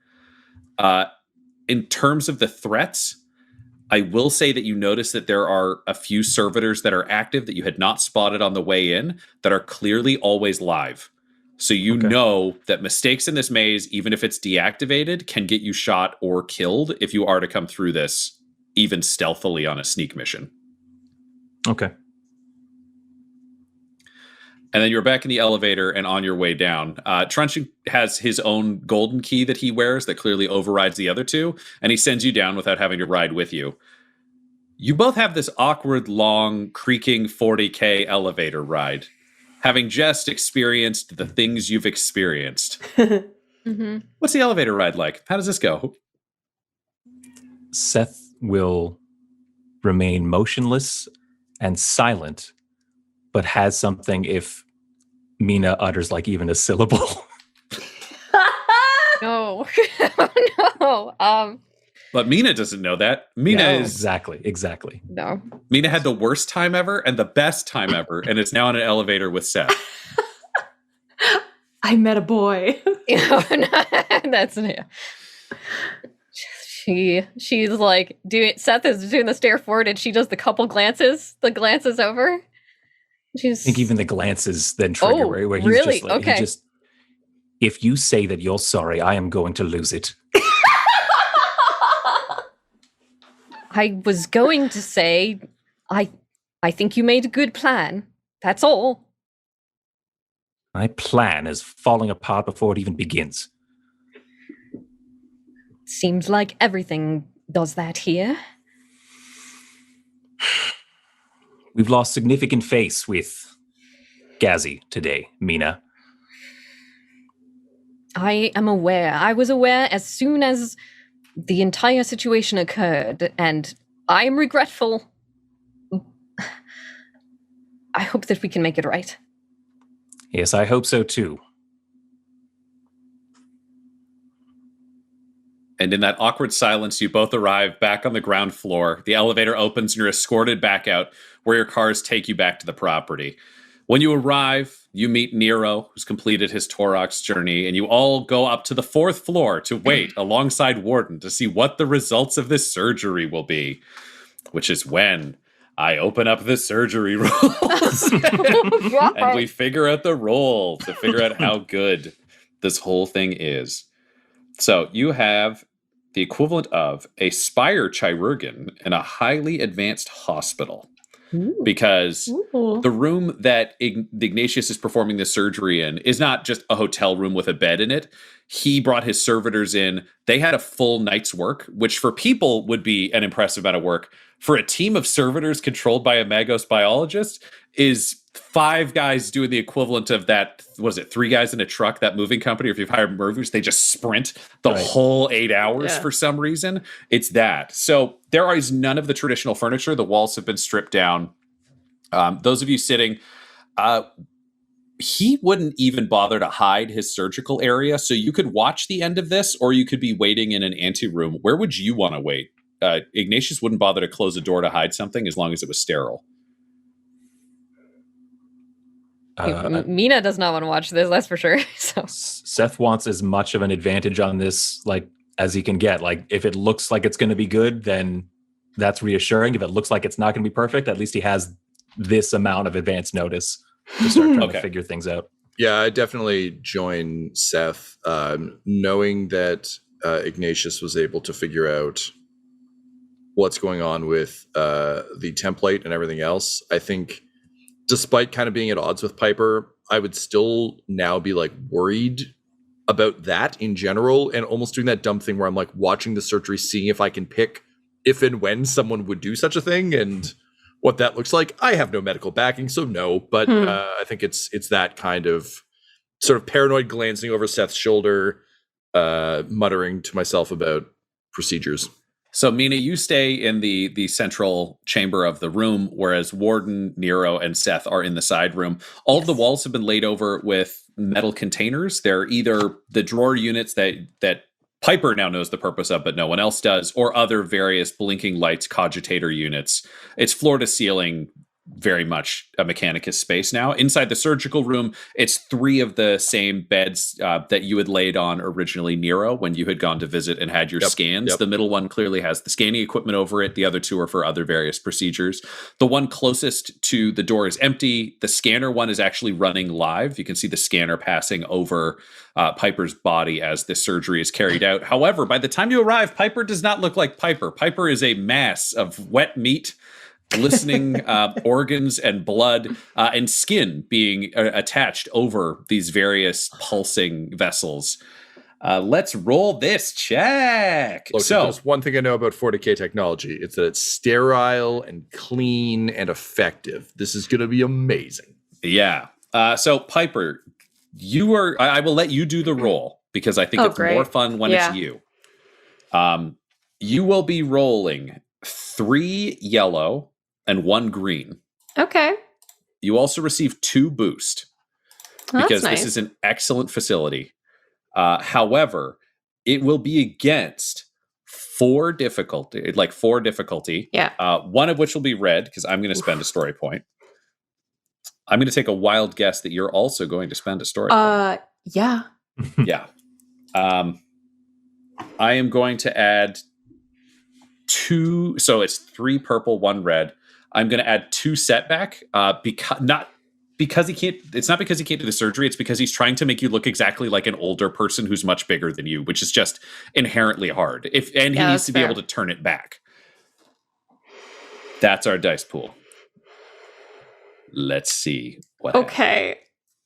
In terms of the threats, I will say that you notice that there are a few servitors that are active that you had not spotted on the way in that are clearly always live. So you know that mistakes in this maze, even if it's deactivated, can get you shot or killed if you are to come through this, even stealthily on a sneak mission. Okay. And then you're back in the elevator and on your way down. Truncheon has his own golden key that he wears that clearly overrides the other two, and he sends you down without having to ride with you. You both have this awkward, long, creaking 40K elevator ride, having just experienced the things you've experienced. What's the elevator ride like? How does this go? Seth will remain motionless and silent, but has something if Mina utters like even a syllable. No. No. But Mina doesn't know that. Mina is... Exactly. No. Mina had the worst time ever and the best time ever, and is now in an elevator with Seth. I met a boy. That's yeah. She's like Seth is doing the stare forward, and she does the glances over. I think even the glances then trigger where he's really? just like, okay. If you say that you're sorry, I am going to lose it. I was going to say, I I think you made a good plan. That's all. My plan is falling apart before it even begins. Seems like everything does that here. We've lost significant face with Gazzy today, Mina. I am aware. I was aware as soon as the entire situation occurred, and I am regretful. I hope that we can make it right. Yes, I hope so too. And in that awkward silence, you both arrive back on the ground floor. The elevator opens and you're escorted back out where your cars take you back to the property. When you arrive, you meet Nero, who's completed his Torox journey, and you all go up to the 4th floor to wait alongside Warden to see what the results of this surgery will be, which is when I open up the surgery rolls and we figure out the roll to figure out how good this whole thing is. So you have the equivalent of a Spire Chirurgeon in a highly advanced hospital. Because the room that Ignatius is performing this surgery in is not just a hotel room with a bed in it. He brought his servitors in. They had a full night's work, which for people would be an impressive amount of work. For a team of servitors controlled by a Magos biologist is 5 guys doing the equivalent of that. What is it? 3 guys in a truck, that moving company. Or if you've hired movers, they just sprint the whole 8 hours for some reason. It's that. So there is none of the traditional furniture. The walls have been stripped down. Those of you sitting, he wouldn't even bother to hide his surgical area. So you could watch the end of this, or you could be waiting in an anteroom. Where would you want to wait? Ignatius wouldn't bother to close a door to hide something as long as it was sterile. Mina does not want to watch this, that's for sure. So Seth wants as much of an advantage on this as he can get. Like, if it looks like it's going to be good, then that's reassuring. If it looks like it's not going to be perfect, at least he has this amount of advance notice to start trying to figure things out. Yeah, I definitely join Seth, knowing that Ignatius was able to figure out what's going on with the template and everything else. I think, despite kind of being at odds with Piper, I would still now be worried about that in general, and almost doing that dumb thing where I'm watching the surgery, seeing if I can pick if and when someone would do such a thing and what that looks like. I have no medical backing, so no, but I think it's that kind of sort of paranoid glancing over Seth's shoulder, muttering to myself about procedures. So, Mina, you stay in the central chamber of the room, whereas Warden, Nero, and Seth are in the side room. All of the walls have been laid over with metal containers. They're either the drawer units that Piper now knows the purpose of, but no one else does, or other various blinking lights, cogitator units. It's floor to ceiling, very much a Mechanicus space now. Inside the surgical room, it's 3 of the same beds that you had laid on originally, Nero, when you had gone to visit and had your scans. The middle one clearly has the scanning equipment over it. The other 2 are for other various procedures. The one closest to the door is empty. The scanner one is actually running live. You can see the scanner passing over Piper's body as this surgery is carried out. However, by the time you arrive, Piper does not look like Piper. Piper is a mass of wet meat, glistening organs and blood and skin being attached over these various pulsing vessels. Let's roll this check. Look, so there's one thing I know about 40K technology. It's that it's sterile and clean and effective. This is going to be amazing. Yeah. So Piper, I will let you do the roll because I think it's more fun when it's you. You will be rolling 3 yellow and 1 green. Okay. You also receive 2 boost because nice. This is an excellent facility. However, it will be against 4 difficulty. Yeah. One of which will be red because I'm going to spend a story point. I'm going to take a wild guess that you're also going to spend a story point. Yeah. Yeah. I am going to add 2. So it's 3 purple, 1 red. I'm going to add 2 setback because he can't. It's not because he can't do the surgery. It's because he's trying to make you look exactly like an older person who's much bigger than you, which is just inherently hard. He needs to be able to turn it back. That's our dice pool. Let's see what Okay.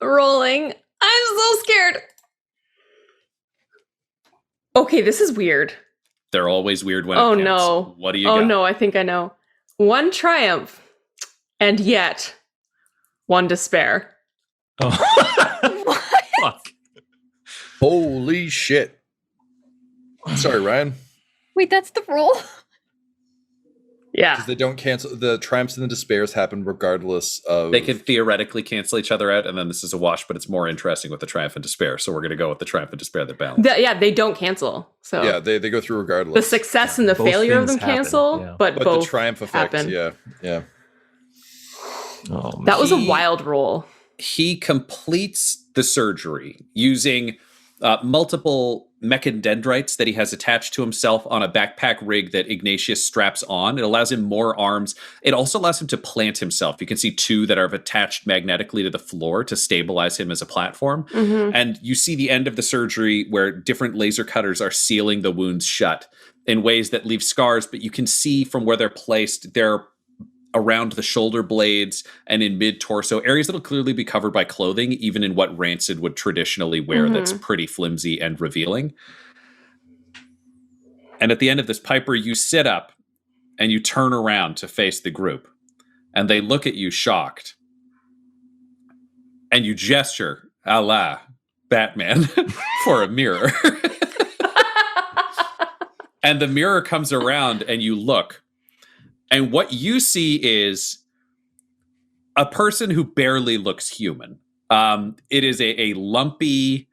Rolling. I'm so scared. Okay, this is weird. They're always weird when it Oh counts. no. What do you Oh got? no, I think I know. 1 triumph. And yet 1 despair. Oh. Fuck. Holy shit. Sorry, Ryan. Wait, that's the rule? Yeah. Because they don't cancel. The triumphs and the despairs happen regardless of. They can theoretically cancel each other out, and then this is a wash, but it's more interesting with the triumph and despair. So we're going to go with the triumph and despair that balance. They don't cancel. So Yeah, they go through regardless. the success and the Both failure of things them happen, cancel, yeah. but But both the triumph effect, happen. yeah. Oh, That was a He- wild roll. He completes the surgery using multiple mechadendrites that he has attached to himself on a backpack rig that Ignatius straps on. It allows him more arms. It also allows him to plant himself. You can see 2 that are attached magnetically to the floor to stabilize him as a platform. Mm-hmm. And you see the end of the surgery where different laser cutters are sealing the wounds shut in ways that leave scars, but you can see from where they're placed, they're around the shoulder blades and in mid-torso, areas that'll clearly be covered by clothing, even in what Rancid would traditionally wear that's pretty flimsy and revealing. And at the end of this, Piper, you sit up and you turn around to face the group. And they look at you shocked. And you gesture, a la Batman, for a mirror. And the mirror comes around and you look. And what you see is a person who barely looks human. It is a lumpy.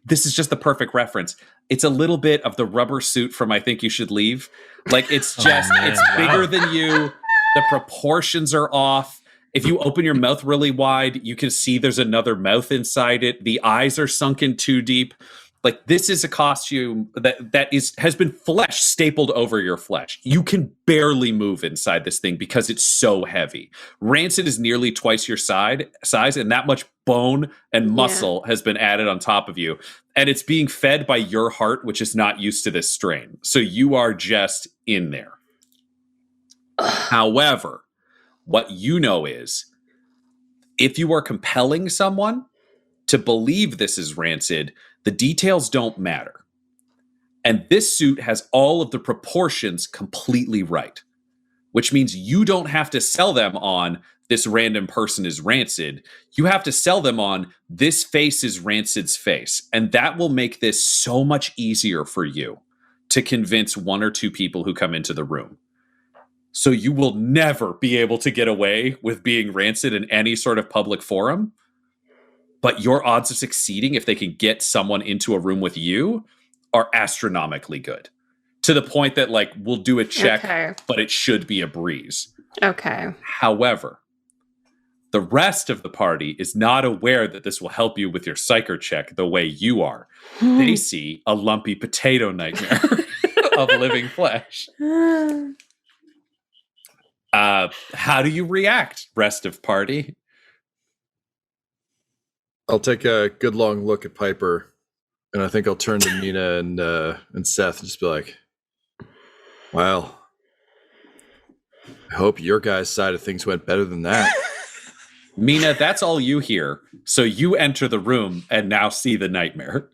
This is just the perfect reference. It's a little bit of the rubber suit from I Think You Should Leave. Like it's just, it's bigger than you. The proportions are off. If you open your mouth really wide, you can see there's another mouth inside it. The eyes are sunken too deep. Like this is a costume that has been flesh stapled over your flesh. You can barely move inside this thing because it's so heavy. Rancid is nearly twice your size, and that much bone and muscle has been added on top of you. And it's being fed by your heart, which is not used to this strain. So you are just in there. However, what you know is if you are compelling someone to believe this is Rancid, the details don't matter. And this suit has all of the proportions completely right, which means you don't have to sell them on this random person is Rancid. You have to sell them on this face is Rancid's face. And that will make this so much easier for you to convince 1 or 2 people who come into the room. So you will never be able to get away with being Rancid in any sort of public forum. But your odds of succeeding if they can get someone into a room with you are astronomically good. To the point that, like, we'll do a check, but it should be a breeze. Okay. However, the rest of the party is not aware that this will help you with your psycho check the way you are. They see a lumpy potato nightmare of living flesh. How do you react, rest of party? I'll take a good long look at Piper, and I think I'll turn to Mina and Seth and just be like, "Well, I hope your guys' side of things went better than that." Mina, that's all you hear. So you enter the room and now see the nightmare.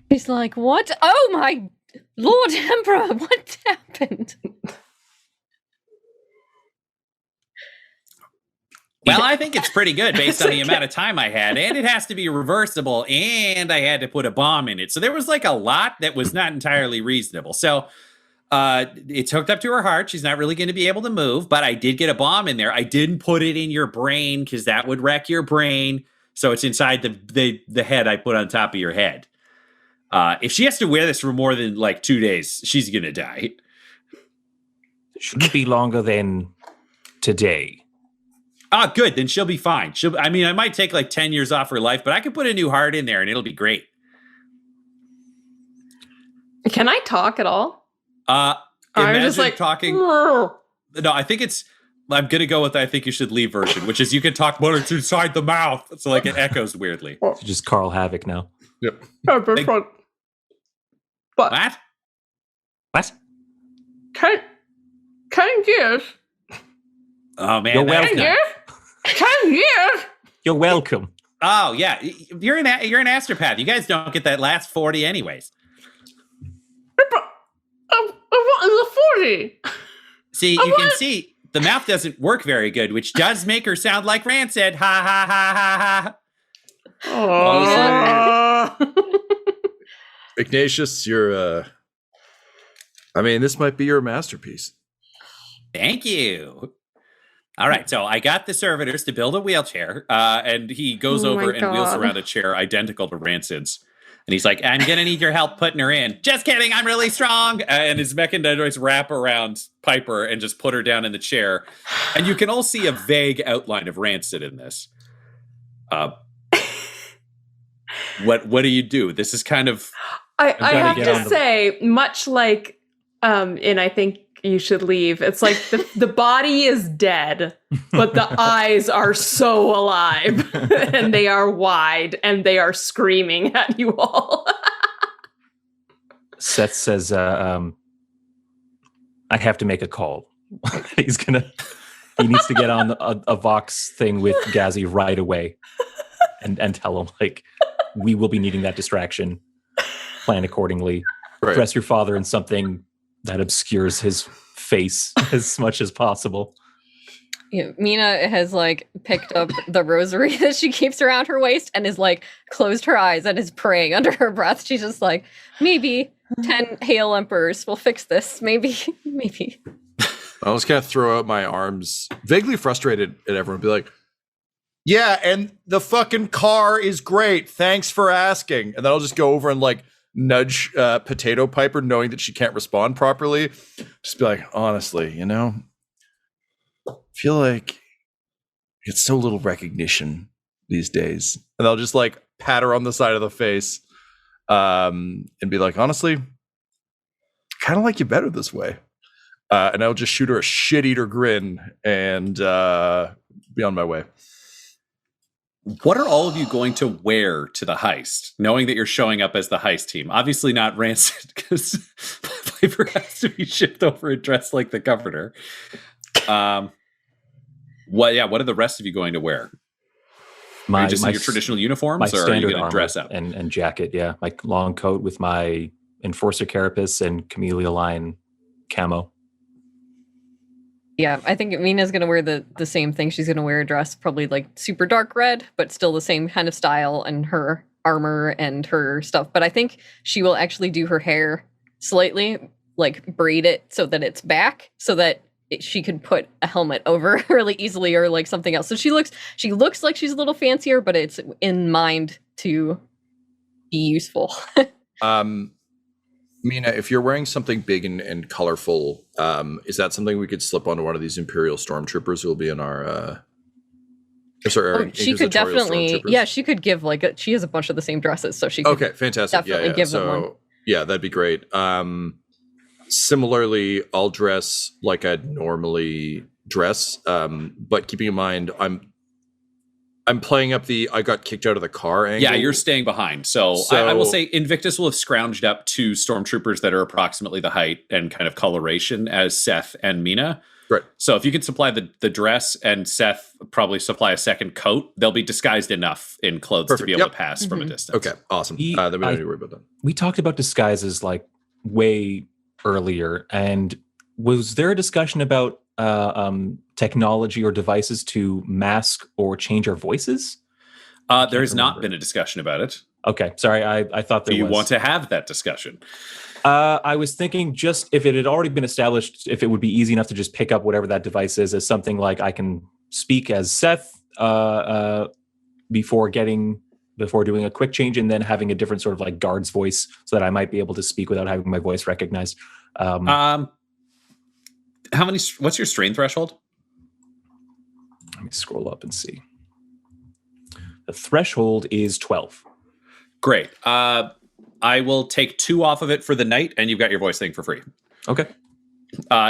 He's like, what? Oh my Lord Emperor, what happened? Well, I think it's pretty good based on the amount of time I had, and it has to be reversible, and I had to put a bomb in it. So there was like a lot that was not entirely reasonable. So it's hooked up to her heart. She's not really going to be able to move, but I did get a bomb in there. I didn't put it in your brain because that would wreck your brain. So it's inside the head I put on top of your head. If she has to wear this for more than like 2 days, she's going to die. Shouldn't be longer than today. Ah, good. Then she'll be fine. I might take like 10 years off her life, but I can put a new heart in there and it'll be great. Can I talk at all? Imagine just like talking. "Rrr." No, I think I'm going to go with I think you should leave version, which is you can talk more inside the mouth. So like it echoes weirdly. It's just Carl Havoc now. Yep. But What? What? can you Oh man, You're welcome. 10 years? You're welcome. Oh yeah, you're an astropath. You guys don't get that last 40 anyways. What is a 40? See, you can see the mouth doesn't work very good, which does make her sound like Rancid. Ha ha ha ha ha. Ignatius, you're this might be your masterpiece. Thank you. All right, so I got the servitors to build a wheelchair, and he goes over and wheels around a chair identical to Rancid's. And he's like, I'm going to need your help putting her in. Just kidding, I'm really strong. And his mechanics wrap around Piper and just put her down in the chair. And you can all see a vague outline of Rancid in this. What do you do? This is kind of... I have to say, much like in I Think You Should Leave, it's like the body is dead, but the eyes are so alive, and they are wide, and they are screaming at you all. Seth says, I have to make a call. He needs to get on a Vox thing with Gazzy right away and tell him, like, we will be needing that distraction. Plan accordingly. Right. Dress your father in something that obscures his face as much as possible. Yeah, Mina has like picked up the rosary that she keeps around her waist and is like closed her eyes and is praying under her breath. She's just like, maybe 10 Hail Emperors will fix this. Maybe. I'll just kind of throw out my arms, vaguely frustrated at everyone, be like, yeah, and the fucking car is great. Thanks for asking. And then I'll just go over and like nudge Potato Piper, knowing that she can't respond properly. Just be like, honestly, I feel like it's so little recognition these days. And I'll just like pat her on the side of the face and be like, honestly, I kind of like you better this way. And I'll just shoot her a shit-eater grin and be on my way. What are all of you going to wear to the heist, knowing that you're showing up as the heist team? Obviously not Rancid, because Piper has to be shipped over and dressed like the governor. What are the rest of you going to wear? Are you just in your traditional uniforms, or are you going to dress up? And jacket, yeah. My long coat with my Enforcer Carapace and Camellia Line camo. Yeah, I think Mina's going to wear the same thing. She's going to wear a dress, probably like super dark red, but still the same kind of style and her armor and her stuff. But I think she will actually do her hair slightly, like braid it so that it's back, so that she could put a helmet over really easily, or like something else. So she looks like she's a little fancier, but it's in mind to be useful. Mina, if you're wearing something big and colorful, is that something we could slip onto one of these Imperial Stormtroopers who will be in our... she could definitely... Yeah, she could give she has a bunch of the same dresses, so she could... Okay, fantastic. Definitely give them one. Yeah, that'd be great. Similarly, I'll dress like I'd normally dress, but keeping in mind, I'm playing up I got kicked out of the car angle. Yeah, you're staying behind. So I will say Invictus will have scrounged up 2 stormtroopers that are approximately the height and kind of coloration as Seth and Mina. Right. So if you could supply the dress, and Seth probably supply a second coat, they'll be disguised enough in clothes to be able to pass from a distance. Okay, awesome. Then we don't need to worry about that. We talked about disguises like way earlier, and was there a discussion about technology or devices to mask or change our voices? There has not been a discussion about it. Okay, sorry, I thought there was. Do you want to have that discussion? I was thinking, just if it had already been established, if it would be easy enough to just pick up whatever that device is as something like I can speak as Seth before doing a quick change, and then having a different sort of like guard's voice, so that I might be able to speak without having my voice recognized. What's your strain threshold? Let me scroll up and see. The threshold is 12. Great. I will take 2 off of it for the night, and you've got your voice thing for free. Okay.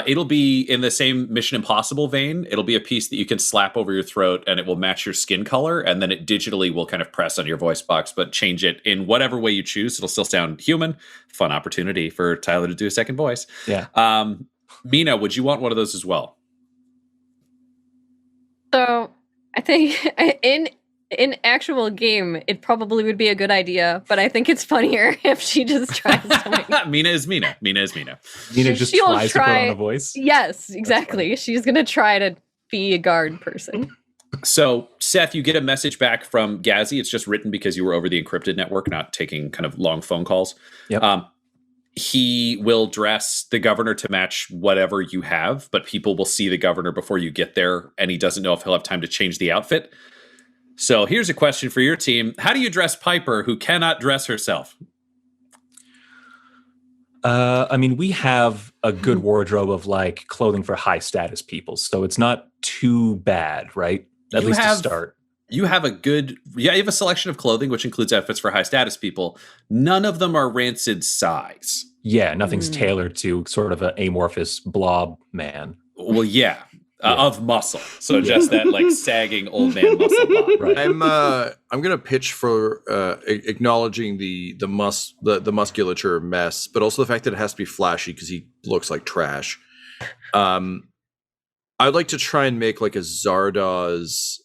It'll be in the same Mission Impossible vein. It'll be a piece that you can slap over your throat, and it will match your skin color, and then it digitally will kind of press on your voice box, but change it in whatever way you choose. It'll still sound human. Fun opportunity for Tyler to do a second voice. Yeah. Mina, would you want one of those as well? So I think in actual game, it probably would be a good idea, but I think it's funnier if she just tries to Mina is Mina. Mina is Mina. Mina just tries to put on a voice. Yes, exactly. She's gonna try to be a guard person. So, Seth, you get a message back from Gazzy. It's just written because you were over the encrypted network, not taking kind of long phone calls. Yep. He will dress the governor to match whatever you have, but people will see the governor before you get there, and he doesn't know if he'll have time to change the outfit. So here's a question for your team. How do you dress Piper, who cannot dress herself? I mean, we have a good wardrobe of like clothing for high status people, so it's not too bad, right? At least to start. You have you have a selection of clothing, which includes outfits for high status people. None of them are rancid size. Yeah, nothing's tailored to sort of an amorphous blob man. Well, yeah. Of muscle. So just that like sagging old man muscle bod. Right. I'm gonna pitch for acknowledging the musculature mess, but also the fact that it has to be flashy because he looks like trash. I'd like to try and make like a Zardoz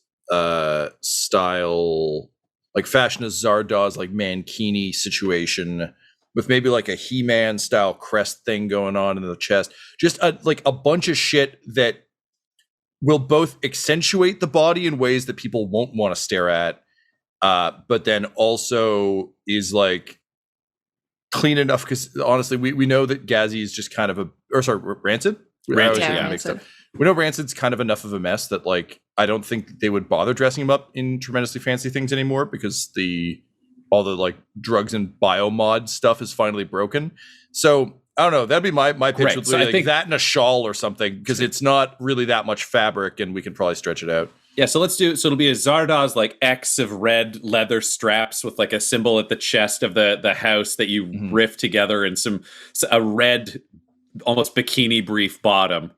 style, like fashion a Zardoz like mankini situation with maybe like a He-Man style crest thing going on in the chest. Just like a bunch of shit that will both accentuate the body in ways that people won't want to stare at, but then also is like clean enough because honestly, we know that Gazzy is just kind of Rancid? Rancid. We know Rancid's kind of enough of a mess that like I don't think they would bother dressing him up in tremendously fancy things anymore because all the like drugs and biomod stuff is finally broken. So I don't know. That'd be my pitch would be like that and a shawl or something because it's not really that much fabric and we can probably stretch it out. Yeah, so it'll be a Zardoz like X of red leather straps with like a symbol at the chest of the house that you riff together and a red almost bikini brief bottom.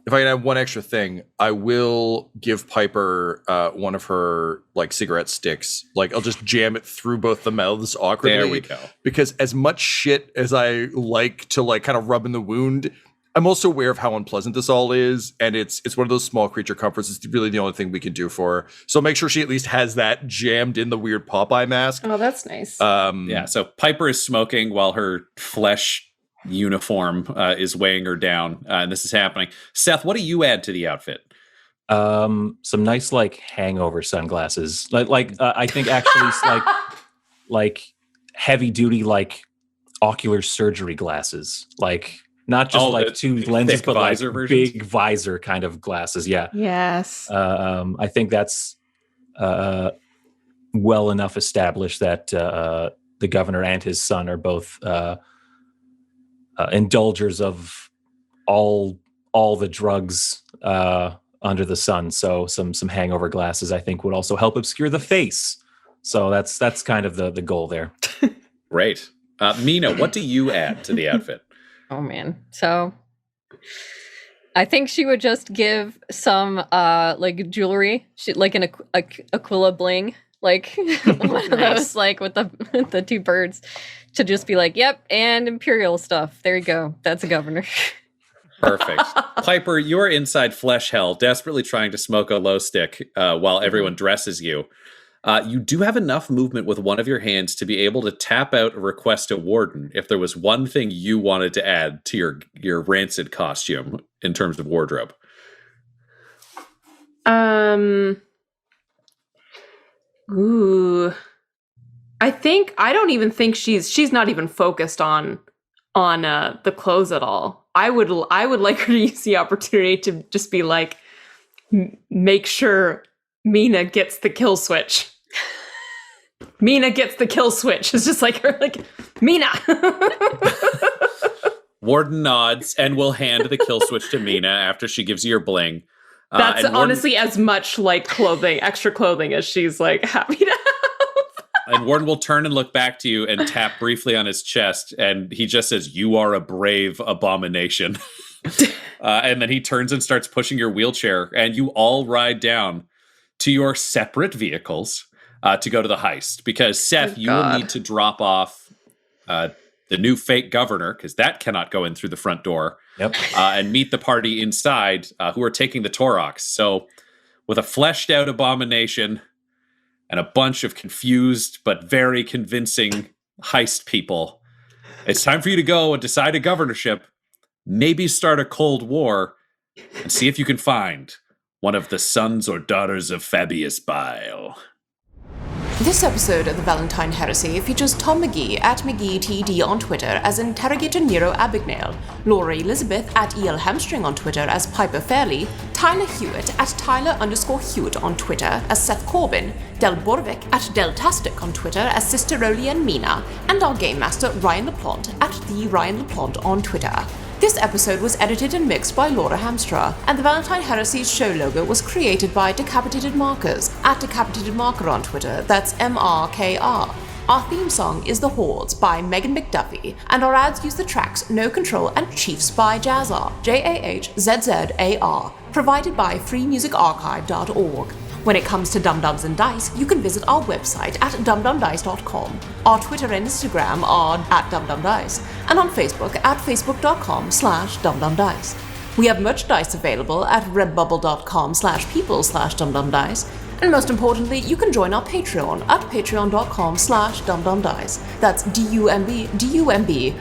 If I can have one extra thing, I will give Piper one of her like cigarette sticks. Like I'll just jam it through both the mouths awkwardly. There we go. Because as much shit as I like to like kind of rub in the wound, I'm also aware of how unpleasant this all is, and it's one of those small creature comforts. It's really the only thing we can do for her. So make sure she at least has that jammed in the weird Popeye mask. Oh, that's nice. Yeah. So Piper is smoking while her flesh uniform is weighing her down, and this is happening. Seth, what do you add to the outfit? Some nice like hangover sunglasses. I think actually like heavy duty like ocular surgery glasses. Like not just like two lenses, but like big visor kind of glasses. Yeah. Yes. I think that's well enough established that the governor and his son are both indulgers of all the drugs under the sun. So some hangover glasses I think would also help obscure the face. So that's kind of the goal there. Great. Mina, what do you add to the outfit? Oh man. So I think she would just give some like jewelry, like an Aquila bling, like one of those like with the two birds, to just be like, yep, and Imperial stuff. There you go. That's a governor. Perfect. Piper, you're inside flesh hell, desperately trying to smoke a low stick while everyone dresses you. You do have enough movement with one of your hands to be able to tap out a request a warden if there was one thing you wanted to add to your rancid costume in terms of wardrobe. Ooh. I don't even think she's not even focused on the clothes at all. I would like her to use the opportunity to just be like, make sure Mina gets the kill switch. Mina gets the kill switch. It's just like her, like, Mina. Warden nods and will hand the kill switch to Mina after she gives you your bling. That's honestly as much like extra clothing as she's like happy to have. And Warden will turn and look back to you and tap briefly on his chest, and he just says, "You are a brave abomination." And then he turns and starts pushing your wheelchair, and you all ride down to your separate vehicles to go to the heist. Because Seth, you will need to drop off the new fake governor, because that cannot go in through the front door, and meet the party inside who are taking the Taurox. So with a fleshed out abomination and a bunch of confused but very convincing heist people, it's time for you to go and decide a governorship, maybe start a cold war, and see if you can find one of the sons or daughters of Fabius Bile. This episode of the Valentyne Heresy features Tom McGee at McGeeTD on Twitter as Interrogator Nero Abagnale, Laura Elizabeth at EL Hamstring on Twitter as Piper Fairley, Tyler Hewitt at Tyler_Hewitt on Twitter as Seth Corbyn, Del Borovic at Deltastic on Twitter as Sister Olianne Mina, and our Game Master Ryan LaPlante at the Ryan LaPlante on Twitter. This episode was edited and mixed by Laura Hamstra, and the Valentyne Heresy's show logo was created by Decapitated Markers at Decapitated Marker on Twitter, that's MRKR. Our theme song is The Hordes by Megan McDuffie, and our ads use the tracks No Control and Chiefs by Jazzar, JAHZZAR, provided by freemusicarchive.org. When it comes to Dum-Dums and Dice, you can visit our website at dumdumdice.com. Our Twitter and Instagram are at dumdumdice, and on Facebook at facebook.com/dumdumdice. We have merchandise available at redbubble.com/people/dumdumdice, and most importantly, you can join our Patreon at patreon.com/dumdumdice. That's DUMBDICE.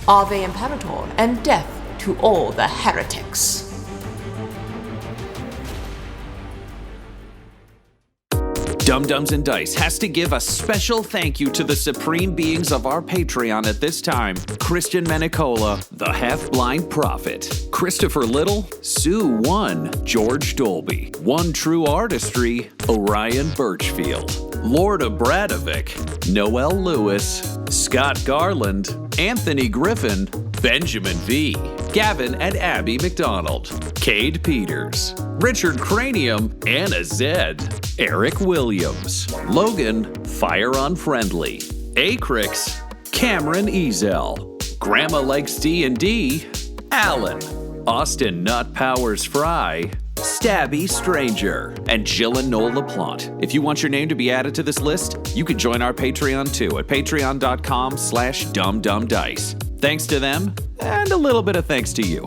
Ave Imperator, and death to all the heretics. Dum-Dums and Dice has to give a special thank you to the supreme beings of our Patreon at this time: Christian Menicola, the Half-Blind Prophet, Christopher Little, Sue One, George Dolby, One True Artistry, Orion Birchfield, Lord Abradovic, Noel Lewis, Scott Garland, Anthony Griffin, Benjamin V, Gavin and Abby McDonald, Cade Peters, Richard Cranium, Anna Zed, Eric Williams, Logan, Fire Unfriendly, Acrix, Cameron Ezel, Grandma Likes D&D, Alan, Austin Nut Powers Fry, Stabby Stranger, and Jill and Noel LaPlante. If you want your name to be added to this list, you can join our Patreon too at patreon.com/dumdumdice. Thanks to them, and a little bit of thanks to you.